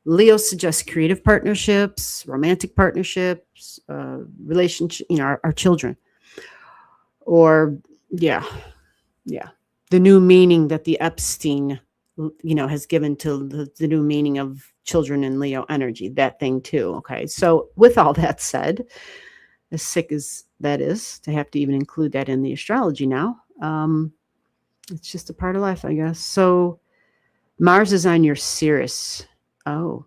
Leo suggests creative partnerships, romantic partnerships, relationship, our children. Or, the new meaning that the Epstein, has given to the new meaning of children in Leo energy, that thing too. Okay. So with all that said, as sick as that is to have to even include that in the astrology now, it's just a part of life, I guess. So Mars is on your Sirius. Oh,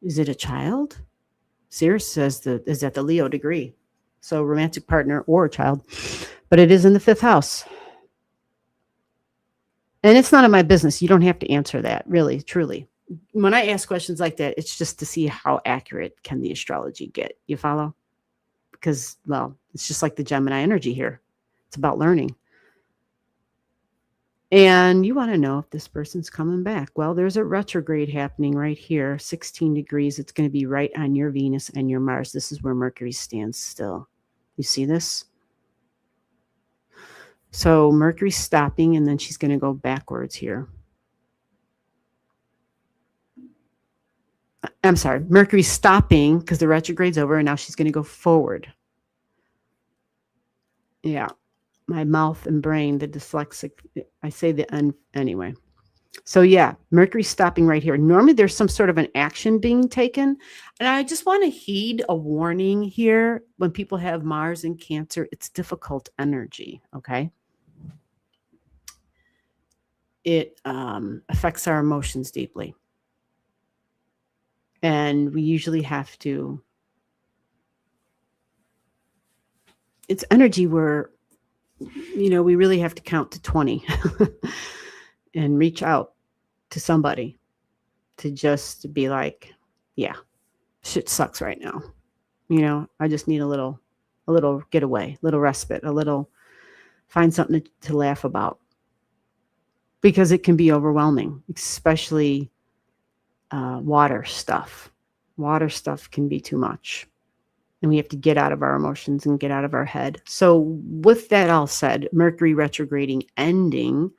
is it a child? Sirius says is at the Leo degree. So romantic partner or a child, but it is in the fifth house. And it's none of my business. You don't have to answer that, really, truly. When I ask questions like that, it's just to see how accurate can the astrology get. You follow? Because, well, it's just like the Gemini energy here. It's about learning. And you want to know if this person's coming back. Well, there's a retrograde happening right here, 16 degrees. It's going to be right on your Venus and your Mars. This is where Mercury stands still. You see this? So Mercury's stopping, and then she's going to go backwards here. I'm sorry, Mercury's stopping because the retrograde's over, and now she's going to go forward. Yeah. My mouth and brain, the dyslexic, I say the anyway. So yeah, Mercury's stopping right here. Normally there's some sort of an action being taken. And I just want to heed a warning here. When people have Mars in Cancer, it's difficult energy, okay? It affects our emotions deeply. And we usually have to, it's energy where, we really have to count to 20 and reach out to somebody to just be like, yeah, shit sucks right now. I just need a little getaway, little respite, find something to laugh about, because it can be overwhelming, especially water stuff. Water stuff can be too much. And we have to get out of our emotions and get out of our head. So with that all said, Mercury retrograding ending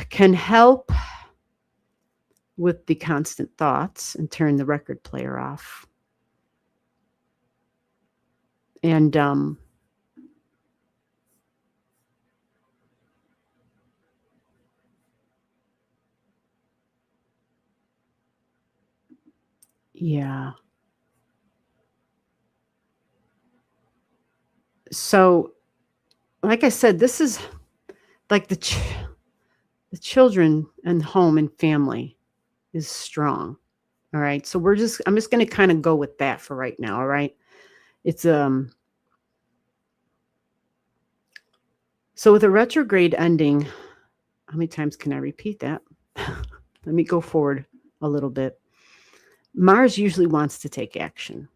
can help with the constant thoughts and turn the record player off. And yeah. So, like I said, this is like the children and home and family is strong. All right. So I'm just going to kind of go with that for right now. All right. It's so with a retrograde ending, how many times can I repeat that? Let me go forward a little bit. Mars usually wants to take action.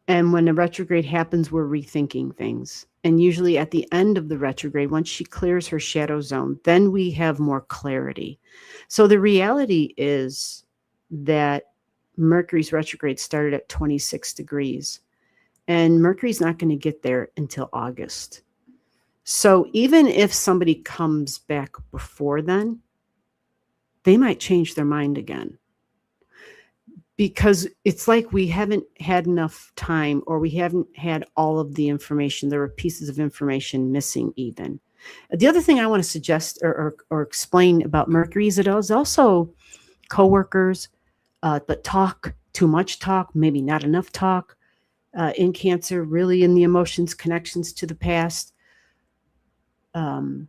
And when the retrograde happens, we're rethinking things. And usually at the end of the retrograde, once she clears her shadow zone, then we have more clarity. So the reality is that Mercury's retrograde started at 26 degrees, and Mercury's not going to get there until August. So even if somebody comes back before then, they might change their mind again. Because it's like we haven't had enough time, or we haven't had all of the information. There are pieces of information missing even. The other thing I want to suggest or explain about Mercury is it is also coworkers, but talk, too much talk, maybe not enough talk. In Cancer, really in the emotions, connections to the past. But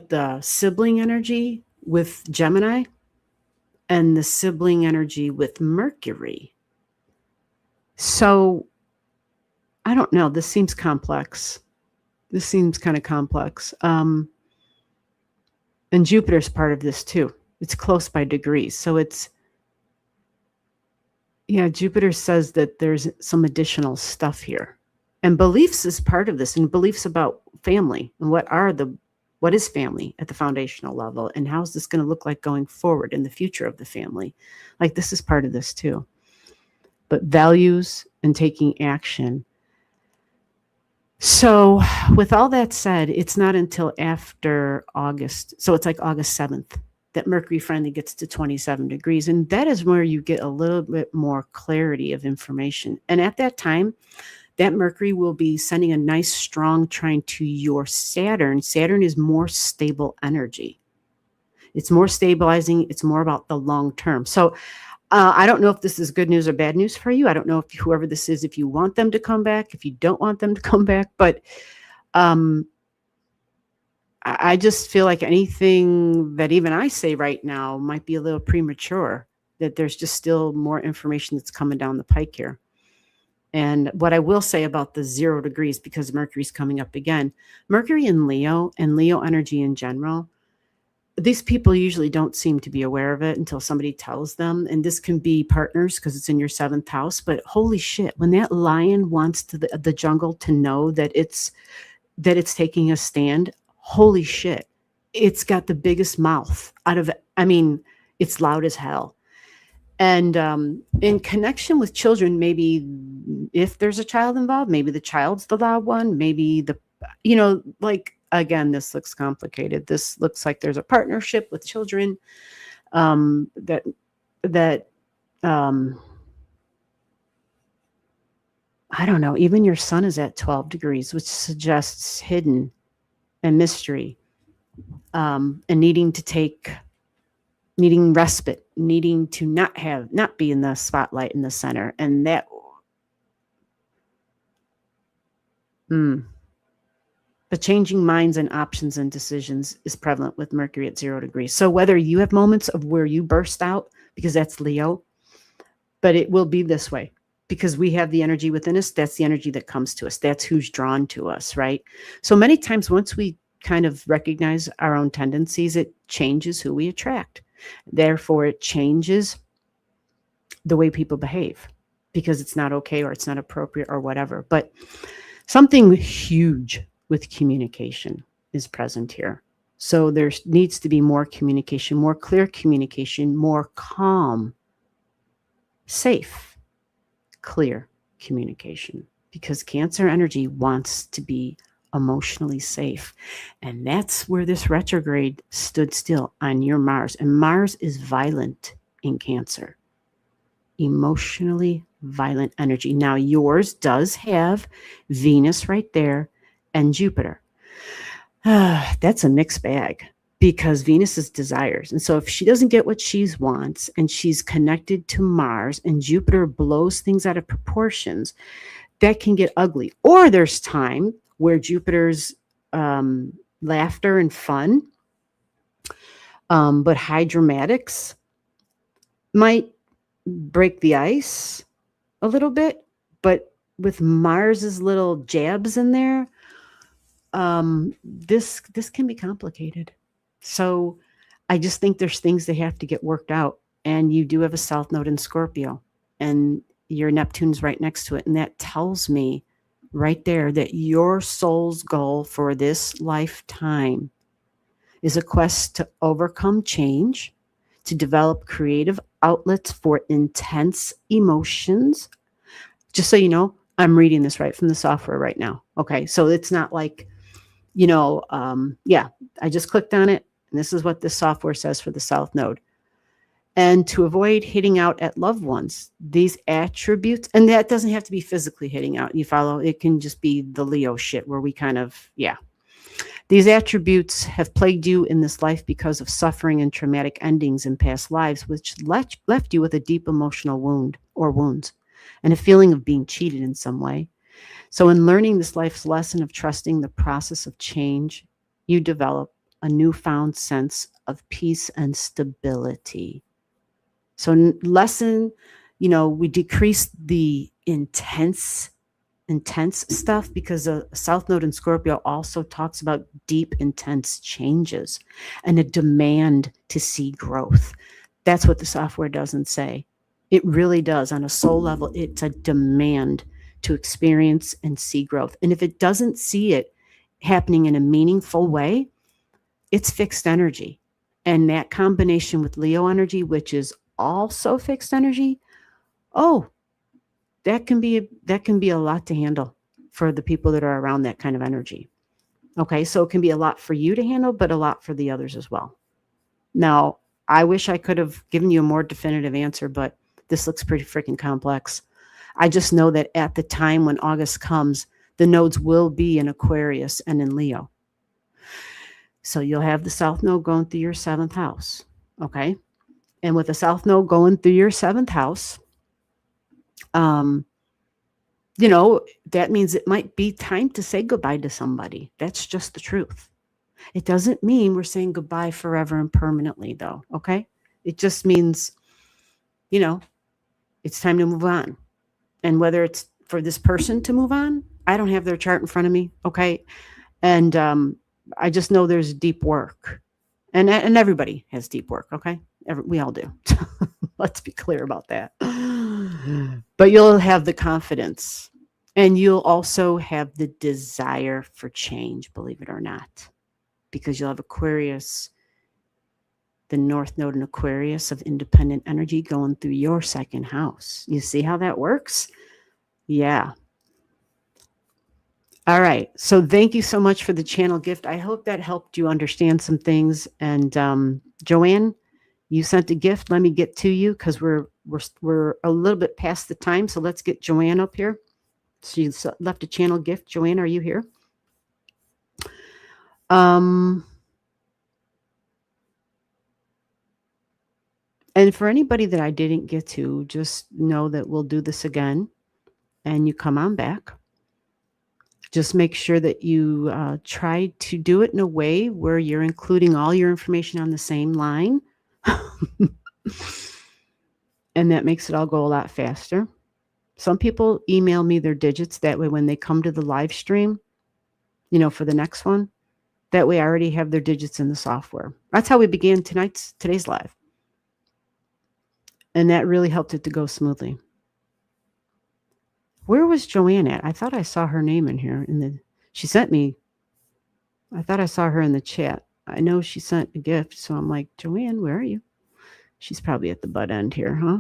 the sibling energy with Gemini and the sibling energy with Mercury. So I don't know. This seems complex. This seems kind of complex. And Jupiter's part of this too. It's close by degrees. So Jupiter says that there's some additional stuff here. And beliefs is part of this, and beliefs about family and what is family at the foundational level, and how's this going to look like going forward in the future of the family. Like, this is part of this too. But values and taking action. So with all that said, it's not until after August. So it's like August 7th that Mercury finally gets to 27 degrees. And that is where you get a little bit more clarity of information. And at that time, that Mercury will be sending a nice strong trine to your Saturn. Saturn is more stable energy. It's more stabilizing. It's more about the long term. So I don't know if this is good news or bad news for you. I don't know if whoever this is, if you want them to come back, if you don't want them to come back. But I just feel like anything that even I say right now might be a little premature, that there's just still more information that's coming down the pike here. And what I will say about the 0 degrees, because Mercury's coming up again, Mercury in Leo and Leo energy in general, these people usually don't seem to be aware of it until somebody tells them. And this can be partners because it's in your 7th house. But holy shit, when that lion wants to the jungle to know that it's taking a stand, holy shit, it's got the biggest mouth out of, it's loud as hell. And in connection with children, maybe if there's a child involved, maybe the child's the loud one, maybe again, this looks complicated. This looks like there's a partnership with children that I don't know, even your sun is at 12 degrees, which suggests hidden and mystery, and needing respite, needing to not be in the spotlight in the center. And that, the changing minds and options and decisions is prevalent with Mercury at 0 degrees. So whether you have moments of where you burst out, because that's Leo, but it will be this way because we have the energy within us. That's the energy that comes to us. That's who's drawn to us, right? So many times once we kind of recognize our own tendencies, it changes who we attract. Therefore, it changes the way people behave because it's not okay or it's not appropriate or whatever. But something huge with communication is present here. So there needs to be more communication, more clear communication, more calm, safe, clear communication, because Cancer energy wants to be emotionally safe. And that's where this retrograde stood still on your Mars. And Mars is violent in Cancer, emotionally violent energy. Now, yours does have Venus right there and Jupiter. That's a mixed bag because Venus is desires. And so if she doesn't get what she wants and she's connected to Mars and Jupiter blows things out of proportions, that can get ugly. Or there's time where Jupiter's laughter and fun, but high dramatics might break the ice a little bit. But with Mars's little jabs in there, this can be complicated. So I just think there's things that have to get worked out. And you do have a South Node in Scorpio, and your Neptune's right next to it. And that tells me right there that your soul's goal for this lifetime is a quest to overcome change, to develop creative outlets for intense emotions. Just so you know, I'm reading this right from the software right now. Okay, so it's not like, I just clicked on it, and this is what this software says for the South Node. And to avoid hitting out at loved ones, these attributes, and that doesn't have to be physically hitting out. You follow? It can just be the Leo shit where we kind of, These attributes have plagued you in this life because of suffering and traumatic endings in past lives, which left you with a deep emotional wound or wounds and a feeling of being cheated in some way. So in learning this life's lesson of trusting the process of change, you develop a newfound sense of peace and stability. So we decrease the intense stuff because the South Node in Scorpio also talks about deep, intense changes and a demand to see growth. That's what the software doesn't say. It really does. On a soul level, it's a demand to experience and see growth. And if it doesn't see it happening in a meaningful way, it's fixed energy. And that combination with Leo energy, which is also fixed energy, that can be a lot to handle for the people that are around that kind of energy. Okay, so it can be a lot for you to handle, but a lot for the others as well. Now, I wish I could have given you a more definitive answer, but this looks pretty freaking complex. I just know that at the time when August comes, the nodes will be in Aquarius and in Leo. So you'll have the South Node going through your 7th house, okay? And with the South Node going through your 7th house, that means it might be time to say goodbye to somebody. That's just the truth. It doesn't mean we're saying goodbye forever and permanently, though, okay? It just means, it's time to move on. And whether it's for this person to move on, I don't have their chart in front of me, okay? And I just know there's deep work. And everybody has deep work, okay? We all do. Let's be clear about that. But you'll have the confidence. And you'll also have the desire for change, believe it or not. Because you'll have Aquarius, the North Node in Aquarius of independent energy going through your 2nd house. You see how that works? Yeah. All right. So thank you so much for the channel gift. I hope that helped you understand some things. And Joanne, you sent a gift. Let me get to you because we're a little bit past the time. So let's get Joanne up here. She left a channel gift. Joanne, are you here? And for anybody that I didn't get to, just know that we'll do this again and you come on back. Just make sure that you try to do it in a way where you're including all your information on the same line. And that makes it all go a lot faster. Some people email me their digits. That way when they come to the live stream, for the next one, that way I already have their digits in the software. That's how we began today's live. And that really helped it to go smoothly. Where was Joanne at? I thought I saw her name in here. She sent me. I thought I saw her in the chat. I know she sent a gift. So I'm like, Joanne, where are you? She's probably at the butt end here, huh?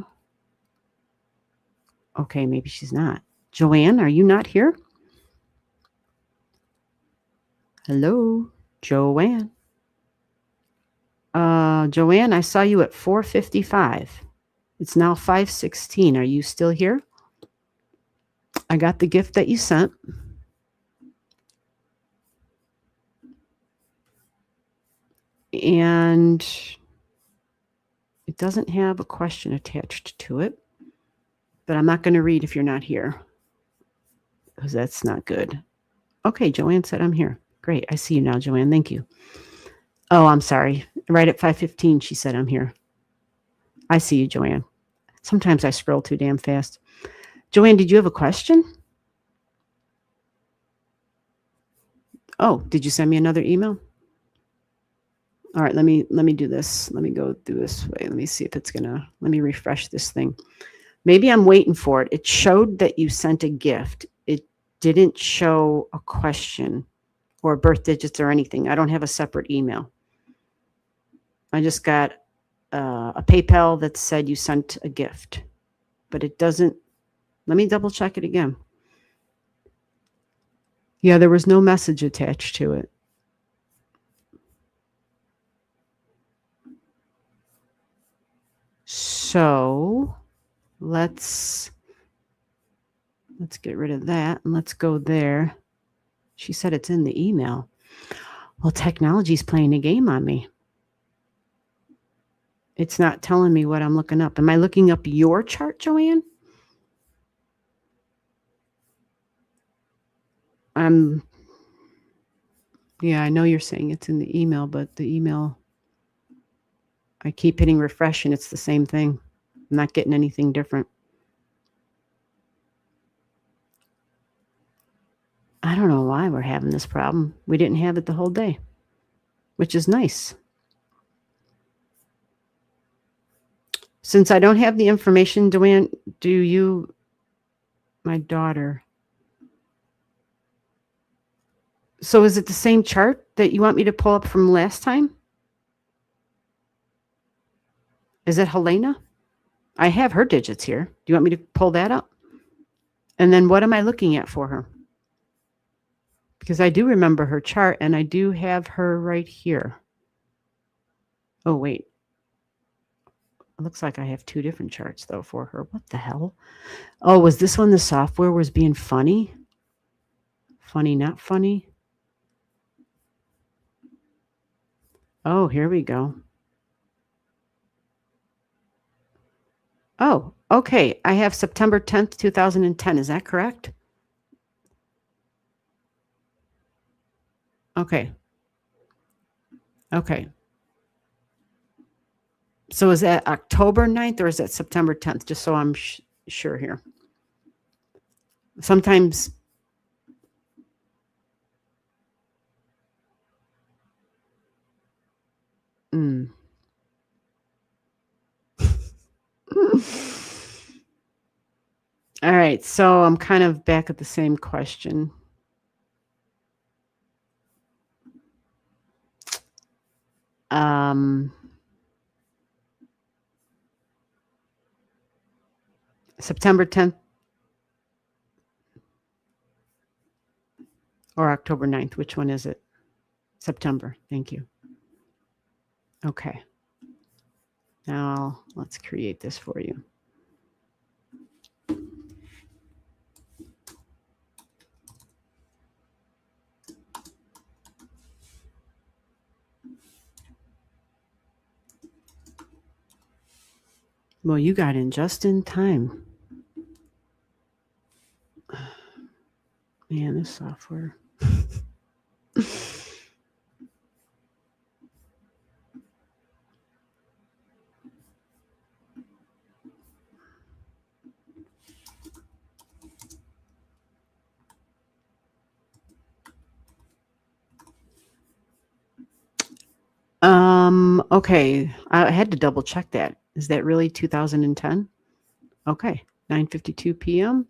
Okay, maybe she's not. Joanne, are you not here? Hello, Joanne. Joanne, I saw you at 4:55. It's now 5:16. Are you still here? I got the gift that you sent. And it doesn't have a question attached to it. But I'm not going to read if you're not here, because that's not good. Okay, Joanne said I'm here. Great. I see you now, Joanne. Thank you. Oh, I'm sorry. Right at 5:15, she said I'm here. I see you, Joanne. Sometimes I scroll too damn fast. Joanne, did you have a question? Oh, did you send me another email? All right, let me do this. Let me go through this way. Let me see if it's gonna, let me refresh this thing. Maybe I'm waiting for it. It showed that you sent a gift. It didn't show a question or birth digits or anything. I don't have a separate email. I just got a PayPal that said you sent a gift, but it doesn't. Let me double check it again. Yeah, there was no message attached to it. So let's get rid of that and let's go there. She said it's in the email. Well, technology's playing a game on me. It's not telling me what I'm looking up. Am I looking up your chart, Joanne? Yeah, I know you're saying it's in the email, but the email, I keep hitting refresh and it's the same thing. I'm not getting anything different. I don't know why we're having this problem. We didn't have it the whole day, which is nice. Since I don't have the information, Joanne, do you, my daughter. So is it the same chart that you want me to pull up from last time? Is it Helena? I have her digits here. Do you want me to pull that up? And then what am I looking at for her? Because I do remember her chart and I do have her right here. Oh, wait. It looks like I have two different charts, though, for her. What the hell? Oh, was this one the software was being funny? Funny, not funny? Oh, here we go. Oh, okay. I have September 10th, 2010. Is that correct? Okay. Okay. So is that October 9th or is that September 10th? Just so I'm sure here. Sometimes. All right. So I'm kind of back at the same question. September 10th or October 9th? Which one is it? September. Thank you. Okay. Now let's create this for you. Well, you got in just in time. Man, this software. Okay. I had to double check that. Is that really 2010? Okay. 9:52 p.m.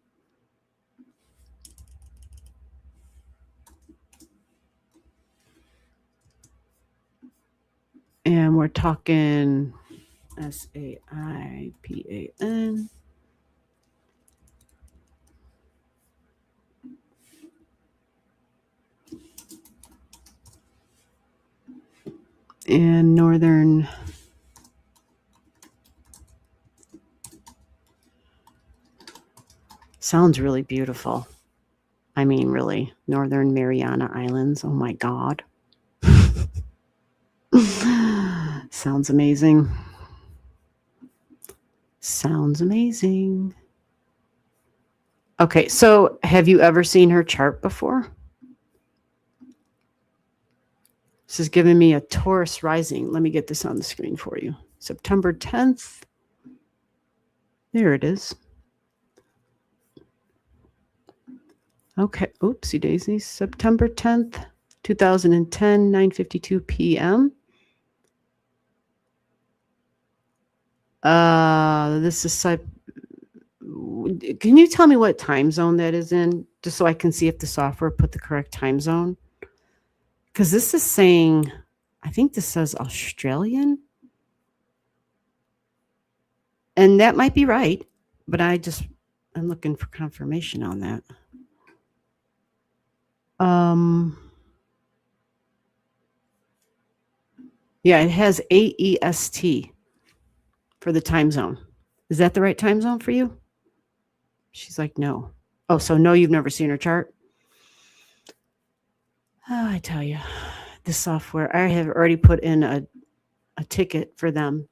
And we're talking SAIPAN. and northern. Sounds really beautiful. I mean, really, Northern Mariana Islands. Oh my God. Sounds amazing. Sounds amazing. Okay, so have you ever seen her chart before? This is giving me a Taurus rising. Let me get this on the screen for you. September 10th. There it is. Okay, oopsie daisies. September 10th, 2010, 9:52 p.m. This is can you tell me what time zone that is in, just so I can see if the software put the correct time zone? Because this is saying, I think this says Australian. And that might be right, but I'm looking for confirmation on that. Yeah, it has AEST for the time zone. Is that the right time zone for you? She's like, no. Oh, so no, you've never seen her chart? Oh, I tell you, this software, I have already put in a ticket for them,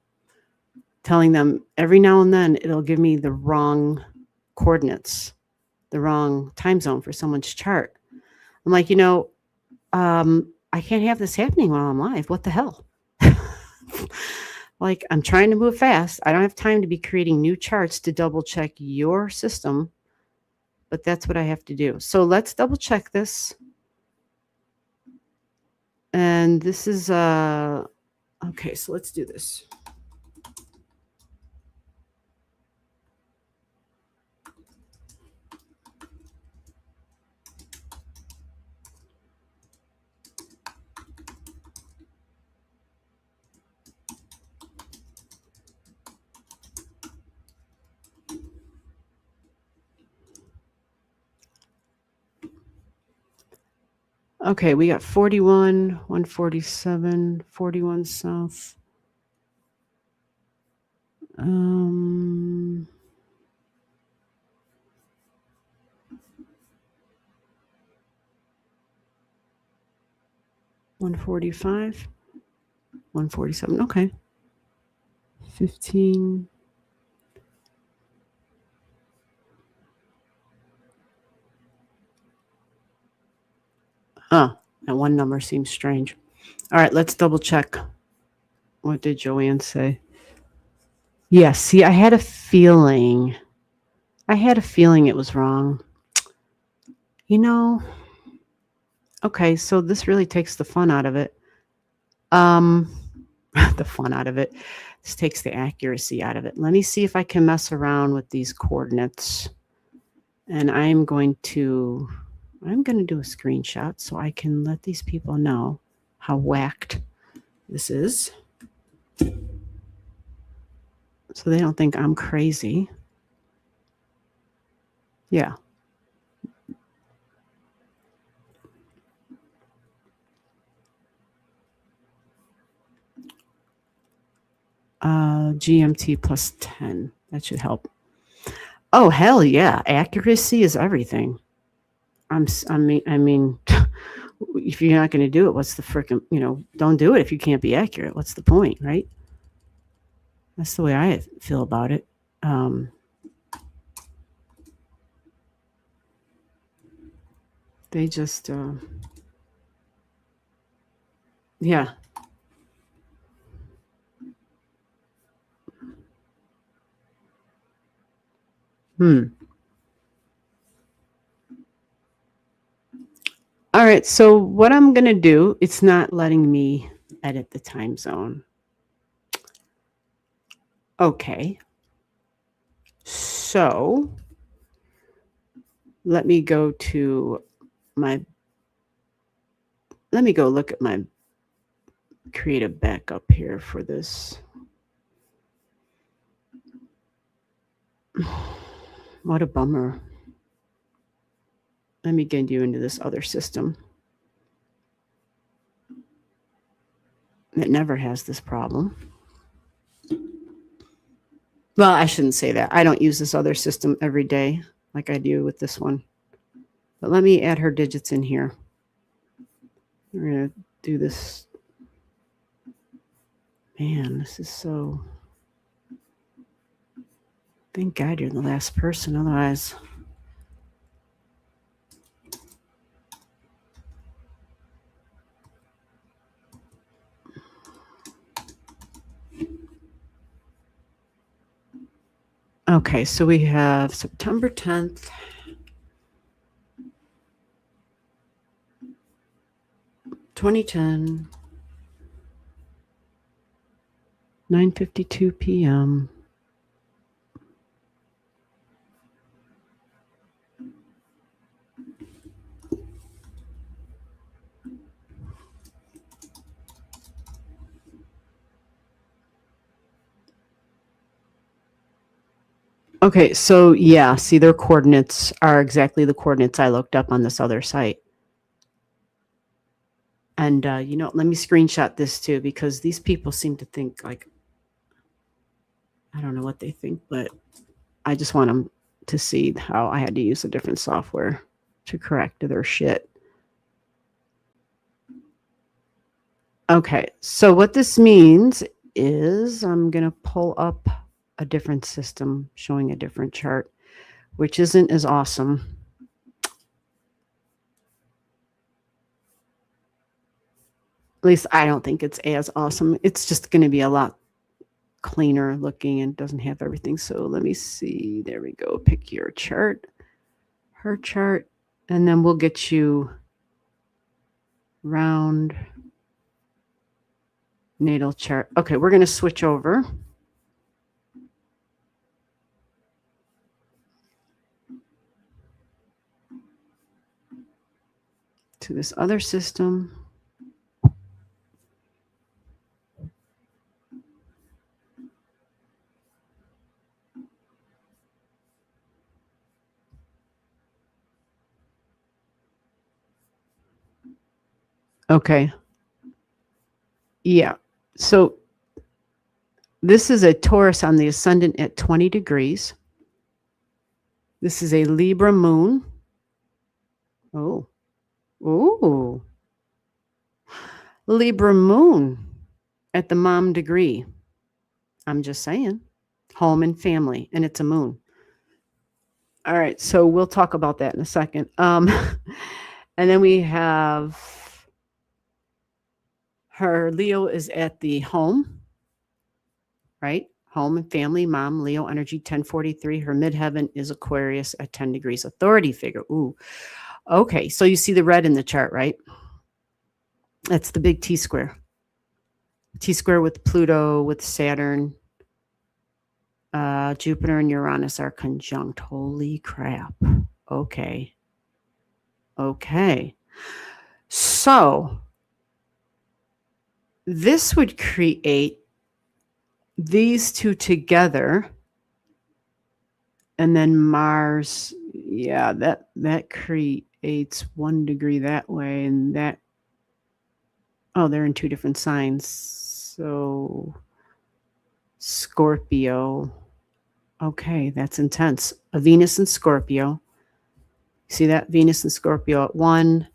telling them every now and then it'll give me the wrong coordinates, the wrong time zone for someone's chart. I'm like, I can't have this happening while I'm live. What the hell? Like, I'm trying to move fast. I don't have time to be creating new charts to double check your system, but that's what I have to do. So let's double check this. And this is, okay, so let's do this. Okay, we got 41, 147, 41 south. 145, 147. Okay. 15. That one number seems strange. All right, let's double check. What did Joanne say? Yes, see, I had a feeling it was wrong. Okay, so this really takes the fun out of it. The fun out of it. This takes the accuracy out of it. Let me see if I can mess around with these coordinates. And I'm going to do a screenshot so I can let these people know how whacked this is, so they don't think I'm crazy. Yeah. GMT plus 10. That should help. Oh, hell yeah. Accuracy is everything. I mean, if you're not going to do it, what's the frickin', don't do it if you can't be accurate. What's the point, right? That's the way I feel about it. They just, yeah. All right, so what I'm going to do, it's not letting me edit the time zone. Okay. So let me go look at my creative backup here for this. What a bummer. Let me get you into this other system. It never has this problem. Well, I shouldn't say that. I don't use this other system every day like I do with this one. But let me add her digits in here. We're going to do this. Man, this is so... Thank God you're the last person, otherwise... Okay, so we have September 10th. (2010) 9:52 p.m. Okay, so yeah, see, their coordinates are exactly the coordinates I looked up on this other site. And, you know, let me screenshot this too, because these people seem to think like, I don't know what they think, but I just want them to see how I had to use a different software to correct their shit. Okay, so what this means is I'm going to pull up a different system showing a different chart, which isn't as awesome. At least I don't think it's as awesome. It's just going to be a lot cleaner looking and doesn't have everything. So let me see. There we go. Pick your chart, her chart, and then we'll get you round natal chart. Okay, we're going to switch over to this other system. Okay. Yeah. So this is a Taurus on the ascendant at 20 degrees. This is a Libra moon. Oh. Ooh. Libra moon at the mom degree. I'm just saying. Home and family, and it's a moon. All right, so we'll talk about that in a second. And then we have her Leo is at the home, right? Home and family, mom, Leo energy, 1043. Her midheaven is Aquarius at 10 degrees, authority figure. Ooh, okay. So you see the red in the chart, right? That's the big T square. T square with Pluto, with Saturn. Jupiter and Uranus are conjunct. Holy crap. Okay. Okay. So this would create these two together. And then Mars, yeah, that creates 1 degree that way, and that, oh, they're in two different signs. So Scorpio. Okay, that's intense. A Venus and Scorpio. See that? Venus and Scorpio at 1.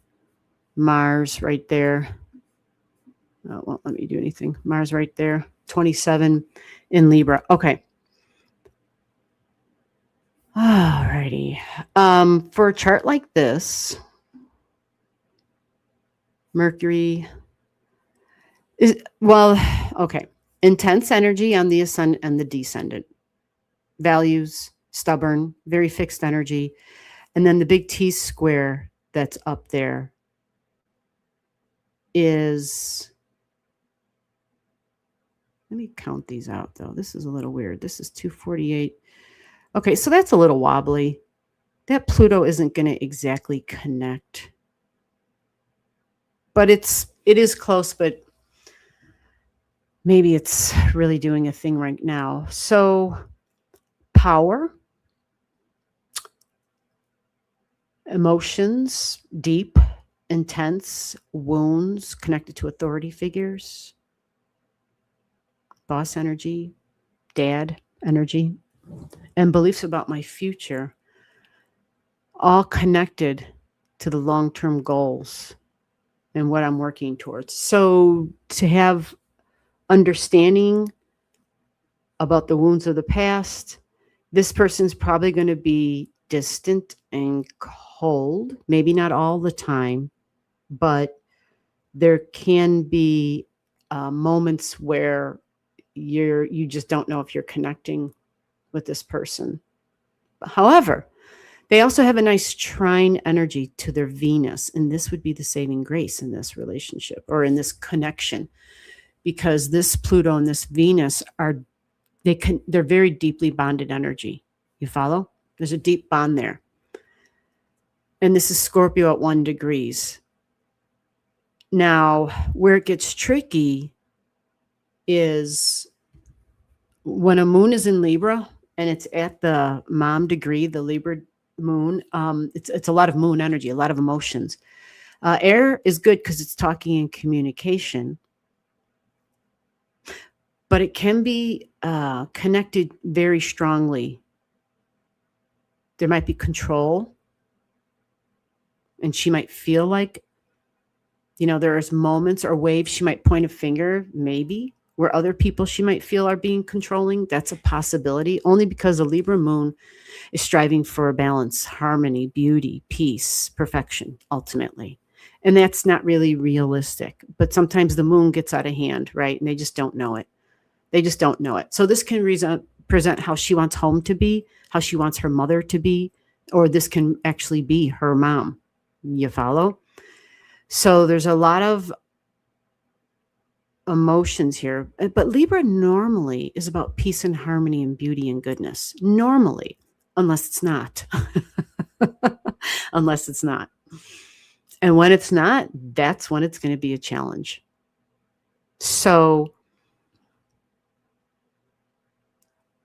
Mars right there. Oh, won't let me do anything. Mars right there. 27 in Libra. Okay. Alrighty. For a chart like this, Mercury is, well, okay. Intense energy on the ascendant and the descendant. Values, stubborn, very fixed energy. And then the big T square that's up there is, let me count these out though. This is a little weird. This is 248. Okay, so that's a little wobbly. That Pluto isn't going to exactly connect. But it is close, but maybe it's really doing a thing right now. So power, emotions, deep, intense, wounds connected to authority figures. boss energy, dad energy, and beliefs about my future, all connected to the long-term goals and what I'm working towards. So to have understanding about the wounds of the past, this person's probably going to be distant and cold, maybe not all the time, but there can be moments where you just don't know if you're connecting with this person. However, they also have a nice trine energy to their Venus, and this would be the saving grace in this relationship or in this connection, because this Pluto and this Venus they're very deeply bonded energy. You follow? There's a deep bond there. And this is Scorpio at 1 degrees. Now, where it gets tricky is when a moon is in Libra and it's at the mom degree, the Libra moon, it's a lot of moon energy, a lot of emotions. Air is good because it's talking and communication, but it can be connected very strongly. There might be control, and she might feel like, there's moments or waves she might point a finger, maybe, where other people she might feel are being controlling. That's a possibility, only because the Libra moon is striving for a balance, harmony, beauty, peace, perfection, ultimately. And that's not really realistic. But sometimes the moon gets out of hand, right? And they just don't know it. They just don't know it. So this can present how she wants home to be, how she wants her mother to be, or this can actually be her mom. You follow? So there's a lot of emotions here. But Libra normally is about peace and harmony and beauty and goodness. Normally, unless it's not. Unless it's not. And when it's not, that's when it's going to be a challenge. So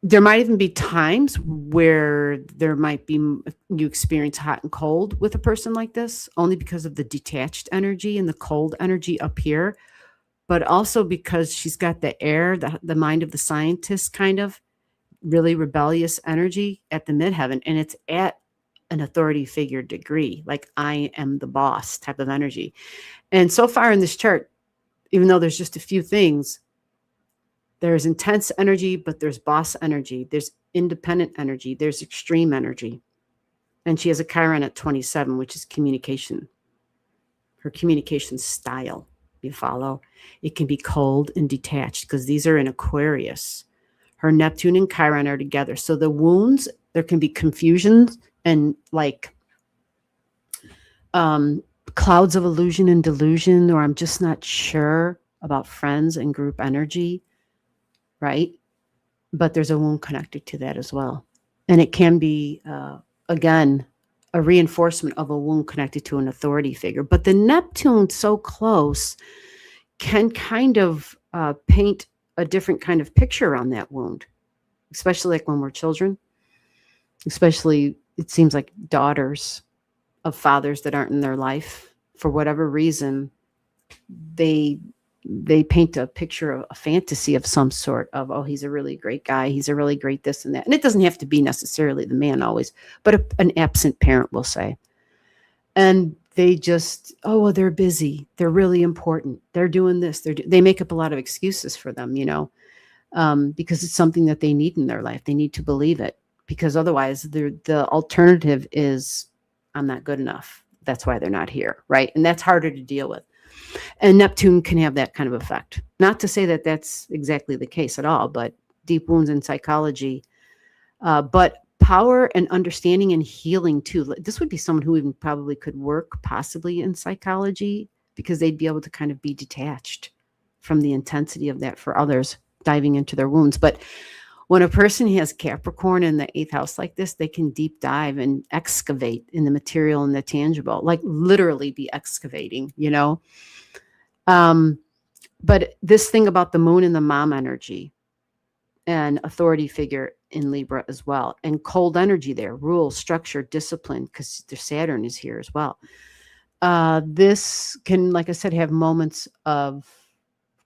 there might even be times where you experience hot and cold with a person like this, only because of the detached energy and the cold energy up here, but also because she's got the air, the mind of the scientist, kind of really rebellious energy at the midheaven, and it's at an authority figure degree, like I am the boss type of energy. And so far in this chart, even though there's just a few things, there's intense energy, but there's boss energy. There's independent energy. There's extreme energy. And she has a Chiron at 27, which is communication. Her communication style, you follow? It can be cold and detached because these are in Aquarius. Her Neptune and Chiron are together. So the wounds, there can be confusions and like clouds of illusion and delusion, or I'm just not sure about friends and group energy. Right? But there's a wound connected to that as well. And it can be, again, a reinforcement of a wound connected to an authority figure. But the Neptune so close can kind of paint a different kind of picture on that wound, especially like when we're children, especially it seems like daughters of fathers that aren't in their life. For whatever reason, they paint a picture of a fantasy of some sort of, oh, he's a really great guy. He's a really great this and that. And it doesn't have to be necessarily the man always, but an absent parent will say. And they just, oh, well, they're busy. They're really important. They're doing this. They make up a lot of excuses for them, because it's something that they need in their life. They need to believe it, because otherwise the alternative is, I'm not good enough. That's why they're not here, right? And that's harder to deal with. And Neptune can have that kind of effect. Not to say that that's exactly the case at all, but deep wounds in psychology. But power and understanding and healing too. This would be someone who even probably could work possibly in psychology, because they'd be able to kind of be detached from the intensity of that for others, diving into their wounds. But when a person has Capricorn in the 8th house like this, they can deep dive and excavate in the material and the tangible, like literally be excavating, But this thing about the moon and the mom energy and authority figure in Libra as well, and cold energy there, rule, structure, discipline, because their Saturn is here as well. This can, like I said, have moments of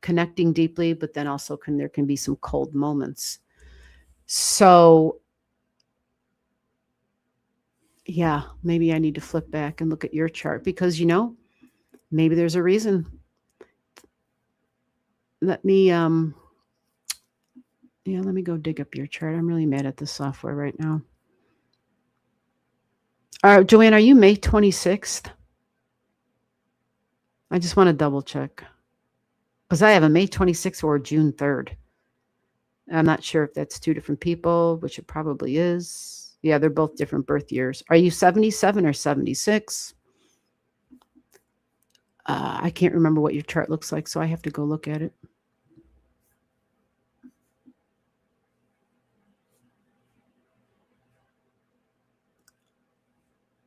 connecting deeply, but then also there can be some cold moments. So yeah, maybe I need to flip back and look at your chart because, maybe there's a reason. Let me let me go dig up your chart. I'm really mad at this software right now. Joanne, are you May 26th? I just want to double check because I have a May 26th or June 3rd. I'm not sure if that's two different people, which it probably is. Yeah, they're both different birth years. Are you 77 or 76? I can't remember what your chart looks like, so I have to go look at it.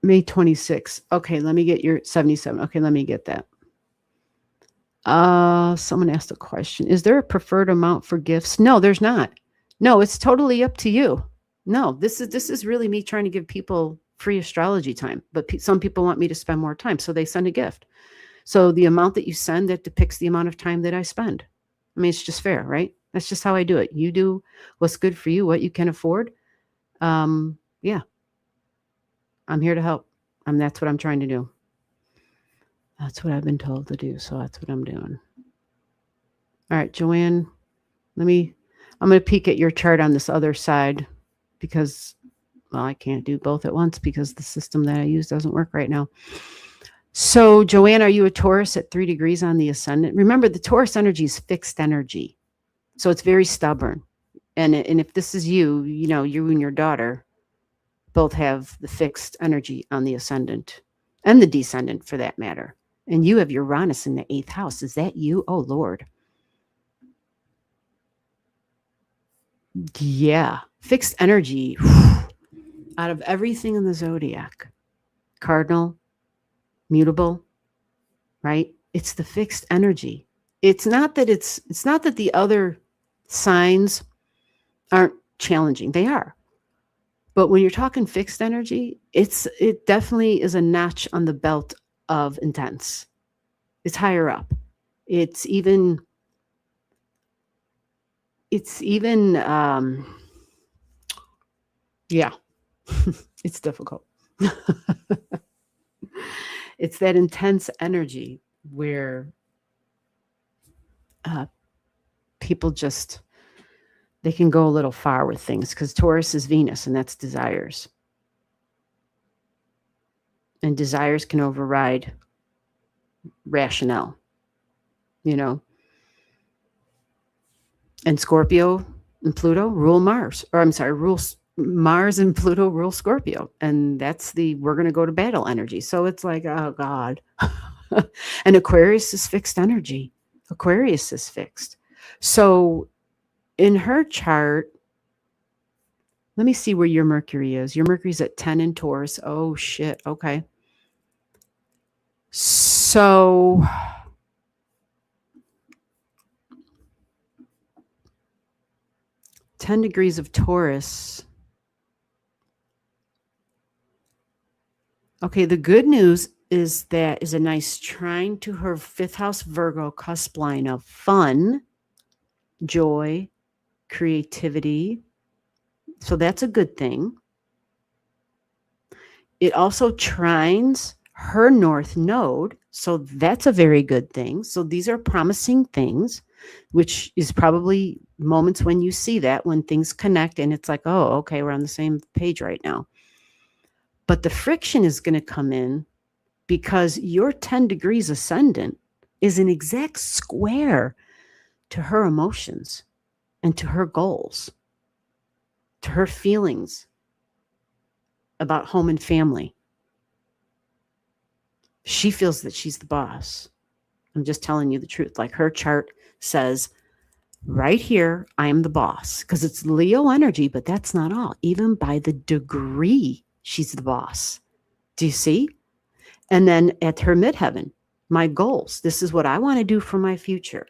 May 26th. Okay, let me get your 77. Okay, let me get that. Someone asked a question. Is there a preferred amount for gifts? No, there's not. No, it's totally up to you. No, this is really me trying to give people free astrology time, but some people want me to spend more time, so they send a gift. So the amount that you send, that depicts the amount of time that I spend. I mean, it's just fair, right? That's just how I do it. You do what's good for you, what you can afford. Yeah. I'm here to help. That's what I'm trying to do. That's what I've been told to do. So that's what I'm doing. All right, Joanne, I'm going to peek at your chart on this other side because, well, I can't do both at once because the system that I use doesn't work right now. So, Joanne, are you a Taurus at 3 degrees on the ascendant? Remember, the Taurus energy is fixed energy. So it's very stubborn. And if this is you, you and your daughter both have the fixed energy on the ascendant and the descendant for that matter. And you have Uranus in the 8th house. Is that you? Oh, Lord. Yeah. Fixed energy. Out of everything in the zodiac, cardinal, mutable, right? It's the fixed energy. It's not that the other signs aren't challenging. They are. But when you're talking fixed energy, it definitely is a notch on the belt of intense. It's higher up. It's even yeah. It's difficult. It's that intense energy where people just, they can go a little far with things because Taurus is Venus and that's desires. And desires can override rationale, And Scorpio and Pluto rule Mars. Or I'm sorry, Mars and Pluto rule Scorpio. And that's we're going to go to battle energy. So it's like, oh God. And Aquarius is fixed energy. Aquarius is fixed. So in her chart, let me see where your Mercury is. Your Mercury's at 10 in Taurus. Oh, shit. Okay. So $10 degrees of Taurus. Okay, the good news is that is a nice trine to her 5th house Virgo cusp line of fun, joy, creativity. So that's a good thing. It also trines her north node. So that's a very good thing. So these are promising things, which is probably moments when you see that, when things connect and it's like, oh, okay, we're on the same page right now. But the friction is going to come in because your 10 degrees ascendant is an exact square to her emotions and to her goals, to her feelings about home and family. She feels that she's the boss. I'm just telling you the truth. Like her chart says, right here, I am the boss. Because it's Leo energy, but that's not all. Even by the degree, she's the boss. Do you see? And then at her midheaven, my goals. This is what I want to do for my future.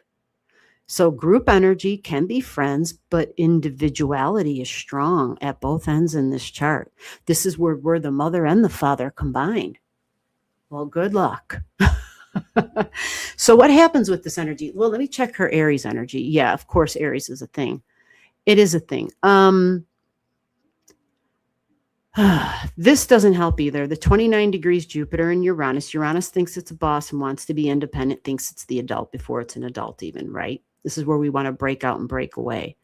So group energy can be friends, but individuality is strong at both ends in this chart. This is where we're the mother and the father combined. Well, good luck. So what happens with this energy? Well, let me check her Aries energy. Yeah, of course, Aries is a thing. It is a thing. This doesn't help either. The 29 degrees Jupiter and Uranus. Uranus thinks it's a boss and wants to be independent, thinks it's the adult before it's an adult even, right? This is where we want to break out and break away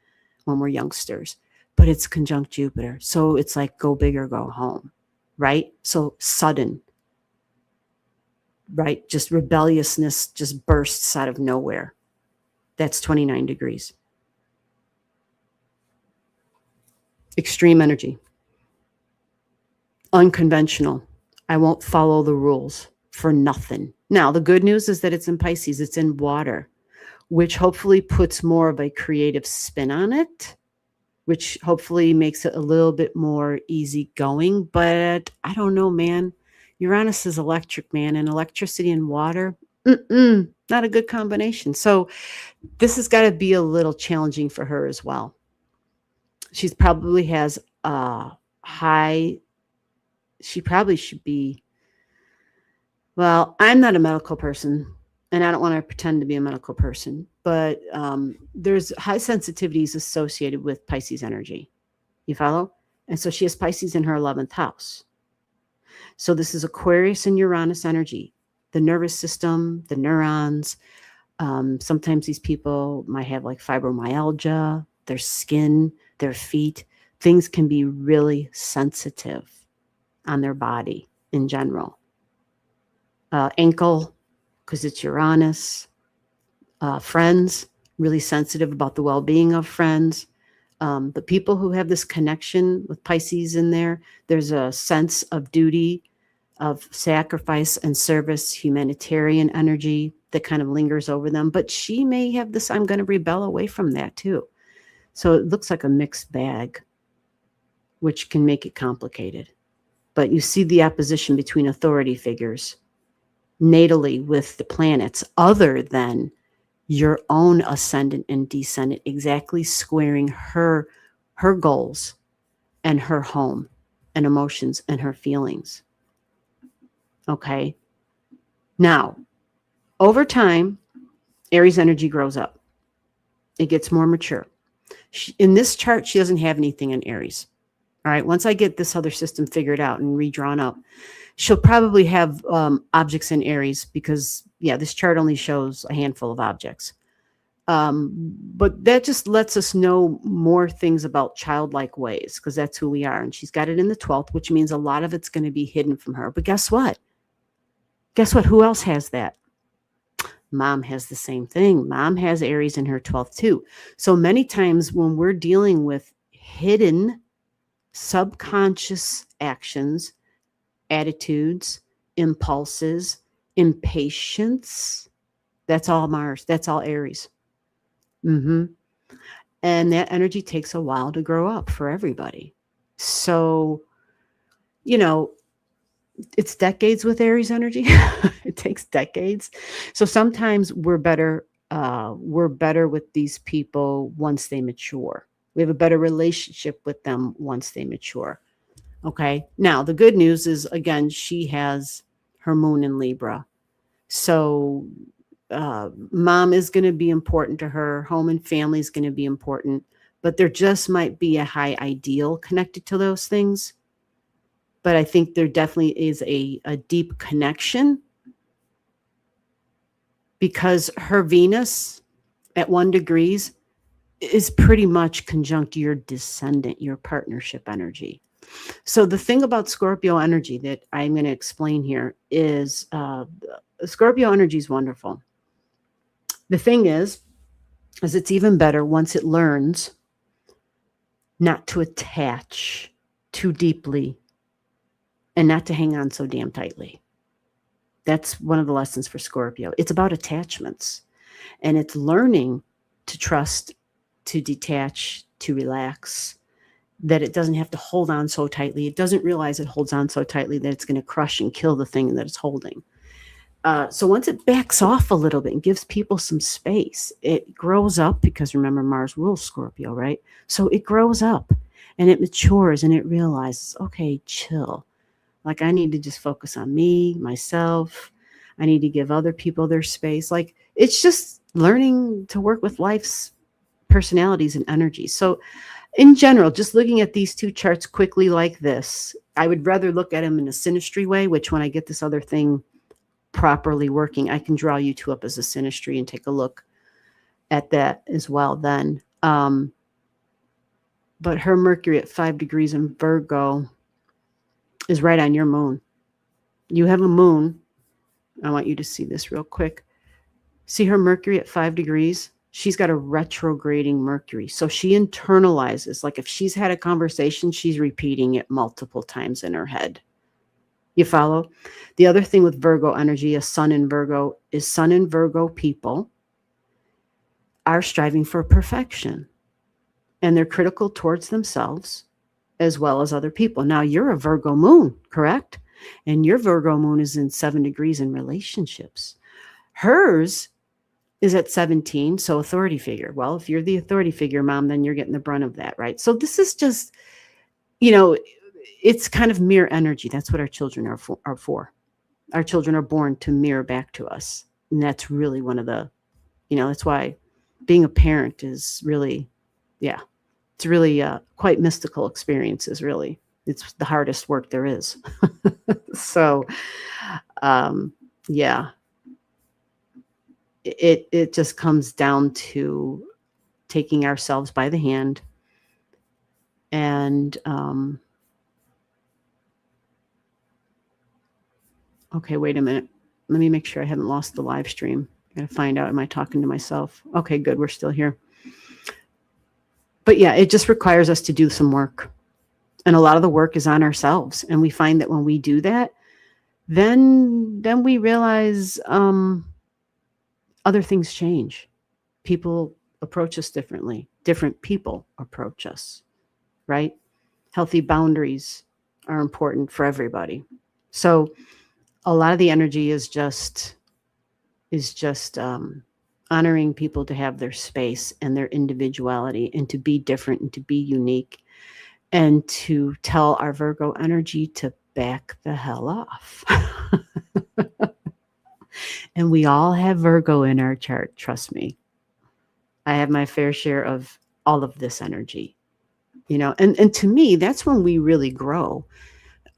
when we're youngsters. But it's conjunct Jupiter. So it's like go big or go home, right? So sudden, right? Just rebelliousness just bursts out of nowhere. That's 29 degrees. Extreme energy. Unconventional. I won't follow the rules for nothing. Now, the good news is that it's in Pisces. It's in water, which hopefully puts more of a creative spin on it, which hopefully makes it a little bit more easygoing. But I don't know, man. Uranus is electric, man, and electricity and water, not a good combination. So this has got to be a little challenging for her as well. She probably has a high, she probably should be, well, I'm not a medical person, and I don't want to pretend to be a medical person, but there's high sensitivities associated with Pisces energy. You follow? And so she has Pisces in her 11th house. So this is Aquarius and Uranus energy, the nervous system, the neurons. Sometimes these people might have like fibromyalgia, their skin, their feet. Things can be really sensitive on their body in general. Ankle, because it's Uranus. Friends, really sensitive about the well-being of friends. The people who have this connection with Pisces in there, there's a sense of duty, of sacrifice and service, humanitarian energy that kind of lingers over them. But she may have this, I'm going to rebel away from that too. So it looks like a mixed bag, which can make it complicated. But you see the opposition between authority figures natally with the planets other than your own ascendant and descendant, exactly squaring her goals and her home and emotions and her feelings. Okay. Now, over time, Aries energy grows up. It gets more mature. In this chart, she doesn't have anything in Aries. All right. Once I get this other system figured out and redrawn up, she'll probably have objects in Aries because, yeah, this chart only shows a handful of objects. But that just lets us know more things about childlike ways because that's who we are. And she's got it in the 12th, which means a lot of it's going to be hidden from her. But guess what? Guess what? Who else has that? Mom has the same thing. Mom has Aries in her 12th too. So many times when we're dealing with hidden subconscious actions, attitudes, impulses, impatience, that's all Mars. That's all Aries. And that energy takes a while to grow up for everybody. So, you know, it's decades with Aries energy. It takes decades. So sometimes we're better with these people once they mature. We have a better relationship with them once they mature. Okay. Now, the good news is, again, she has her moon in Libra. So mom is going to be important to her. Home and family is going to be important. But there just might be a high ideal connected to those things. But I think there definitely is a deep connection because her Venus at 1 degree is pretty much conjunct your descendant, your partnership energy. So the thing about Scorpio energy that I'm going to explain here is Scorpio energy is wonderful. The thing is it's even better once it learns not to attach too deeply and not to hang on so damn tightly. That's one of the lessons for Scorpio. It's about attachments, and it's learning to trust, to detach, to relax, that it doesn't have to hold on so tightly. It doesn't realize it holds on so tightly that it's going to crush and kill the thing that it's holding. So once it backs off a little bit and gives people some space, it grows up because remember, Mars rules Scorpio, right? So it grows up and it matures and it realizes, okay, chill. Like I need to just focus on me, myself. I need to give other people their space. Like, it's just learning to work with life's personalities and energies. So in general, just looking at these two charts quickly like this, I would rather look at them in a synastry way, which when I get this other thing properly working, I can draw you two up as a synastry and take a look at that as well then. But her Mercury at 5 degrees in Virgo is right on your moon. You have a moon. I want you to see this real quick. See her Mercury at 5 degrees? She's got a retrograding Mercury. So she internalizes. Like if she's had a conversation, she's repeating it multiple times in her head. You follow? The other thing with Virgo energy, a sun in Virgo, is sun in Virgo people are striving for perfection. And they're critical towards themselves as well as other people. Now, you're a Virgo moon, correct? And your Virgo moon is in 7 degrees in relationships. Hers is at 17, so authority figure. Well, if you're the authority figure, Mom, then you're getting the brunt of that, right? So this is just, it's kind of mirror energy. That's what our children are for. Our children are born to mirror back to us. And that's really one of the, that's why being a parent is really, it's really quite mystical experiences, really. It's the hardest work there is. So, it just comes down to taking ourselves by the hand and, okay, wait a minute. Let me make sure I haven't lost the live stream. I got to find out, am I talking to myself? Okay, good. We're still here. But yeah, it just requires us to do some work. And a lot of the work is on ourselves. And we find that when we do that, then we realize other things change. People approach us differently. Different people approach us, right? Healthy boundaries are important for everybody. So a lot of the energy is just honoring people to have their space and their individuality and to be different and to be unique and to tell our Virgo energy to back the hell off. And we all have Virgo in our chart, trust me. I have my fair share of all of this energy, and to me, that's when we really grow,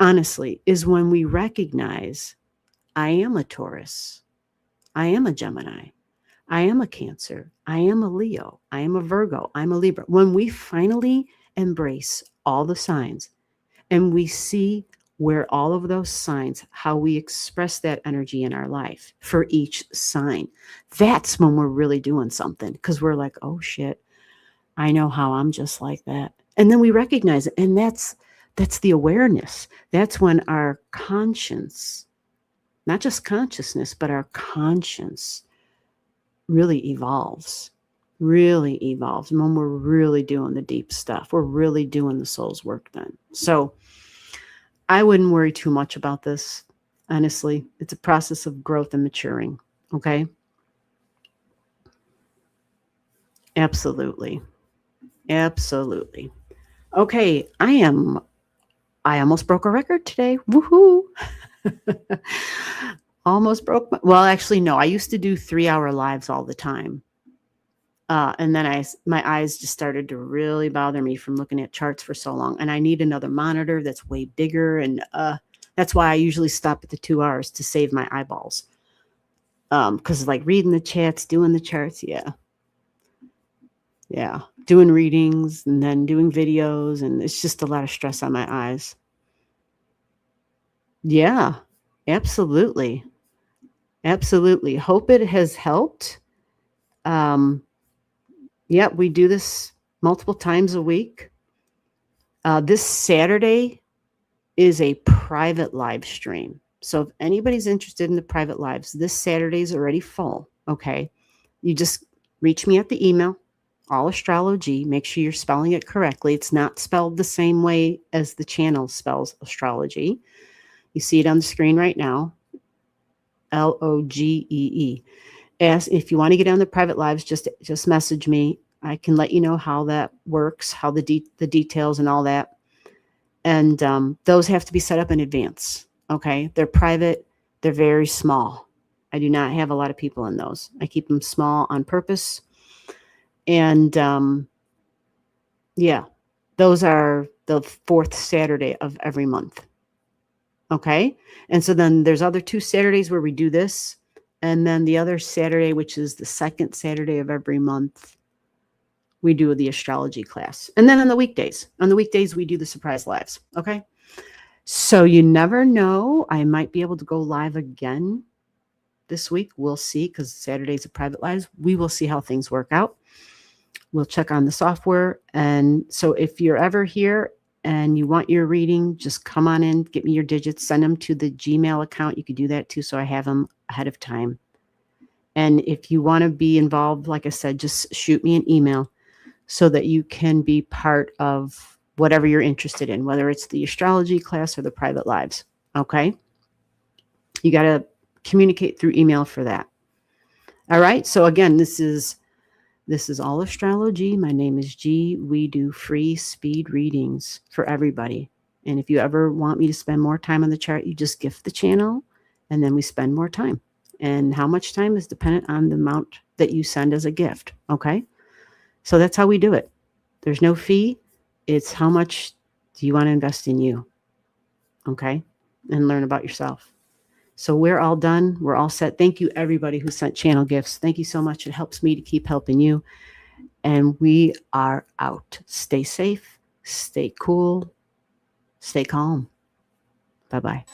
honestly, is when we recognize I am a Taurus, I am a Gemini, I am a Cancer, I am a Leo, I am a Virgo, I'm a Libra. When we finally embrace all the signs and we see where all of those signs, how we express that energy in our life for each sign, that's when we're really doing something, because we're like, oh shit, I know how I'm just like that. And then we recognize it. And that's the awareness. That's when our conscience, not just consciousness, but our conscience really evolves. Really evolves. And when we're really doing the deep stuff, we're really doing the soul's work then. So I wouldn't worry too much about this. Honestly, it's a process of growth and maturing. Okay. Absolutely. Absolutely. Okay. I almost broke a record today. Woohoo. Almost broke. Well, actually, no, I used to do 3-hour lives all the time. And then my eyes just started to really bother me from looking at charts for so long. And I need another monitor that's way bigger. And that's why I usually stop at the 2 hours to save my eyeballs. Because like reading the chats, doing the charts. Yeah. Doing readings and then doing videos. And it's just a lot of stress on my eyes. Yeah, absolutely. Absolutely. Hope it has helped. Yeah, we do this multiple times a week. This Saturday is a private live stream. So if anybody's interested in the private lives, this Saturday is already full. Okay. You just reach me at the email, allastrologee. Make sure you're spelling it correctly. It's not spelled the same way as the channel spells astrology. You see it on the screen right now. Logee. If you want to get on the private lives, just message me. I can let you know how that works, how the details and all that. And those have to be set up in advance. Okay, they're private. They're very small. I do not have a lot of people in those. I keep them small on purpose. And yeah, those are the fourth Saturday of every month. Okay. And so then there's other 2 Saturdays where we do this. And then the other Saturday, which is the second Saturday of every month, we do the astrology class. And then on the weekdays, we do the surprise lives. Okay. So you never know. I might be able to go live again this week. We'll see, because Saturdays are private lives. We will see how things work out. We'll check on the software. And so if you're ever here and you want your reading, just come on in, get me your digits, send them to the Gmail account. You could do that too, so I have them ahead of time. And if you want to be involved, like I said, just shoot me an email so that you can be part of whatever you're interested in, whether it's the astrology class or the private lives. Okay? You got to communicate through email for that. All right? So again, this is Allastrology. My name is G. We do free speed readings for everybody. And if you ever want me to spend more time on the chart, you just gift the channel, and then we spend more time. And how much time is dependent on the amount that you send as a gift. Okay? So that's how we do it. There's no fee. It's how much do you want to invest in you? Okay? And learn about yourself. So we're all done. We're all set. Thank you, everybody who sent channel gifts. Thank you so much. It helps me to keep helping you. And we are out. Stay safe. Stay cool. Stay calm. Bye-bye.